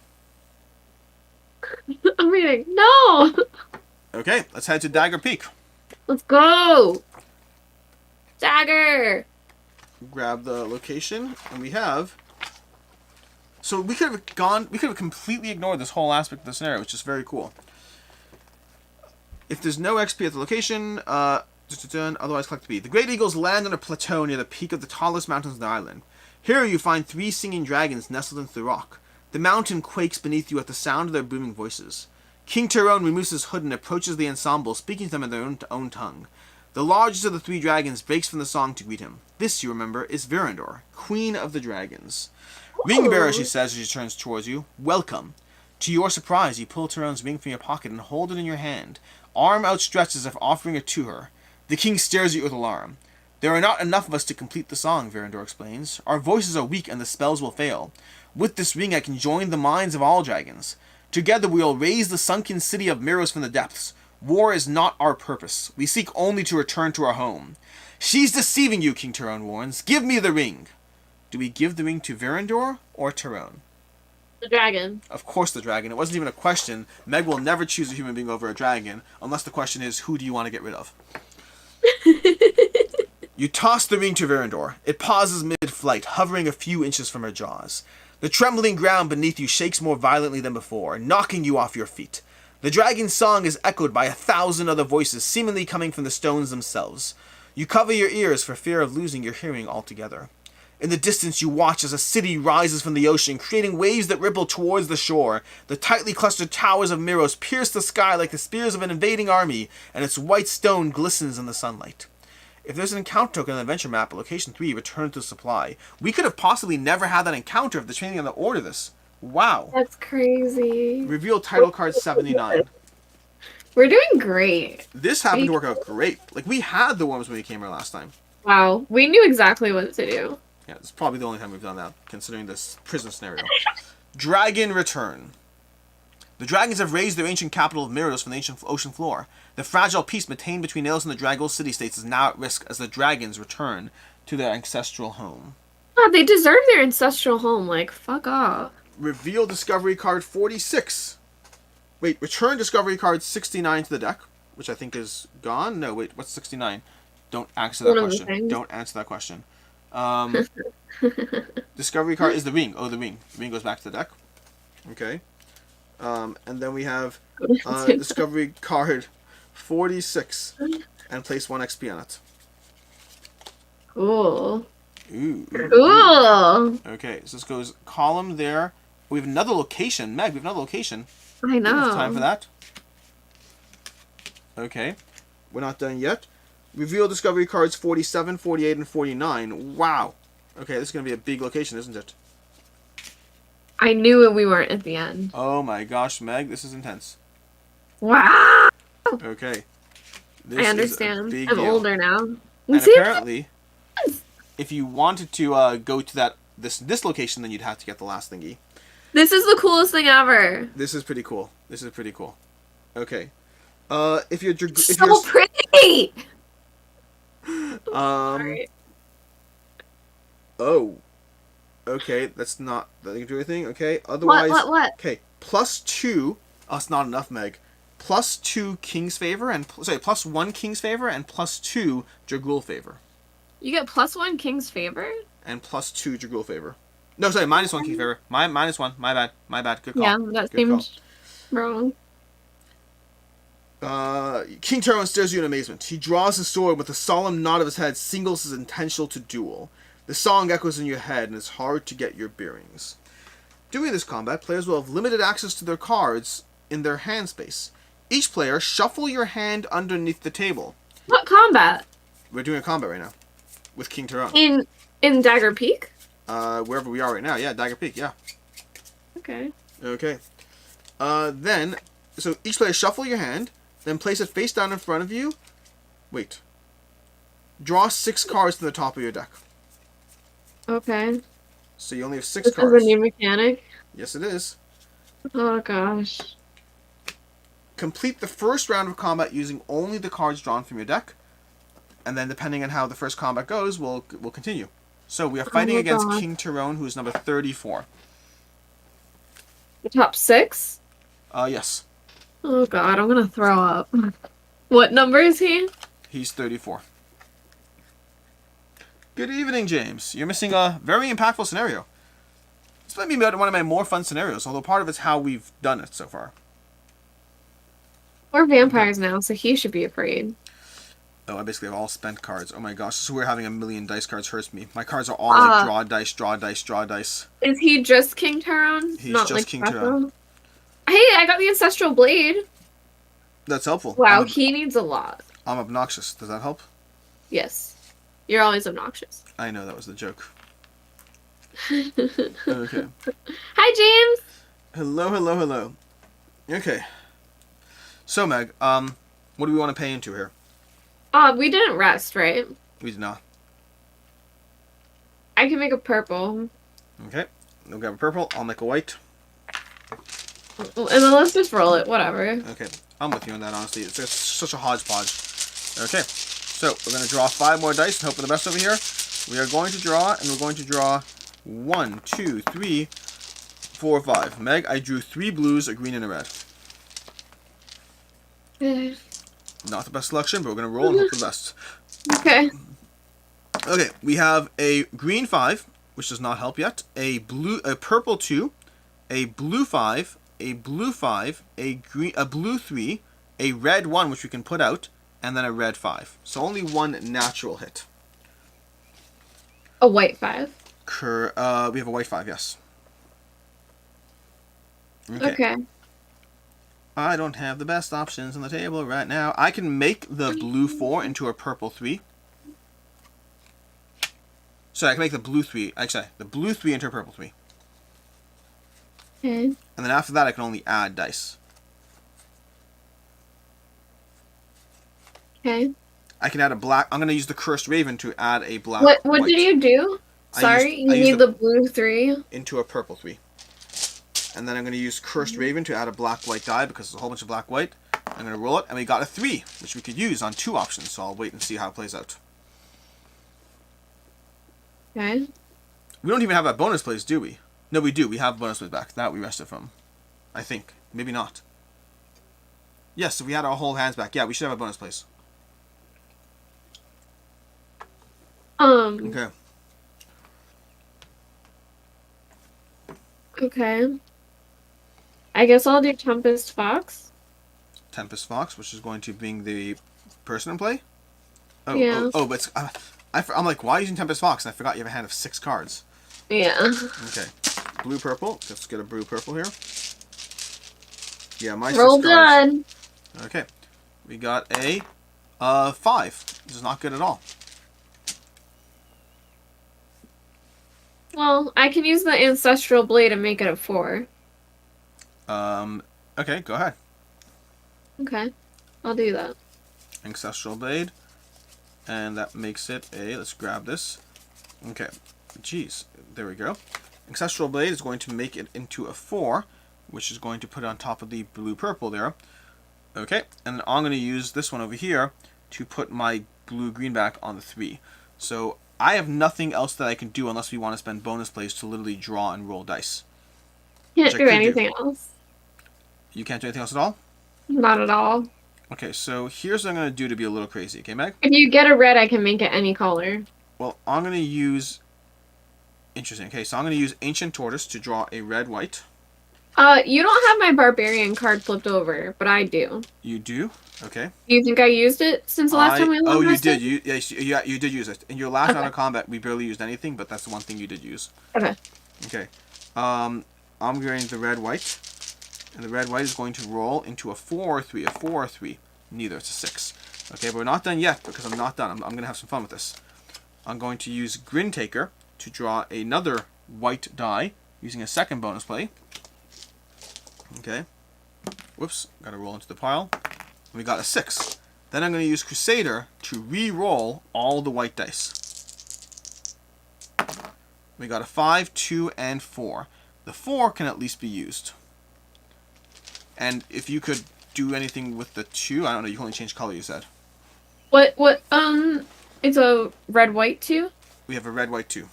I'm reading. No! Okay, let's head to Dagger Peak. Let's go! Dagger! Grab the location, and we have... So we could have completely ignored this whole aspect of the scenario, which is very cool. If there's no XP at the location, otherwise collect the B. The Great Eagles land on a plateau near the peak of the tallest mountains of the island. Here you find 3 singing dragons nestled into the rock. The mountain quakes beneath you at the sound of their booming voices. King Tyrone removes his hood and approaches the ensemble, speaking to them in their own tongue. The largest of the 3 dragons breaks from the song to greet him. This, you remember, is Virendor, Queen of the Dragons. Ringbearer, she says as she turns towards you. Welcome. To your surprise, you pull Tyrone's ring from your pocket and hold it in your hand, arm outstretched as if offering it to her. The king stares at you with alarm. There are not enough of us to complete the song, Virendor explains. Our voices are weak and the spells will fail. With this ring I can join the minds of all dragons. Together we will raise the sunken city of Miros from the depths. War is not our purpose. We seek only to return to our home. She's deceiving you, King Tyrone warns. Give me the ring. Do we give the ring to Virendor or Tyrone? The dragon. Of course the dragon. It wasn't even a question. Meg will never choose a human being over a dragon, unless the question is, who do you want to get rid of? You toss the ring to Virendor. It pauses mid-flight, hovering a few inches from her jaws. The trembling ground beneath you shakes more violently than before, knocking you off your feet. The dragon's song is echoed by 1,000 other voices, seemingly coming from the stones themselves. You cover your ears for fear of losing your hearing altogether. In the distance you watch as a city rises from the ocean, creating waves that ripple towards the shore. The tightly clustered towers of Miros pierce the sky like the spears of an invading army, and its white stone glistens in the sunlight. If there's an encounter token on the adventure map at location 3, return to supply. We could have possibly never had that encounter if the training on the order this. Wow. That's crazy. Reveal title card 79. We're doing great. This happened to work out great. Like, we had the worms when we came here last time. Wow. We knew exactly what to do. Yeah, it's probably the only time we've done that, considering this prison scenario. Dragon Return. The dragons have raised their ancient capital of Miros from the ancient ocean floor. The fragile peace maintained between Nails and the Dragos city-states is now at risk as the dragons return to their ancestral home. God, they deserve their ancestral home. Like, fuck off. Reveal discovery card 46. Wait, return discovery card 69 to the deck, which I think is gone. No, wait, what's 69? Don't answer that question. Don't answer that question. Discovery card is the ring. Oh, the ring. The ring goes back to the deck. Okay. And then we have discovery card 46 and place 1 XP on it. Cool. Ooh. Cool. Okay, so this goes column there. We have another location. Meg, we have another location. I know. It's time for that. Okay. We're not done yet. Reveal discovery cards 47, 48, and 49. Wow. Okay, this is going to be a big location, isn't it? I knew it, we weren't at the end. Oh my gosh, Meg, this is intense. Wow. Okay. This I understand. Is a big I'm deal. older now. And See? apparently, if you wanted to go to this location, then you'd have to get the last thingy. This is the coolest thing ever. This is pretty cool. This is pretty cool. Okay. If you're So pretty. Sorry. Oh. Okay, that's not that you can do anything. Okay. Otherwise. What? Okay. +2. Oh, it's not enough, Meg. +2 King's favor and +1 King's favor and +2 Dragul favor. You get +1 King's favor? And +2 Dragul favor. No, sorry, -1 King's favor. -1. My bad. Good call. Yeah, that Good seemed wrong. King Tyrone stares at you in amazement. He draws his sword with a solemn nod of his head, signals his intention to duel. The song echoes in your head, and it's hard to get your bearings. During this combat, players will have limited access to their cards in their hand space. Each player, shuffle your hand underneath the table. What combat? We're doing a combat right now with King Tyrone. In Dagger Peak? Wherever we are right now. Yeah, Dagger Peak, yeah. Okay. Okay. Then, so each player shuffle your hand, then place it face down in front of you. Wait. Draw 6 cards to the top of your deck. Okay. So you only have 6 This cards. is a new mechanic? Yes, it is. Oh, gosh. Complete the first round of combat using only the cards drawn from your deck. And then, depending on how the first combat goes, we'll continue. So, we are fighting against God. King Tyrone, who is number 34. The top 6? Yes. Oh, God, I'm gonna throw up. What number is he? He's 34. Good evening, James. You're missing a very impactful scenario. This might be one of my more fun scenarios, although part of it's how we've done it so far. We're vampires now, so he should be afraid. Oh, I basically have all spent cards. Oh my gosh, so we're having a million dice cards hurts me. My cards are all like draw dice, draw dice, draw dice. Is he just King Tyrone? He's Not just like King Kraken? Tyrone. Hey, I got the Ancestral Blade. That's helpful. Wow, he needs a lot. I'm obnoxious. Does that help? Yes. You're always obnoxious. I know, that was the joke. Hi, Okay. James. Hello, hello, hello. Okay. So, Meg, what do we want to pay into here? We didn't rest, right? We did not. I can make a purple. Okay. We'll grab a purple. I'll make a white. And then let's just roll it, whatever. Okay. I'm with you on that, honestly. It's such a hodgepodge. Okay. So, we're going to draw 5 more dice and hope for the best over here. We are going to draw, and we're going to draw 1, 2, 3, 4, 5. Meg, I drew 3 blues, a green, and a red. Not the best selection, but we're going to roll and hope for the best. Okay. Okay, we have a green 5, which does not help yet. A purple 2, a blue 5, a blue 5, a blue 3, a red 1, which we can put out, and then a red 5. So only 1 natural hit. A white 5. We have a white 5, yes. Okay. I don't have the best options on the table right now. I can make the blue 4 into a purple 3. So I can make the blue 3, actually, the blue 3 into a purple 3. Okay. And then after that, I can only add dice. Okay. I can add a black. I'm going to use the Cursed Raven to add a black. What white did you do? Sorry, you need the blue 3 into a purple 3. And then I'm going to use Cursed Raven to add a black white die because there's a whole bunch of black white. I'm going to roll it, and we got a 3, which we could use on 2 options. So I'll wait and see how it plays out. Okay. We don't even have that bonus plays, do we? No, we do. We have bonus plays back. That we rested from. I think. Maybe not. Yes, if we had our whole hands back. Yeah, we should have a bonus plays. Okay. Okay. I guess I'll do Tempest Fox. Tempest Fox, which is going to bring the person in play. Oh, Yeah. but it's, I'm like, why using Tempest Fox? And I forgot you have a hand of 6 cards. Yeah. Okay. Blue purple. Let's get a blue purple here. Yeah, my Roll 6 cards. good. Okay. We got a 5. This is not good at all. Well, I can use the Ancestral Blade and make it a 4. Okay, go ahead. Okay. I'll do that. Ancestral Blade. And that makes it a, let's grab this. Okay. Jeez. There we go. Ancestral Blade is going to make it into a 4, which is going to put it on top of the blue-purple there. Okay. And then I'm going to use this one over here to put my blue-green back on the 3. So I have nothing else that I can do unless we want to spend bonus plays to literally draw and roll dice. Can't do anything else. You can't do anything else at all? Not at all. Okay, so here's what I'm going to do to be a little crazy. Okay, Meg? If you get a red, I can make it any color. Well, I'm going to use... Interesting. Okay, so I'm going to use Ancient Tortoise to draw a red-white. You don't have my barbarian card flipped over, but I do. You do? Okay. Do you think I used it since the last time we Oh, long you rested? did. You did use it. In your last Okay. round of combat, we barely used anything, but that's the one thing you did use. Okay. Okay. I'm going the red white, and the red white is going to roll into a 4 or 3, a 4 or 3. Neither. It's a 6. Okay, but we're not done yet because I'm not done. I'm going to have some fun with this. I'm going to use Grin Taker to draw another white die using a second bonus play. Okay. Whoops. Got to roll into the pile. We got a 6. Then I'm going to use Crusader to re-roll all the white dice. We got a 5, 2, and 4. The 4 can at least be used. And if you could do anything with the 2, I don't know, you can only change color, you said. What, it's a red-white too? We have a red, white 2.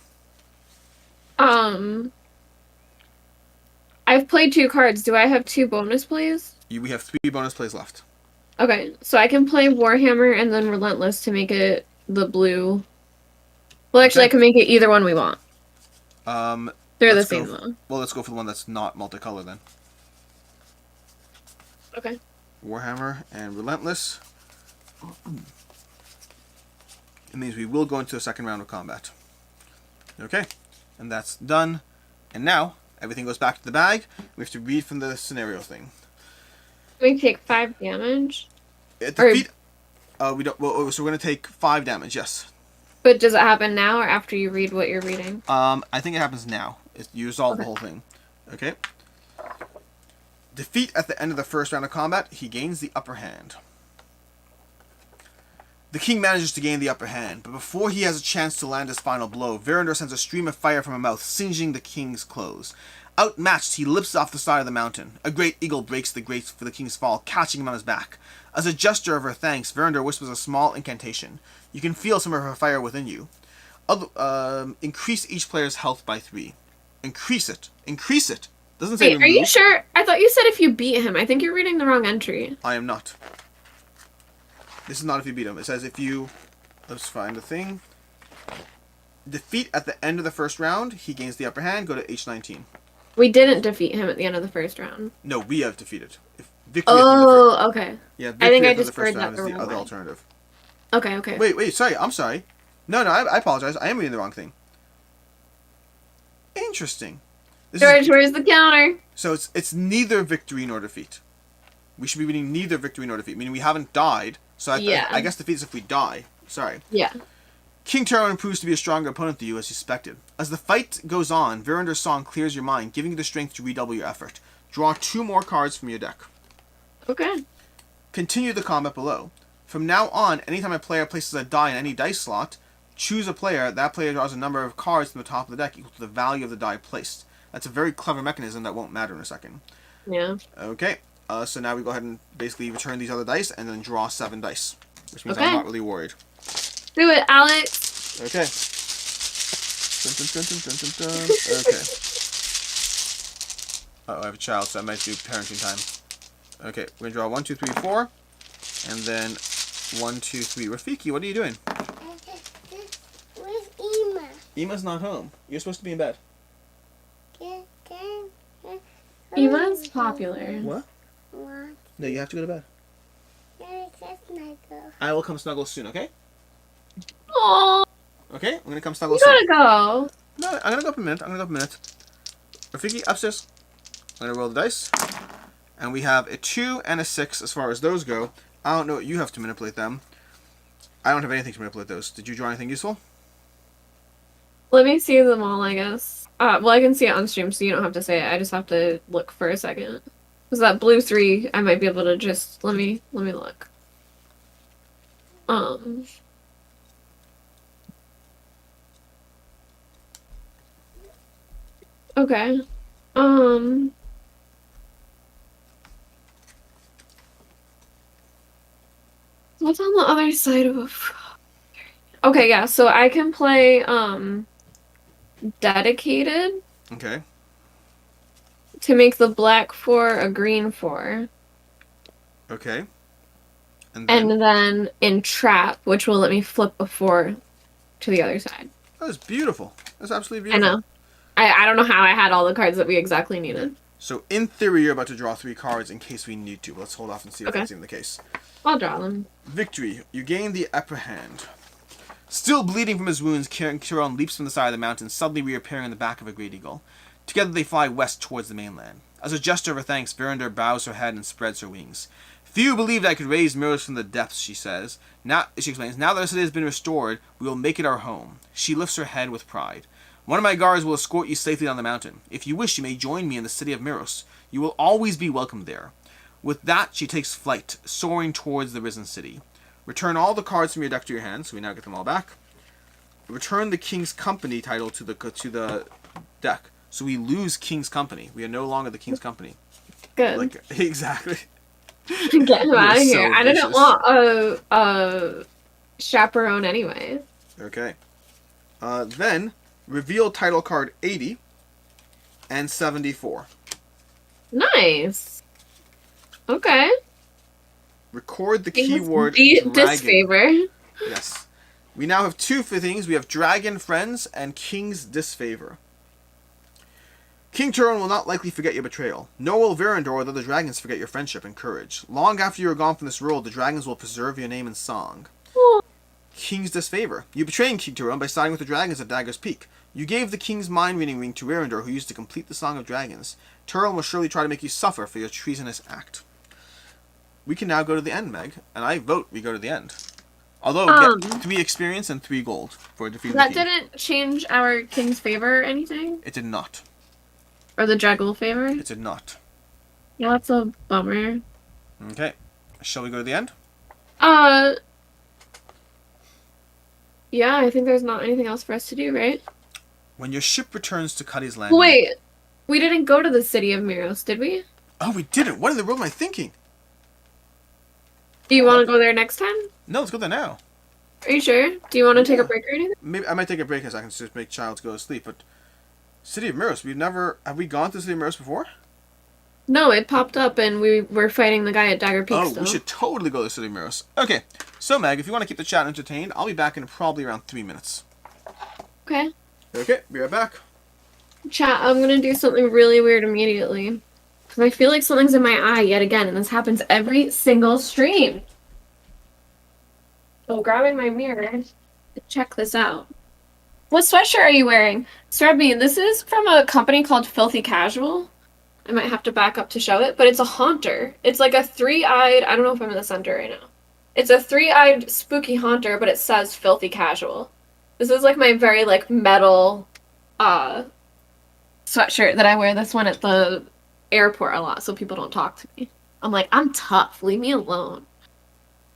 I've played 2 cards. Do I have 2 bonus plays? We have 3 bonus plays left. Okay, so I can play Warhammer and then Relentless to make it the blue. Well, actually, Okay. I can make it either one we want. They're the Let's same, go though. Well, let's go for the one that's not multicolor then. Okay. Warhammer and Relentless. It means we will go into the second round of combat. Okay, and that's done. And now, everything goes back to the bag. We have to read from the scenario thing. We take 5 damage. At Or- defeat, we don't. Well, so we're gonna take 5 damage. Yes. But does it happen now or after you read what you're reading? I think it happens now. You resolve the whole thing. Okay. Defeat at the end of the first round of combat. He gains the upper hand. The king manages to gain the upper hand, but before he has a chance to land his final blow, Verandor sends a stream of fire from her mouth, singeing the king's clothes. Outmatched, he leaps off the side of the mountain. A great eagle breaks the grates for the king's fall, catching him on his back. As a gesture of her thanks, Verandor whispers a small incantation. You can feel some of her fire within you. Increase each player's health by 3. Increase it. Increase it. Doesn't say Wait, are you remove. sure? I thought you said if you beat him. I think you're reading the wrong entry. I am not. This is not if you beat him. It says if you... Let's find the thing. Defeat at the end of the first round. He gains the upper hand. Go to H19. We didn't defeat him at the end of the first round. No, we have defeated. If victory at the end of the first... Oh, okay. Yeah, I victory think I at the end of just the first heard round that is the the wrong other way. alternative. Okay. Wait, sorry. I'm sorry. No, I apologize. I am reading the wrong thing. Interesting. George, where's the counter? So it's neither victory nor defeat. We should be reading neither victory nor defeat, meaning we haven't died. So I guess defeat is if we die. Sorry. Yeah. King Terran proves to be a stronger opponent than you as suspected. As the fight goes on, Verandor's song clears your mind, giving you the strength to redouble your effort. Draw 2 more cards from your deck. Okay. Continue the combat below. From now on, anytime a player places a die in any dice slot, choose a player. That player draws a number of cards from the top of the deck equal to the value of the die placed. That's a very clever mechanism that won't matter in a second. Yeah. Okay. So now we go ahead and basically return these other dice and then draw 7 dice. Which means Okay. I'm not really worried. Do it, Alex. Okay. Dun, dun, dun, dun, dun, dun, dun. Okay. Oh, I have a child, so I might do parenting time. Okay, we're gonna draw 1, 2, 3, 4, and then 1, 2, 3. Rafiki, what are you doing? Where's Ema? Ema's not home. You're supposed to be in bed. Eva's popular. What? What? No, you have to go to bed. Snuggle. I will come snuggle soon, okay? Oh, Okay, I'm gonna come snuggle you soon. gotta go. No, I'm gonna go up in a minute. Rafiki, upstairs. I'm gonna roll the dice. And we have a 2 and a 6 as far as those go. I don't know what you have to manipulate them. I don't have anything to manipulate those. Did you draw anything useful? Let me see them all, I guess. Well, I can see it on stream, so you don't have to say it. I just have to look for a second. Because that blue 3, I might be able to just... Let me look. Okay. What's on the other side of a... Okay, yeah, so I can play, Dedicated Okay. to make the black 4 a green 4. Okay. And And then Entrap, which will let me flip a 4 to the other side. that was beautiful. That's absolutely I beautiful. know. I don't know how I had all the cards that we exactly needed. So in theory, you're about to draw 3 cards in case we need to. Let's hold off and see if Okay. that's even the case. I'll draw them. Victory. You gain the upper hand. Still bleeding from his wounds, Kiron leaps from the side of the mountain, suddenly reappearing on the back of a great eagle. Together they fly west towards the mainland. As a gesture of her thanks, Verandor bows her head and spreads her wings. Few believed I could raise Miros from the depths, she says. She explains, now that the city has been restored, we will make it our home. She lifts her head with pride. One of my guards will escort you safely down the mountain. If you wish, you may join me in the city of Miros. You will always be welcome there. With that, she takes flight, soaring towards the risen city. Return all the cards from your deck to your hand, so we now get them all back. Return the King's Company title to the deck. So we lose King's Company. We are no longer the King's Company. Good. Exactly. Get him out of so here. I didn't vicious. want a chaperone anyway. Okay. Then, reveal title card 80 and 74. Nice. Okay. Record the King's keyword dragon. disfavor. Yes. We now have 2 things. We have Dragon Friends and King's Disfavor. King Turon will not likely forget your betrayal. Nor will Verandor or the other dragons forget your friendship and courage. Long after you are gone from this world, the dragons will preserve your name in song. Oh. King's Disfavor. You betrayed King Turon by siding with the dragons at Dagger's Peak. You gave the King's mind-reading ring to Verandor, who used to complete the Song of Dragons. Turon will surely try to make you suffer for your treasonous act. We can now go to the end, Meg, and I vote we go to the end. Although, get 3 experience and 3 gold for defeating the That king. didn't change our king's favor or anything? It did not. Or the Draggle favor? It did not. Yeah, that's a bummer. Okay. Shall we go to the end? Yeah, I think there's not anything else for us to do, right? When your ship returns to Cuddy's land... Wait, we didn't go to the city of Miros, did we? Oh, we didn't! What in the world am I thinking? Do you want to go there next time? No, let's go there now. Are you sure? Do you want to take a break or anything? Maybe I might take a break in a second to just make Childs go to sleep, but... City of Miros, have we gone to the City of Miros before? No, it popped up and we were fighting the guy at Dagger Peak Oh, still. we should totally go to the City of Miros. Okay, so Meg, if you want to keep the chat entertained, I'll be back in probably around 3 minutes. Okay. Okay, be right back. Chat, I'm gonna do something really weird immediately. Because I feel like something's in my eye yet again, and this happens every single stream. So grabbing my mirror to check this out. What sweatshirt are you wearing? Strebby, this is from a company called Filthy Casual. I might have to back up to show it, but it's a haunter. It's like a 3-eyed, I don't know if I'm in the center right now. It's a 3-eyed spooky haunter, but it says Filthy Casual. This is like my very like metal sweatshirt that I wear this one at the airport a lot so people don't talk to me. I'm like, I'm tough, leave me alone.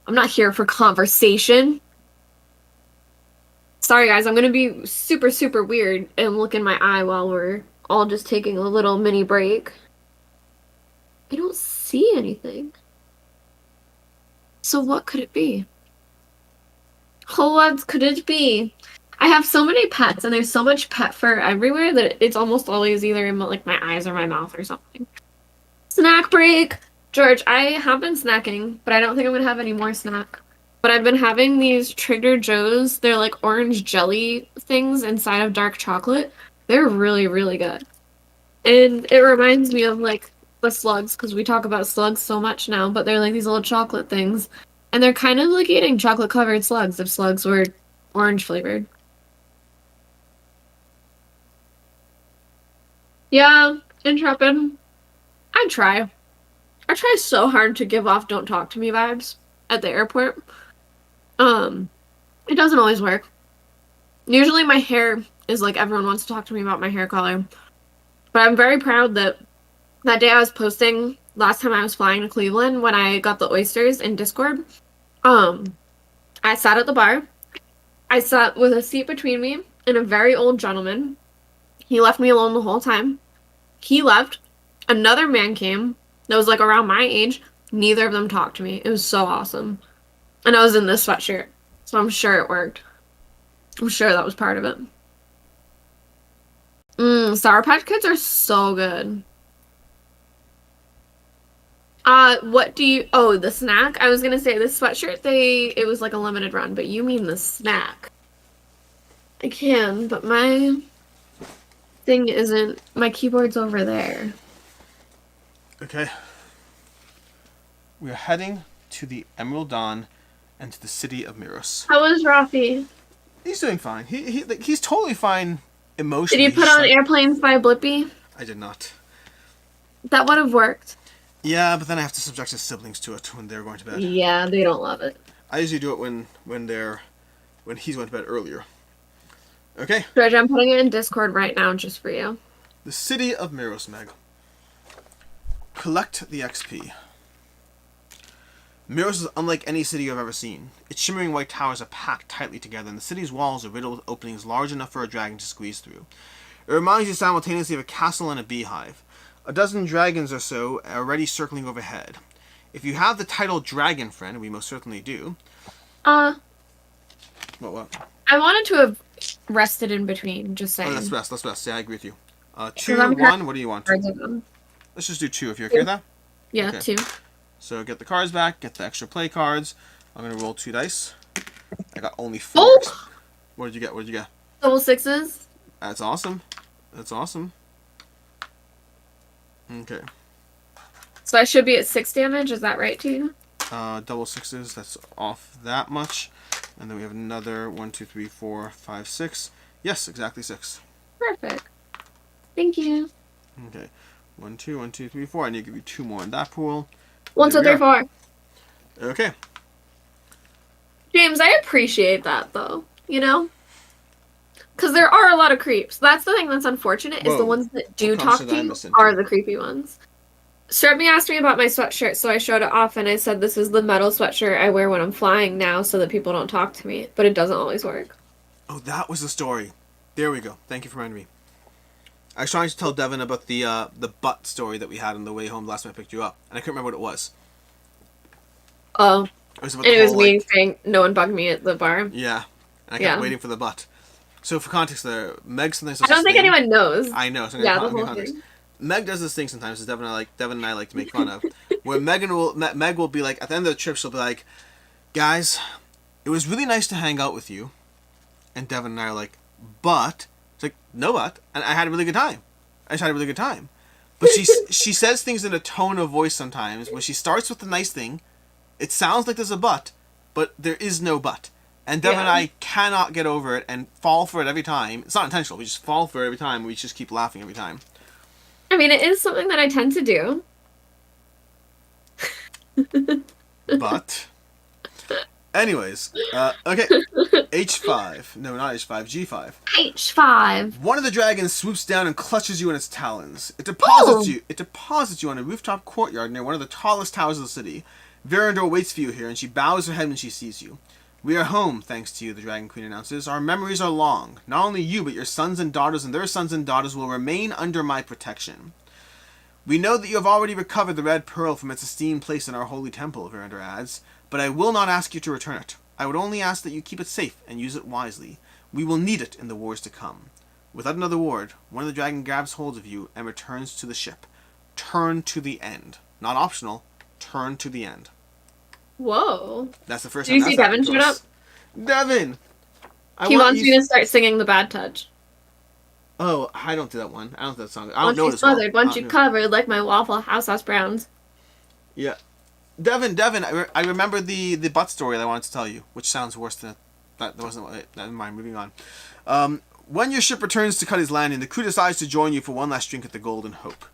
I'm not here for conversation. Sorry guys, I'm gonna be super, super weird and look in my eye while we're all just taking a little mini break. I don't see anything. So what could it be? Oh, what could it be? I have so many pets and there's so much pet fur everywhere that it's almost always either in like my eyes or my mouth or something. Snack break! George, I have been snacking, but I don't think I'm gonna have any more snack. But I've been having these Trader Joe's. They're like orange jelly things inside of dark chocolate. They're really, really good. And it reminds me of like the slugs, because we talk about slugs so much now, but they're like these little chocolate things. And they're kind of like eating chocolate covered slugs if slugs were orange flavored. Yeah, Intrepid. I try. I try so hard to give off don't talk to me vibes at the airport. It doesn't always work. Usually my hair is like everyone wants to talk to me about my hair color. But I'm very proud that that day I was posting last time I was flying to Cleveland when I got the oysters in Discord. I sat at the bar. I sat with a seat between me and a very old gentleman. He left me alone the whole time. He left. Another man came that was like around my age. Neither of them talked to me. It was so awesome. And I was in this sweatshirt. So I'm sure it worked. I'm sure that was part of it. Sour Patch Kids are so good. What do you... Oh, the snack? I was gonna say, this sweatshirt, it was like a limited run, but you mean the snack. I can, but my thing isn't... My keyboard's over there. Okay. We are heading to the Emerald Dawn and to the city of Miros. How was Rafi? He's doing fine. He's totally fine Did emotionally. you put on Airplanes by Blippi? I did not. That would have worked. Yeah, but then I have to subject his siblings to it when they're going to bed. Yeah, they don't love it. I usually do it when he's going to bed earlier. Okay. George, I'm putting it in Discord right now just for you. The city of Miros, Meg. Collect the XP. Miros is unlike any city you've ever seen. Its shimmering white towers are packed tightly together, and the city's walls are riddled with openings large enough for a dragon to squeeze through. It reminds you simultaneously of a castle and a beehive. A dozen dragons or so are already circling overhead. If you have the title Dragon Friend, we most certainly do. What? What? I wanted to have rested in between, just saying. Oh, that's best. That's best. Yeah, I agree with you. 2, I'm 1, what do you want? Cards of them. Let's just do 2 if you're okay with that. Yeah, Okay. 2. So get the cards back, get the extra play cards. I'm going to roll 2 dice. I got only 4. Oh! What did you get? What did you get? Double 6s. That's awesome. That's awesome. Okay. So I should be at 6 damage, is that right to you? Double 6s, that's off that much. And then we have another 1, 2, 3, 4, 5, 6. Yes, exactly 6. Perfect. Thank you. Okay. 1, 2, 1, 2, 3, 4. I need to give you 2 more in that pool. 1, There 2, we 3, are. 4. Okay. James, I appreciate that though, you know? Because there are a lot of creeps. That's the thing that's unfortunate, is the Whoa. ones that do What talk concept to did I you miss into? are the creepy ones. Strebby asked me about my sweatshirt, so I showed it off and I said this is the metal sweatshirt I wear when I'm flying now so that people don't talk to me, but it doesn't always work. Oh, that was the story. There we go. Thank you for reminding me. I was trying to tell Devin about the butt story that we had on the way home last time I picked you up, and I couldn't remember what it was. Oh, It was about and the it was whole, me like, saying no one bugged me at the bar. yeah, and I kept Yeah. waiting for the butt. So for context there, Meg sometimes I don't think anyone knows. I know. So Yeah, I'm the gonna whole context. thing. Meg does this thing sometimes that Devin and I like to make fun of. Where Meg will be like, at the end of the trip, she'll be like, guys, it was really nice to hang out with you. And Devin and I are like, but it's like, no but. And I had a really good time. I just had a really good time. But she says things in a tone of voice sometimes where she starts with a nice thing. It sounds like there's a but there is no but. And Devin and I cannot get over it and fall for it every time. It's not intentional. We just fall for it every time. We just keep laughing every time. I mean, it is something that I tend to do. But, anyways, okay, H5. No, not H5, G5. H5. One of the dragons swoops down and clutches you in its talons. It deposits you on a rooftop courtyard near one of the tallest towers of the city. Verandor waits for you here, and she bows her head when she sees you. We are home, thanks to you, the Dragon Queen announces. Our memories are long. Not only you, but your sons and daughters and their sons and daughters will remain under my protection. We know that you have already recovered the red pearl from its esteemed place in our holy temple, Verandor adds, but I will not ask you to return it. I would only ask that you keep it safe and use it wisely. We will need it in the wars to come. Without another word, one of the dragon grabs hold of you and returns to the ship. Turn to the end. Not optional. Turn to the end. Whoa. That's the first Did you time see that's Devin happened to showed us. Devin! He wants me to start singing the Bad Touch. Oh, I don't do that one. I don't do that song. I don't Once know you this one. smothered, once you covered, like my Waffle House Browns. Yeah. Devin, I remember the butt story that I wanted to tell you, which sounds worse than that. Wasn't it. Never mind, moving on. When your ship returns to Cuddy's Landing, the crew decides to join you for one last drink at the Golden Hope.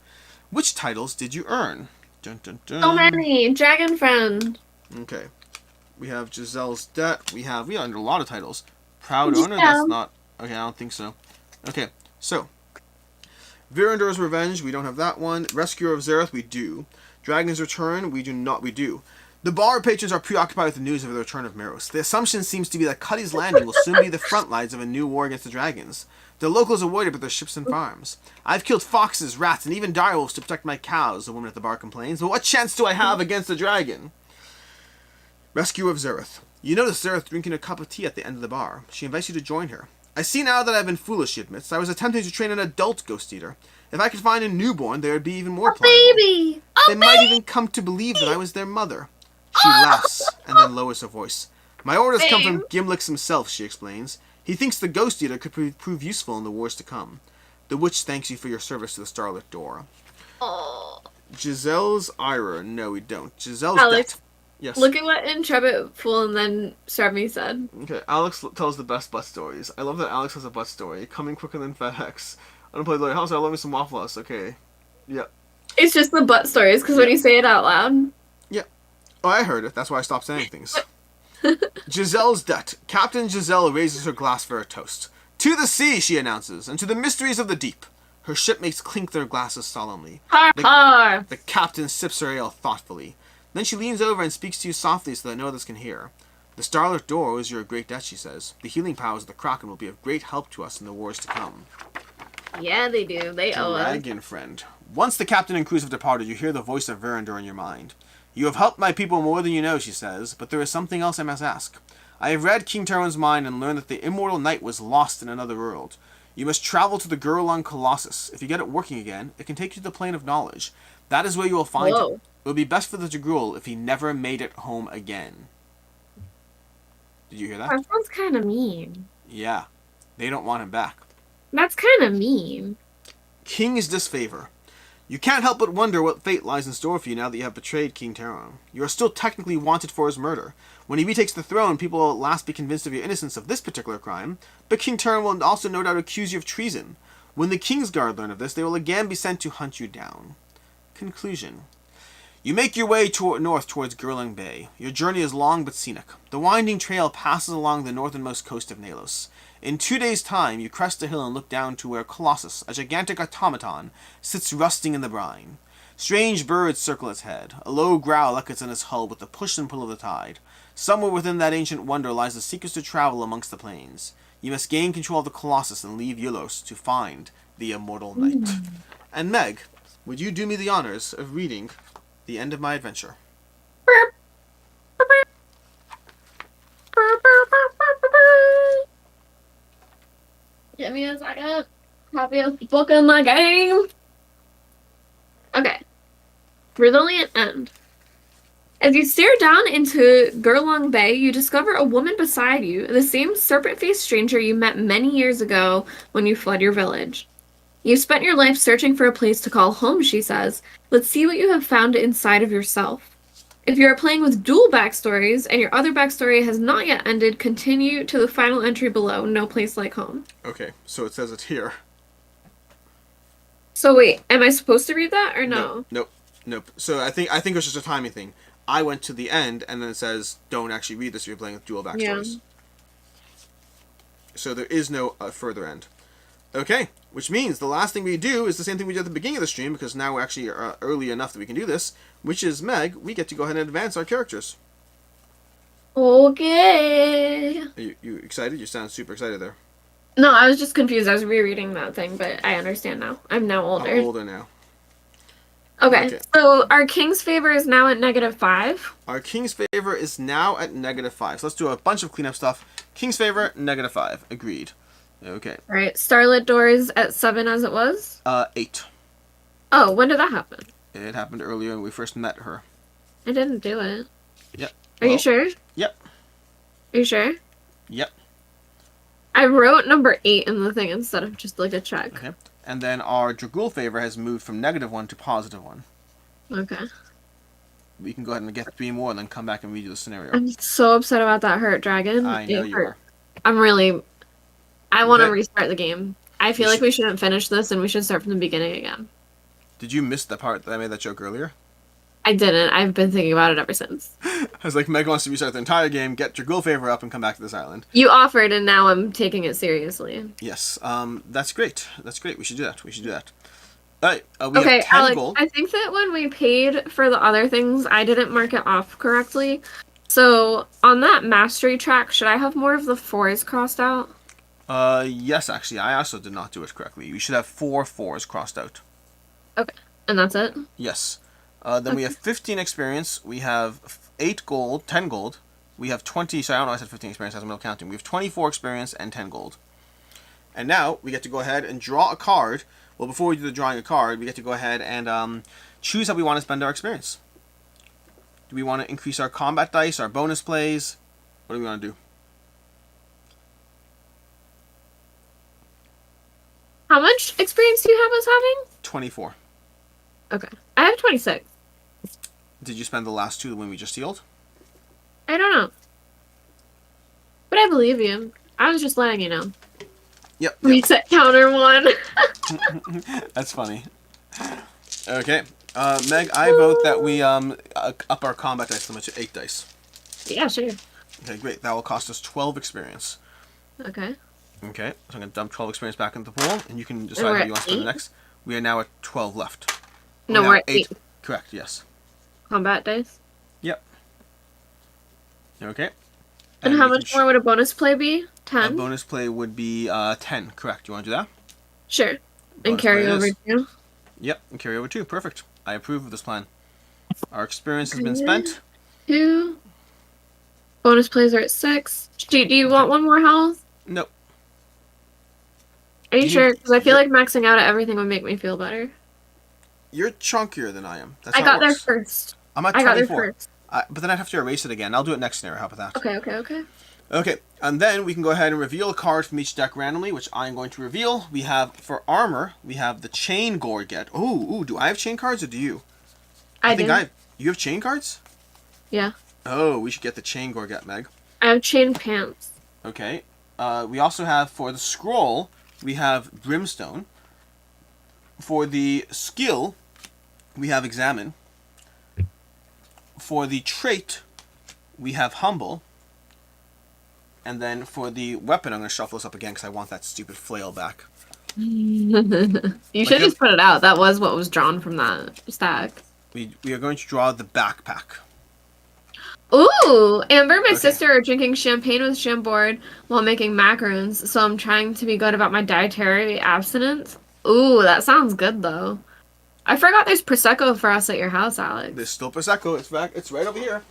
Which titles did you earn? Dun, dun, dun. So many! Dragon Friend. Okay. We have Giselle's Debt. We are under a lot of titles. Proud Giselle. Owner, that's not... Okay, I don't think so. Okay, so. Virandor's Revenge, we don't have that one. Rescuer of Zareth, we do. Dragon's Return, we do not. We do. The bar patrons are preoccupied with the news of the return of Miros. The assumption seems to be that Cuddy's Landing will soon be the front lines of a new war against the dragons. The locals are worried about their ships and farms. I've killed foxes, rats, and even direwolves to protect my cows, the woman at the bar complains. But what chance do I have against the dragon? Rescue of Zareth. You notice Zareth drinking a cup of tea at the end of the bar. She invites you to join her. I see now that I've been foolish, she admits. I was attempting to train an adult ghost eater. If I could find a newborn, there would be even more pliable. Baby! They might even come to believe that I was their mother. She laughs, and then lowers her voice. My orders come from Gimlix himself, she explains. He thinks the Ghost Eater could prove useful in the wars to come. The witch thanks you for your service to the Starlit Door. Oh. Giselle's Ira. No, we don't. Giselle's Alex, debt. Yes. look at what Intrepid Fool and then Shrubby said. Okay, Alex tells the best butt stories. I love that Alex has a butt story. Coming quicker than FedEx. Unemployed lawyer. How's I love me some Waffle House. Okay. Yep. It's just the butt stories, because when you say it out loud. Yep. Oh, I heard it. That's why I stopped saying things. Giselle's debt. Captain Giselle raises her glass for a toast. To the sea, she announces, and to the mysteries of the deep. Her shipmates clink their glasses solemnly. Har har! The captain sips her ale thoughtfully. Then she leans over and speaks to you softly so that no others can hear. The starlit door owes you a great debt, she says. The healing powers of the Kraken will be of great help to us in the wars to come. Yeah, they do. They owe us. Dragon friend. Once the captain and crews have departed, you hear the voice of Verandor in your mind. You have helped my people more than you know, she says, but there is something else I must ask. I have read King Terwin's mind and learned that the immortal knight was lost in another world. You must travel to the Gurlung Colossus. If you get it working again, it can take you to the plane of knowledge. That is where you will find it. It would be best for the Jagrul if he never made it home again. Did you hear that? That sounds kind of mean. Yeah. They don't want him back. That's kind of mean. King's disfavor. You can't help but wonder what fate lies in store for you now that you have betrayed King Terran. You are still technically wanted for his murder. When he retakes the throne, people will at last be convinced of your innocence of this particular crime, but King Terran will also no doubt accuse you of treason. When the Kingsguard learn of this, they will again be sent to hunt you down. Conclusion. You make your way north towards Gurlung Bay. Your journey is long but scenic. The winding trail passes along the northernmost coast of Nalos. In 2 days' time, you crest a hill and look down to where Colossus, a gigantic automaton, sits rusting in the brine. Strange birds circle its head. A low growl echoes in its hull with the push and pull of the tide. Somewhere within that ancient wonder lies the secrets to travel amongst the plains. You must gain control of the Colossus and leave Yulos to find the immortal knight. And Meg, would you do me the honors of reading the end of my adventure? Give me a second. Happiest book in the game. Okay. Brilliant end. As you stare down into Gurlung Bay, you discover a woman beside you, the same serpent-faced stranger you met many years ago when you fled your village. You've spent your life searching for a place to call home, she says. Let's see what you have found inside of yourself. If you are playing with dual backstories and your other backstory has not yet ended, continue to the final entry below, No Place Like Home. Okay, so it says it's here. So wait, am I supposed to read that or no? Nope. So I think it was just a timing thing. I went to the end and then it says don't actually read this if you're playing with dual backstories. Yeah. So there is no further end. Okay, which means the last thing we do is the same thing we did at the beginning of the stream, because now we're actually early enough that we can do this, which is, Meg, we get to go ahead and advance our characters. Okay. Are you excited? You sound super excited there. No, I was just confused. I was rereading that thing, but I understand now. I'm now older. I'm older now. Okay, so our King's Favor is now at -5. Our King's Favor is now at -5. So let's do a bunch of cleanup stuff. King's Favor, -5. Agreed. Okay. All right. Starlit Doors at 7 as it was? 8. Oh, when did that happen? It happened earlier when we first met her. I didn't do it. Yep. Are you sure? Yep. Are you sure? Yep. I wrote number 8 in the thing instead of just like a check. Okay. And then our Dragul Favor has moved from -1 to +1. Okay. We can go ahead and get 3 more and then come back and read you the scenario. I'm so upset about that hurt dragon. I know you are. I'm really... I want to restart the game. I feel like we shouldn't finish this and we should start from the beginning again. Did you miss the part that I made that joke earlier? I didn't. I've been thinking about it ever since. I was like, Meg wants to restart the entire game, get Dragul Favor up, and come back to this island. You offered and now I'm taking it seriously. Yes. That's great. That's great. We should do that. Alright, we okay, have 10 Alex, gold. I think that when we paid for the other things, I didn't mark it off correctly. So, on that mastery track, should I have more of the 4s crossed out? Yes, actually, I also did not do it correctly. We should have 4 4s crossed out. Okay, and that's it? Yes. Then we have 15 experience, we have 8 gold, 10 gold. We have 20, so I don't know I said 15 experience, I'm not counting. We have 24 experience and 10 gold. And now, we get to go ahead and draw a card. Well, before we do the drawing a card, we get to go ahead and choose how we want to spend our experience. Do we want to increase our combat dice, our bonus plays? What do we want to do? How much experience do you have us having? 24. Okay. I have 26. Did you spend the last 2 when we just healed? I don't know. But I believe you. I was just letting you know. Yep. Reset counter 1. That's funny. Okay. Meg, I vote that we up our combat dice limit to 8 dice. Yeah, sure. Okay, great. That will cost us 12 experience. Okay. Okay, so I'm going to dump 12 experience back into the pool, and you can we're decide how at you want to spend the 8? next. We are now at 12 left. No, now we're at 8. Correct, yes. Combat dice. Yep. Okay. And how much more would a bonus play be? 10? A bonus play would be 10, correct. You want to do that? Sure. Bonus And carry play it over is. 2? Yep, and carry over 2. Perfect. I approve of this plan. Our experience has been spent. 2. Bonus plays are at 6. Do you want one more health? Nope. Are you sure? Because I feel like maxing out at everything would make me feel better. You're chunkier than I am. That's I how got it there works. first. I'm at I 24. got there first. But then I'd have to erase it again. I'll do it next scenario. How about that? Okay. Okay, and then we can go ahead and reveal a card from each deck randomly, which I'm going to reveal. We have, for armor, we have the Chain Gorget. Ooh, do I have chain cards or do you? I do. You have chain cards? Yeah. Oh, we should get the Chain Gorget, Meg. I have chain pants. Okay. We also have, for the scroll, we have Brimstone. For the skill, we have Examine. For the trait, we have Humble. And then for the weapon, I'm going to shuffle this up again because I want that stupid flail back. You should just put it out. That was what was drawn from that stack. We are going to draw the backpack. Ooh! Amber, my sister, are drinking champagne with Chambord while making macaroons, so I'm trying to be good about my dietary abstinence. Ooh, that sounds good, though. I forgot there's Prosecco for us at your house, Alex. There's still Prosecco. It's back. It's right over here.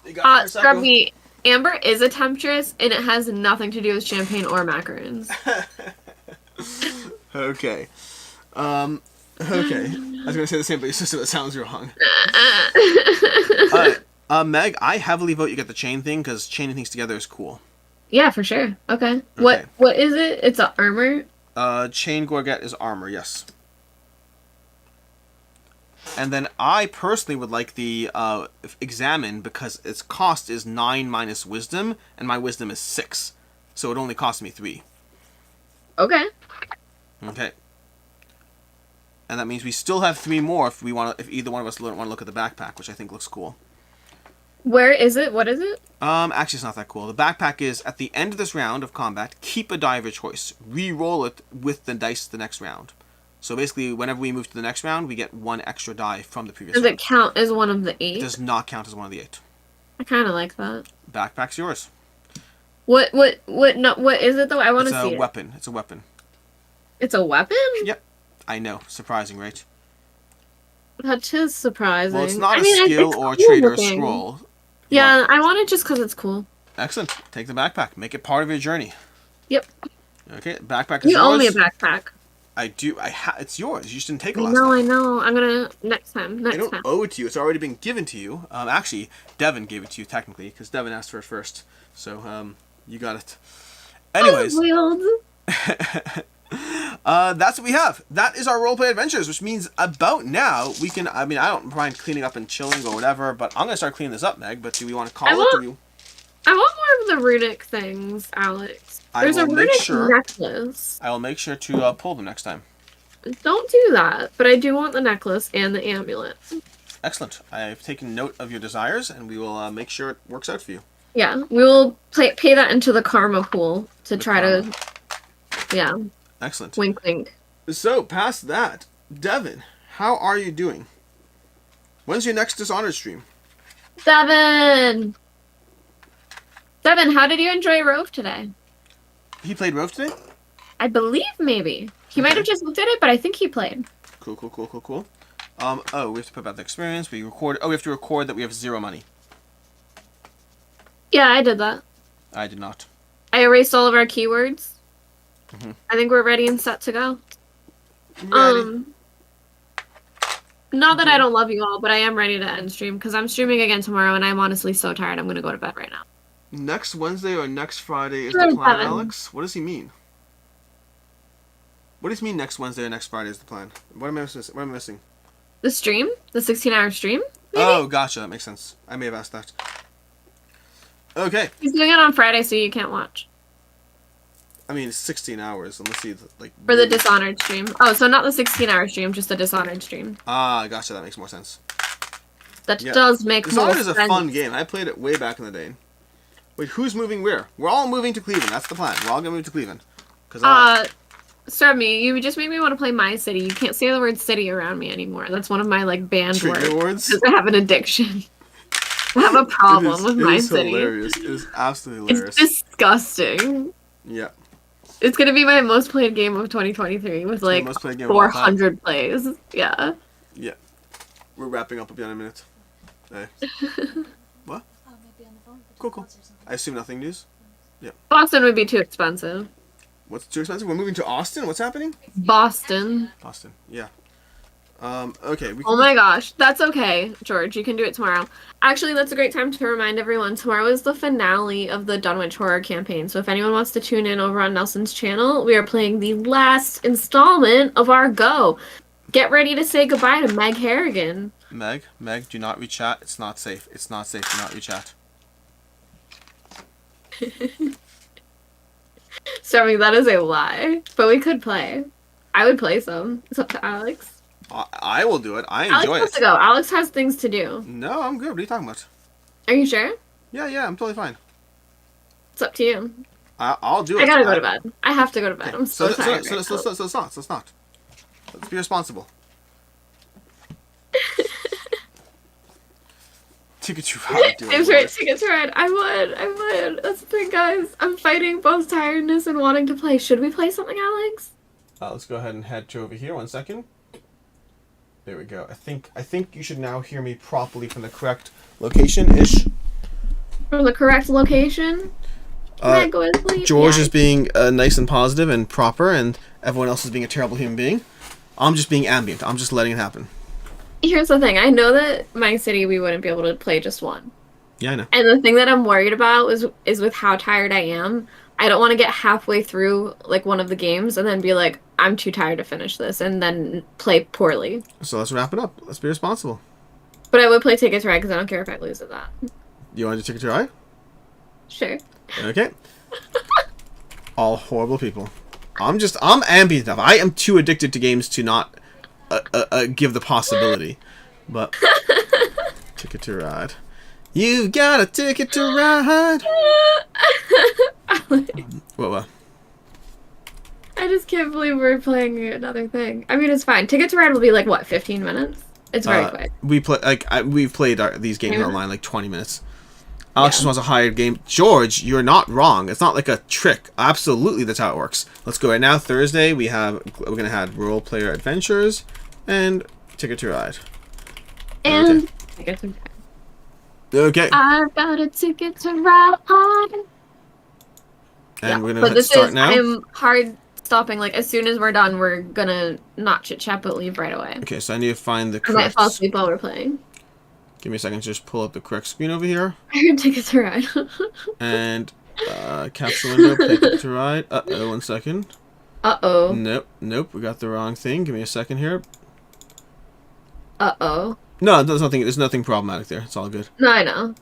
You got Prosecco. Scrubby, Amber is a temptress, and it has nothing to do with champagne or macaroons. Okay. Okay. I was gonna say the same, but your sister, that sounds wrong. Meg, I heavily vote you get the chain thing because chaining things together is cool. Yeah, for sure. Okay. What is it? It's a armor? Chain Gorget is armor, yes. And then I personally would like the Examine because its cost is 9 minus Wisdom, and my Wisdom is 6. So it only costs me 3. Okay. Okay. And that means we still have 3 more if either one of us want to look at the backpack, which I think looks cool. Where is it? What is it? Actually, it's not that cool. The backpack is, at the end of this round of combat, keep a die of your choice. Re-roll it with the dice the next round. So basically, whenever we move to the next round, we get 1 extra die from the previous round. Does it count as one of the 8? It does not count as one of the 8. I kind of like that. Backpack's yours. What is it, though? I want to see it. It's a weapon. It's a weapon. It's a weapon? Yep. I know. Surprising, right? That is surprising. Well, it's not a skill or a trait or a scroll. Yeah, I want it just because it's cool. Excellent. Take the backpack. Make it part of your journey. Yep. Okay, backpack is yours. You owe me a backpack. I do. It's yours. You just didn't take it last time. I know. I'm gonna next time. I don't owe it to you. It's already been given to you. Actually, Devin gave it to you technically because Devin asked for it first. So you got it. Anyways, that's what we have. That is our roleplay adventures, which means about now we can. I mean, I don't mind cleaning up and chilling or whatever, but I'm gonna start cleaning this up, Meg. But do we want to call it? I want more of the runic things, Alex. There's a runic necklace. I will make sure to pull them next time. Don't do that, but I do want the necklace and the amulet. Excellent. I've taken note of your desires, and we will make sure it works out for you. Yeah, we will pay that into the karma pool to try to. Yeah. Excellent. Wink, wink. So, past that, Devin, how are you doing? When's your next Dishonored stream? Devin, how did you enjoy Rove today? He played Rove today? I believe maybe. He might have just looked at it, but I think he played. Cool. Oh, we have to put back the experience. We have to record that we have 0 money. Yeah, I did that. I did not. I erased all of our keywords. Mm-hmm. I think we're ready and set to go. Ready. Not that I don't love you all, but I am ready to end stream because I'm streaming again tomorrow and I'm honestly so tired I'm going to go to bed right now. Next Wednesday or next Friday is the plan, Alex? What does he mean? What does he mean next Wednesday or next Friday is the plan? What am I missing? The stream? The 16-hour stream? Maybe? Oh, gotcha. That makes sense. I may have asked that. Okay. He's doing it on Friday, so you can't watch. I mean, it's 16 hours. Unless he, like... For the really- Dishonored stream. Oh, so not the 16-hour stream, just the Dishonored stream. Ah, gotcha. That makes more sense. That Yeah. does make more Dishonored is sense. a fun game. I played it way back in the day. Wait, who's moving where? We're all moving to Cleveland. That's the plan. We're all gonna move to Cleveland. Strub me, you just made me want to play My City. You can't say the word city around me anymore. That's one of my, like, banned Trigger words. words? I have an addiction. I have a problem with My City. Hilarious. It is absolutely hilarious. It's disgusting. Yeah. It's gonna be my most played game of 2023 with, like, Most played game of all time. 400 plays. Yeah. Yeah. We're wrapping up in a minute. Hey. What? Oh, maybe on the phone. Cool. I assume nothing news? Boston would be too expensive. What's too expensive? We're moving to Austin? What's happening? Boston. Austin. Yeah. Okay. Oh my gosh. That's okay, George. You can do it tomorrow. Actually, that's a great time to remind everyone. Tomorrow is the finale of the Dunwich Horror campaign. So if anyone wants to tune in over on Nelson's channel, we are playing the last installment of our go. Get ready to say goodbye to Meg Harrigan. Meg, do not rechat. It's not safe. It's not safe. Do not rechat. Stormy, that is a lie. But we could play. I would play some. It's up to Alex. I will do it. I Alex enjoy has it. to go. Alex has things to do. No, I'm good. What are you talking about? Are you sure? Yeah, I'm totally fine. It's up to you. I'll do it. I gotta go to bed. I have to go to bed. I'm so tired. So let's not. Let's be responsible. Ticket to ride. I'm sorry, ticket to ride. I would. That's the thing, guys. I'm fighting both tiredness and wanting to play. Should we play something, Alex? Let's go ahead and head to over here. 1 second. There we go. I think you should now hear me properly from the correct location-ish. From the correct location? George is being nice and positive and proper, and everyone else is being a terrible human being. I'm just being ambient. I'm just letting it happen. Here's the thing. I know that My City we wouldn't be able to play just one. Yeah, I know. And the thing that I'm worried about is with how tired I am. I don't want to get halfway through like one of the games and then be like, I'm too tired to finish this, and then play poorly. So let's wrap it up. Let's be responsible. But I would play Ticket to Ride because I don't care if I lose at that. You want to do Ticket to Ride? Sure. Okay. All horrible people. I'm ambient enough. I am too addicted to games to not give the possibility. But Ticket to Ride. You've got a ticket to ride. What? I just can't believe we're playing another thing. I mean, it's fine. Ticket to Ride will be like what, 15 minutes? It's very quick. We've played these games online like 20 minutes. Alex just wants a higher game. George, you're not wrong. It's not like a trick. Absolutely, that's how it works. Let's go right now. Thursday, we're gonna have Role Player Adventures and Ticket to Ride. And Ticket to Ride. Okay. I've got a ticket to ride. And we're gonna start now. I'm hard stopping. Like as soon as we're done, we're gonna not chit chat but leave right away. Okay, so I need to find the I might correct. fall asleep while we're playing. Give me a second to just pull up the correct screen over here. I heard Ticket to Ride. And capture window, play Ticket to Ride. 1 second. Uh-oh. Nope, we got the wrong thing. Give me a second here. Uh-oh. No, there's nothing problematic there. It's all good. No, I know.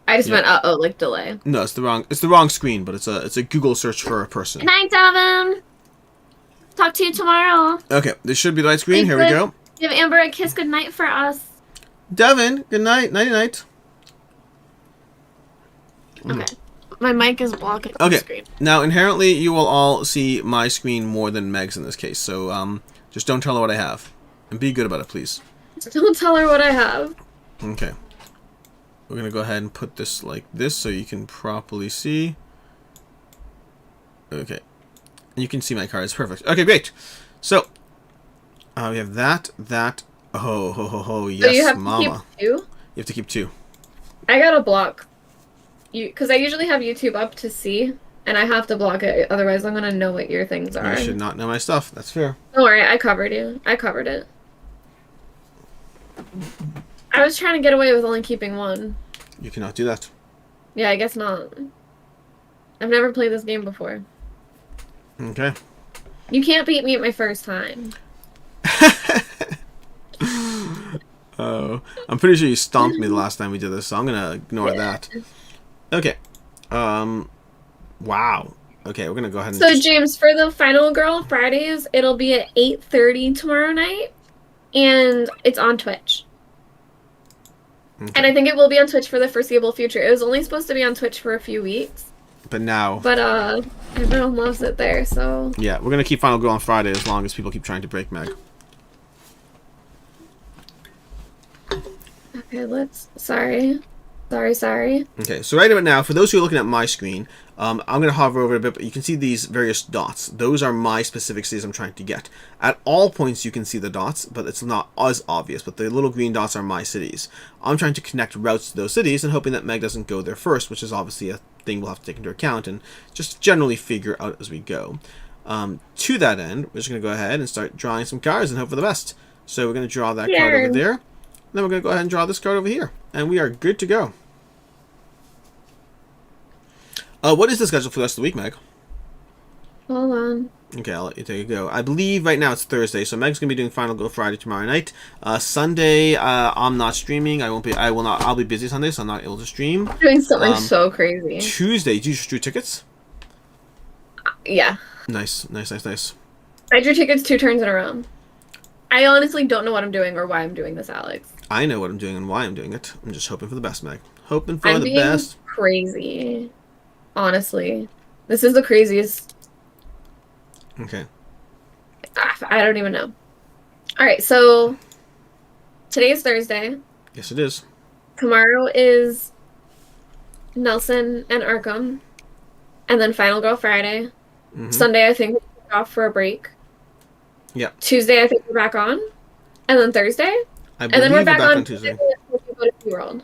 I just meant uh-oh, like delay. No, it's the wrong screen, but it's a Google search for a person. Good night, Devin. Talk to you tomorrow. Okay, this should be the right screen. Here we go. Give Amber a kiss good night for us. Devin, good night. Nighty night. Okay. My mic is blocking the Okay. screen. Now, inherently, you will all see my screen more than Meg's in this case. So, just don't tell her what I have, and be good about it, please. Don't tell her what I have. Okay. We're gonna go ahead and put this like this so you can properly see. Okay. And you can see my cards. Perfect. Okay, great. So, we have that. Oh, yes, So you have mama. to keep 2? You have to keep 2. I gotta block you because I usually have YouTube up to see, and I have to block it. Otherwise, I'm gonna know what your things are. You should not know my stuff. That's fair. Don't worry, I covered you. I covered it. I was trying to get away with only keeping 1. You cannot do that. Yeah, I guess not. I've never played this game before. Okay. You can't beat me at my first time. Oh, I'm pretty sure you stomped me the last time we did this, so I'm gonna ignore that. Okay. Wow. Okay, we're gonna go ahead and. So James, for the Final Girl Fridays, it'll be at 8:30 tomorrow night, and it's on Twitch. Okay. And I think it will be on Twitch for the foreseeable future. It was only supposed to be on Twitch for a few weeks. But now. But everyone loves it there, so. Yeah, we're gonna keep Final Girl on Friday as long as people keep trying to break Meg. Okay, sorry. Okay, so right about now, for those who are looking at my screen, I'm going to hover over a bit, but you can see these various dots. Those are my specific cities I'm trying to get. At all points, you can see the dots, but it's not as obvious, but the little green dots are my cities. I'm trying to connect routes to those cities and hoping that Meg doesn't go there first, which is obviously a thing we'll have to take into account and just generally figure out as we go. To that end, we're just going to go ahead and start drawing some cards and hope for the best. So we're going to draw that card over there. Then we're going to go ahead and draw this card over here. And we are good to go. What is the schedule for the rest of the week, Meg? Hold on. Okay, I'll let you take a go. I believe right now it's Thursday, so Meg's going to be doing Final Go Friday tomorrow night. Sunday, I'm not streaming. I'll be busy Sunday, so I'm not able to stream. Doing something so crazy. Tuesday, do you just do tickets? Yeah. Nice. I drew tickets 2 turns in a row. I honestly don't know what I'm doing or why I'm doing this, Alex. I know what I'm doing and why I'm doing it. I'm just hoping for the best, Meg. Hoping for I'm the being best. Crazy. Honestly. This is the craziest. Okay. I don't even know. Alright, so today is Thursday. Yes, it is. Tomorrow is Nelson and Arkham. And then Final Girl Friday. Mm-hmm. Sunday, I think we're off for a break. Yeah. Tuesday, I think we're back on. And then Thursday. I believe and then we're back on Tuesday. Go to SeaWorld.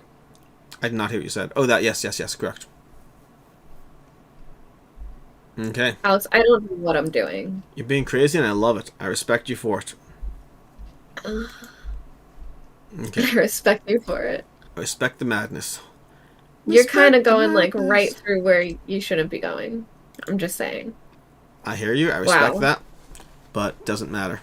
I did not hear what you said. Oh, that, yes, correct. Okay. Alex, I don't know what I'm doing. You're being crazy and I love it. I respect you for it. Okay. I respect you for it. I respect the madness. You're kind of going like right through where you shouldn't be going. I'm just saying. I hear you. I respect that. But doesn't matter.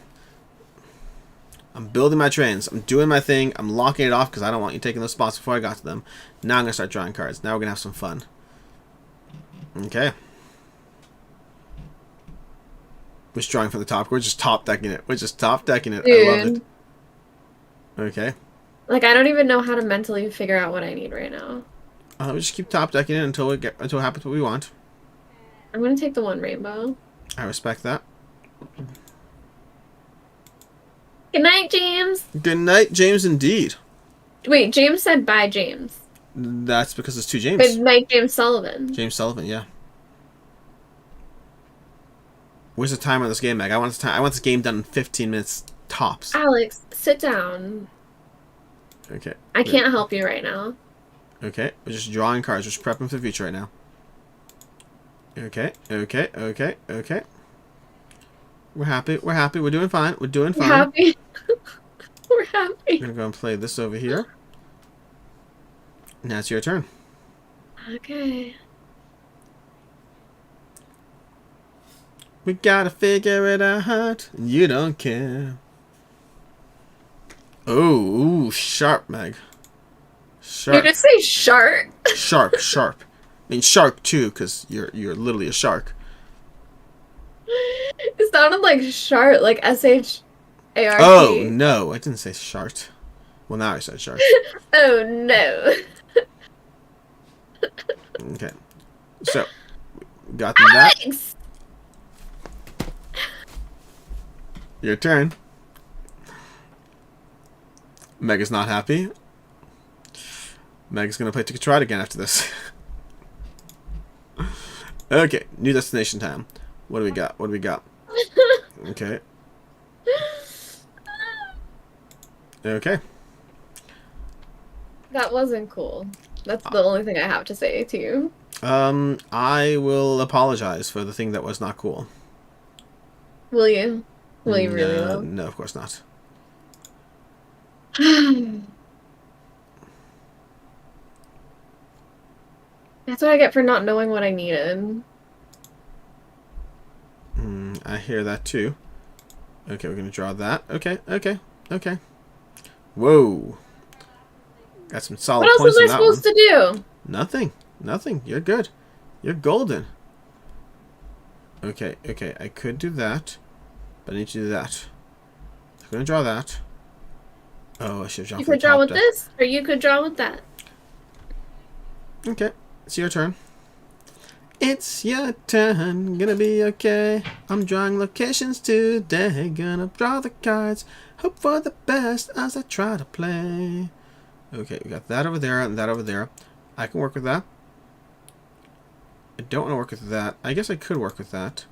I'm building my trains. I'm doing my thing. I'm locking it off because I don't want you taking those spots before I got to them. Now I'm going to start drawing cards. Now we're going to have some fun. Okay. We're just drawing from the top. We're just top decking it. Dude. I love it. Okay. Like, I don't even know how to mentally figure out what I need right now. We just keep top decking it until it happens what we want. I'm going to take the one rainbow. I respect that. Good night, James. Good night, James, indeed. Wait, James said bye, James. That's because it's 2 James. Good night, James Sullivan. James Sullivan, yeah. Where's the timer on this game, Meg? I want this game done in 15 minutes tops. Alex, sit down. Okay. I can't help you right now. Okay, we're just drawing cards. We're just prepping for the future right now. Okay. We're happy. We're doing fine. We're happy. We're happy. We're gonna go and play this over here. Now it's your turn. Okay. We gotta figure it out. And you don't care. Oh, ooh, sharp, Meg. Sharp. You just say shark? Sharp. I mean shark too, because you're literally a shark. It sounded like shark, like S-H-A-R-T. Oh no, I didn't say shart. Well, now I said shark. Oh no. Okay, so got that. Alex! Your turn. Meg is not happy. Meg's gonna play Ticket to Ride again after this. Okay, new destination time. What do we got? Okay. Okay. That wasn't cool. That's the only thing I have to say to you. I will apologize for the thing that was not cool. Will you? Will you really will? No, of course not. That's what I get for not knowing what I needed. I hear that too. Okay, we're gonna draw that. Okay. Whoa. Got some solid What else points was on I that one. supposed to do? Nothing. Nothing. You're good. You're golden. Okay, okay. I could do that. But I need to do that. I'm going to draw that. Oh, I should have drawn You for the could draw top with deck. this, or you could draw with that. Okay. It's your turn. It's your turn. Gonna be okay. I'm drawing locations today. Gonna draw the cards. Hope for the best as I try to play. Okay, we got that over there and that over there. I can work with that. I don't want to work with that. I guess I could work with that.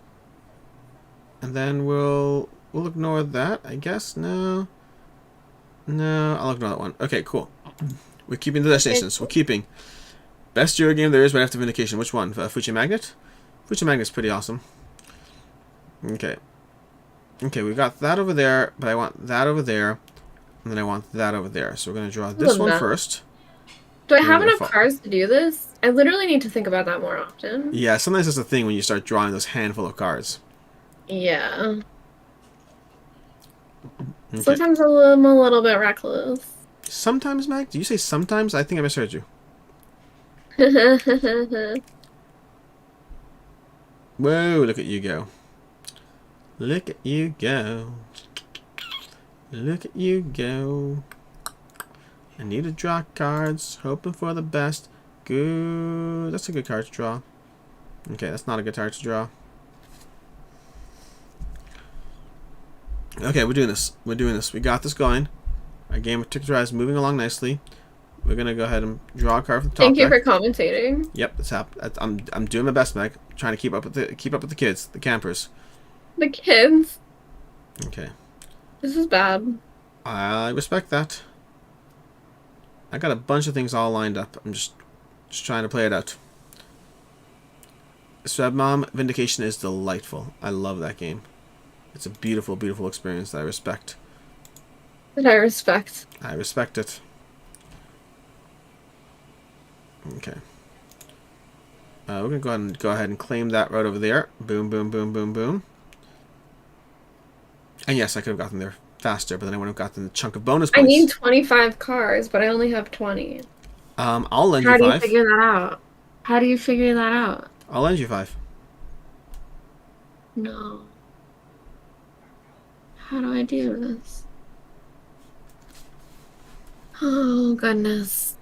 And then we'll ignore that, I guess. No. No, I'll ignore that one. Okay, cool. We're keeping the destinations. We're keeping best Euro game there is right after Vindication. Which one? Fuji Magnet? Fuji Magnet's pretty awesome. Okay. Okay, we got that over there, but I want that over there. And then I want that over there. So we're going to draw this one first. Do I have enough cards to do this? I literally need to think about that more often. Yeah, sometimes it's a thing when you start drawing those handful of cards. Yeah. Okay. Sometimes I'm a little bit reckless. Sometimes, Mag? Do you say sometimes? I think I misheard you. Whoa, look at you go. Look at you go. Look at you go. I need to draw cards, hoping for the best. Good. That's a good card to draw. Okay, that's not a good card to draw. Okay, we're doing this. We're doing this. We got this going. Our game of Ticket to Ride is moving along nicely. We're gonna go ahead and draw a card from the top. Thank you for commentating. Yep, that's happening. I'm doing my best, Meg. I'm trying to keep up with the kids, the campers. The kids. Okay. This is bad. I respect that. I got a bunch of things all lined up. I'm just trying to play it out. Mom Vindication is delightful. I love that game. It's a beautiful, beautiful experience that I respect. That I respect. I respect it. Okay. We're gonna go ahead and claim that right over there. Boom, boom, boom, boom, boom. And yes, I could have gotten there faster, but then I would have gotten the chunk of bonus points. I need 25 cards, but I only have 20. I'll lend you 5. How do you figure that out? How do you figure that out? I'll lend you 5. No. How do I do this? Oh, goodness.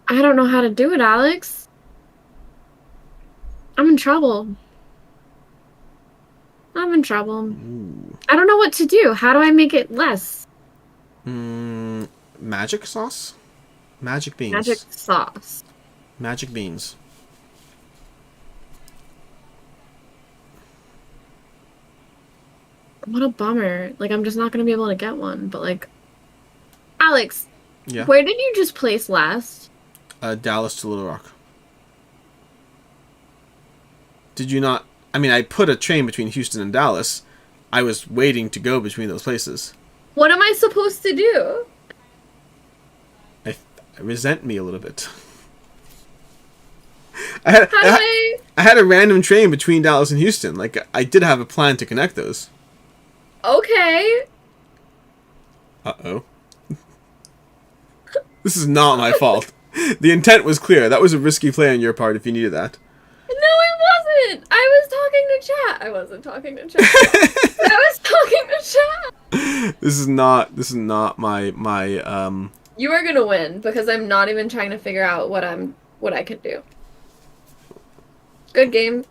I don't know how to do it, Alex. I'm in trouble. I'm in trouble. Ooh. I don't know what to do. How do I make it less? Magic sauce? Magic beans. Magic sauce. Magic beans. What a bummer. Like, I'm just not going to be able to get one. But, like, Alex, Yeah. where did you just place last? Dallas to Little Rock. Did you not? I mean, I put a train between Houston and Dallas. I was waiting to go between those places. What am I supposed to do? I resent me a little bit. I had a random train between Dallas and Houston. Like, I did have a plan to connect those. Okay. Uh-oh. This is not my fault. The intent was clear. That was a risky play on your part if you needed that. No, it wasn't. I was talking to chat. I wasn't talking to chat. I was talking to chat. This is not my You are gonna win because I'm not even trying to figure out what I can do. Good game.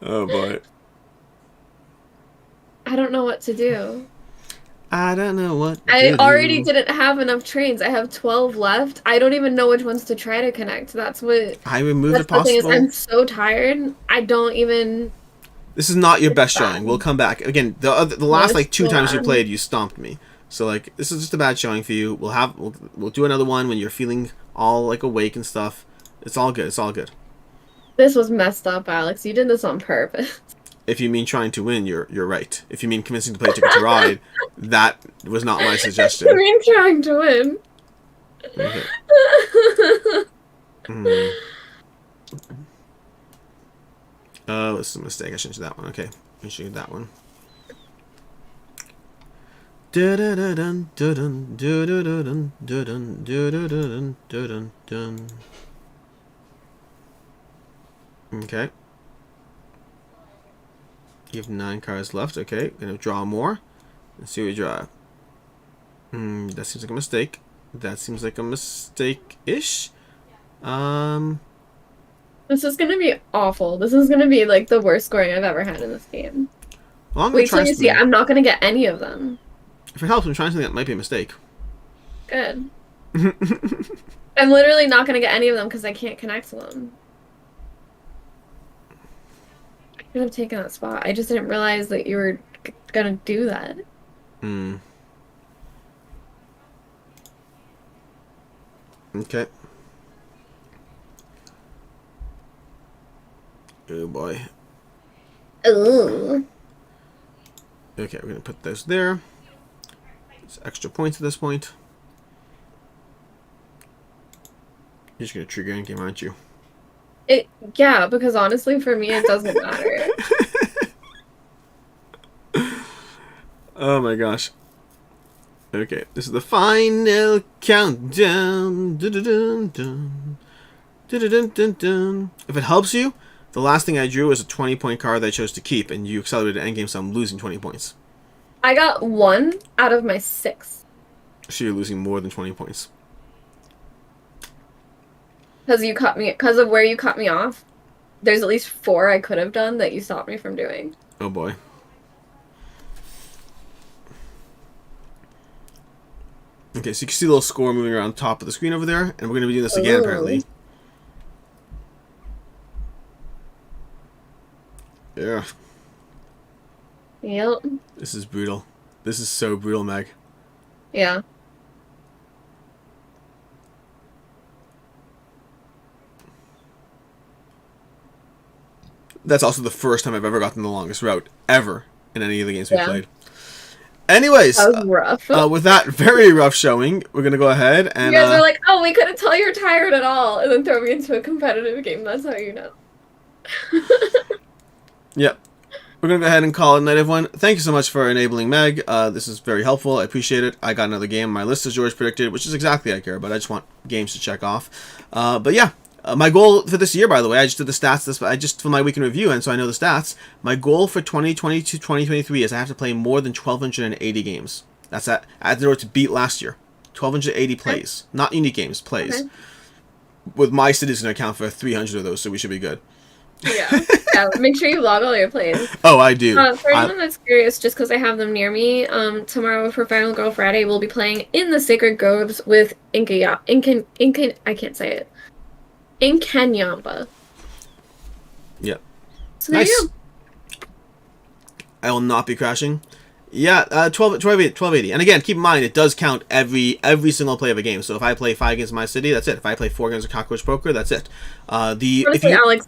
Oh boy. I don't know what to do. I don't know what I already didn't have enough trains. I have 12 left. I don't even know which ones to try to connect. That's what. I removed That's the possible. The thing is, I'm so tired. I don't even. This is not your best showing. We'll come back again. The last like 2 times you bad. played, you stomped me. So like this is just a bad showing for you. We'll do another one when you're feeling all like awake and stuff. It's all good. It's all good. This was messed up, Alex. You did this on purpose. If you mean trying to win, you're right. If you mean convincing to play Ticket to Ride, that was not my suggestion. I mean, trying to win. Okay. Oh, this is a mistake. I shouldn't do that one. Okay, we should do that one. Dun dun dun dun dun dun dun dun dun. Okay. You have 9 cards left. Okay, gonna draw more. Let's see what we draw. That seems like a mistake. That seems like a mistake-ish. This is gonna be awful. This is gonna be like the worst scoring I've ever had in this game. Well, I'm gonna Wait try till you see. something. I'm not gonna get any of them. If it helps, I'm trying something that might be a mistake. Good. I'm literally not gonna get any of them because I can't connect to them. I could have taken that spot. I just didn't realize that you were gonna do that. Okay. Oh boy. Ooh. Okay, we're gonna put those there. It's extra points at this point. You're just gonna trigger in game, aren't you? Yeah, because honestly, for me, it doesn't matter. Oh my gosh. Okay, this is the final countdown. Dun-dun-dun-dun. Dun-dun-dun-dun-dun. If it helps you, the last thing I drew was a 20-point card that I chose to keep, and you accelerated endgame, so I'm losing 20 points. I got 1 out of my 6. So you're losing more than 20 points. Because of where you cut me off. There's at least 4 I could have done that you stopped me from doing. Oh boy. Okay, so you can see the little score moving around the top of the screen over there, and we're going to be doing this again, apparently. Yeah. Yep. This is brutal. This is so brutal, Meg. Yeah. That's also the first time I've ever gotten the longest route, ever, in any of the games we've played. Anyways, that was rough. With that very rough showing, we're going to go ahead and... You guys are like, oh, we couldn't tell you're tired at all, and then throw me into a competitive game. That's how you know. Yep. We're going to go ahead and call it a night, everyone. Thank you so much for enabling Meg. This is very helpful. I appreciate it. I got another game on my list, as George predicted, which is exactly what I care about. I just want games to check off. But yeah, my goal for this year, by the way, I just did the stats. I just for my weekend review, and so I know the stats. My goal for 2022-2023 is I have to play more than 1,280 games. That's at the door to beat last year. 1,280 plays. Not unique games, plays. Okay. With my cities going to account for 300 of those, so we should be good. Yeah. Yeah, make sure you log all your plays. Oh, I do. For anyone that's curious, just because I have them near me, tomorrow for Final Girl Friday, we'll be playing in the Sacred Groves with I can't say it. Inkanyamba. Yep. So there you go. I will not be crashing. Yeah, 1280. And again, keep in mind, it does count every single play of a game. So if I play 5 games in my city, that's it. If I play 4 games of Cockroach Poker, that's it. Honestly, Alex,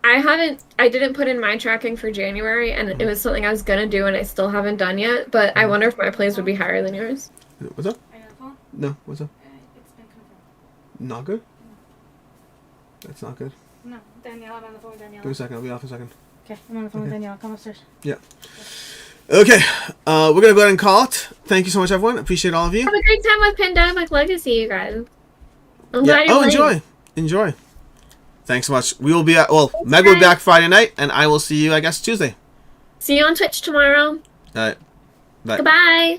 I didn't put in my tracking for January, and it was something I was gonna do, and I still haven't done yet. But I wonder if my plays would be higher than yours. What's up? Are you on the phone? No, what's up? It's been confirmed. Not good? No. That's not good. No, Danielle, I'm on the phone with Danielle. Give me a second, I'll be off in a second. Okay, I'm on the phone with Danielle. Come upstairs. Yeah. Okay, we're gonna go ahead and call it. Thank you so much, everyone. Appreciate all of you. Have a great time with Pandemic Legacy, you guys. I'm glad you're playing. Enjoy. Thanks so much. We will be Meg will be back Friday night, and I will see you, I guess, Tuesday. See you on Twitch tomorrow. All right. Bye. Goodbye.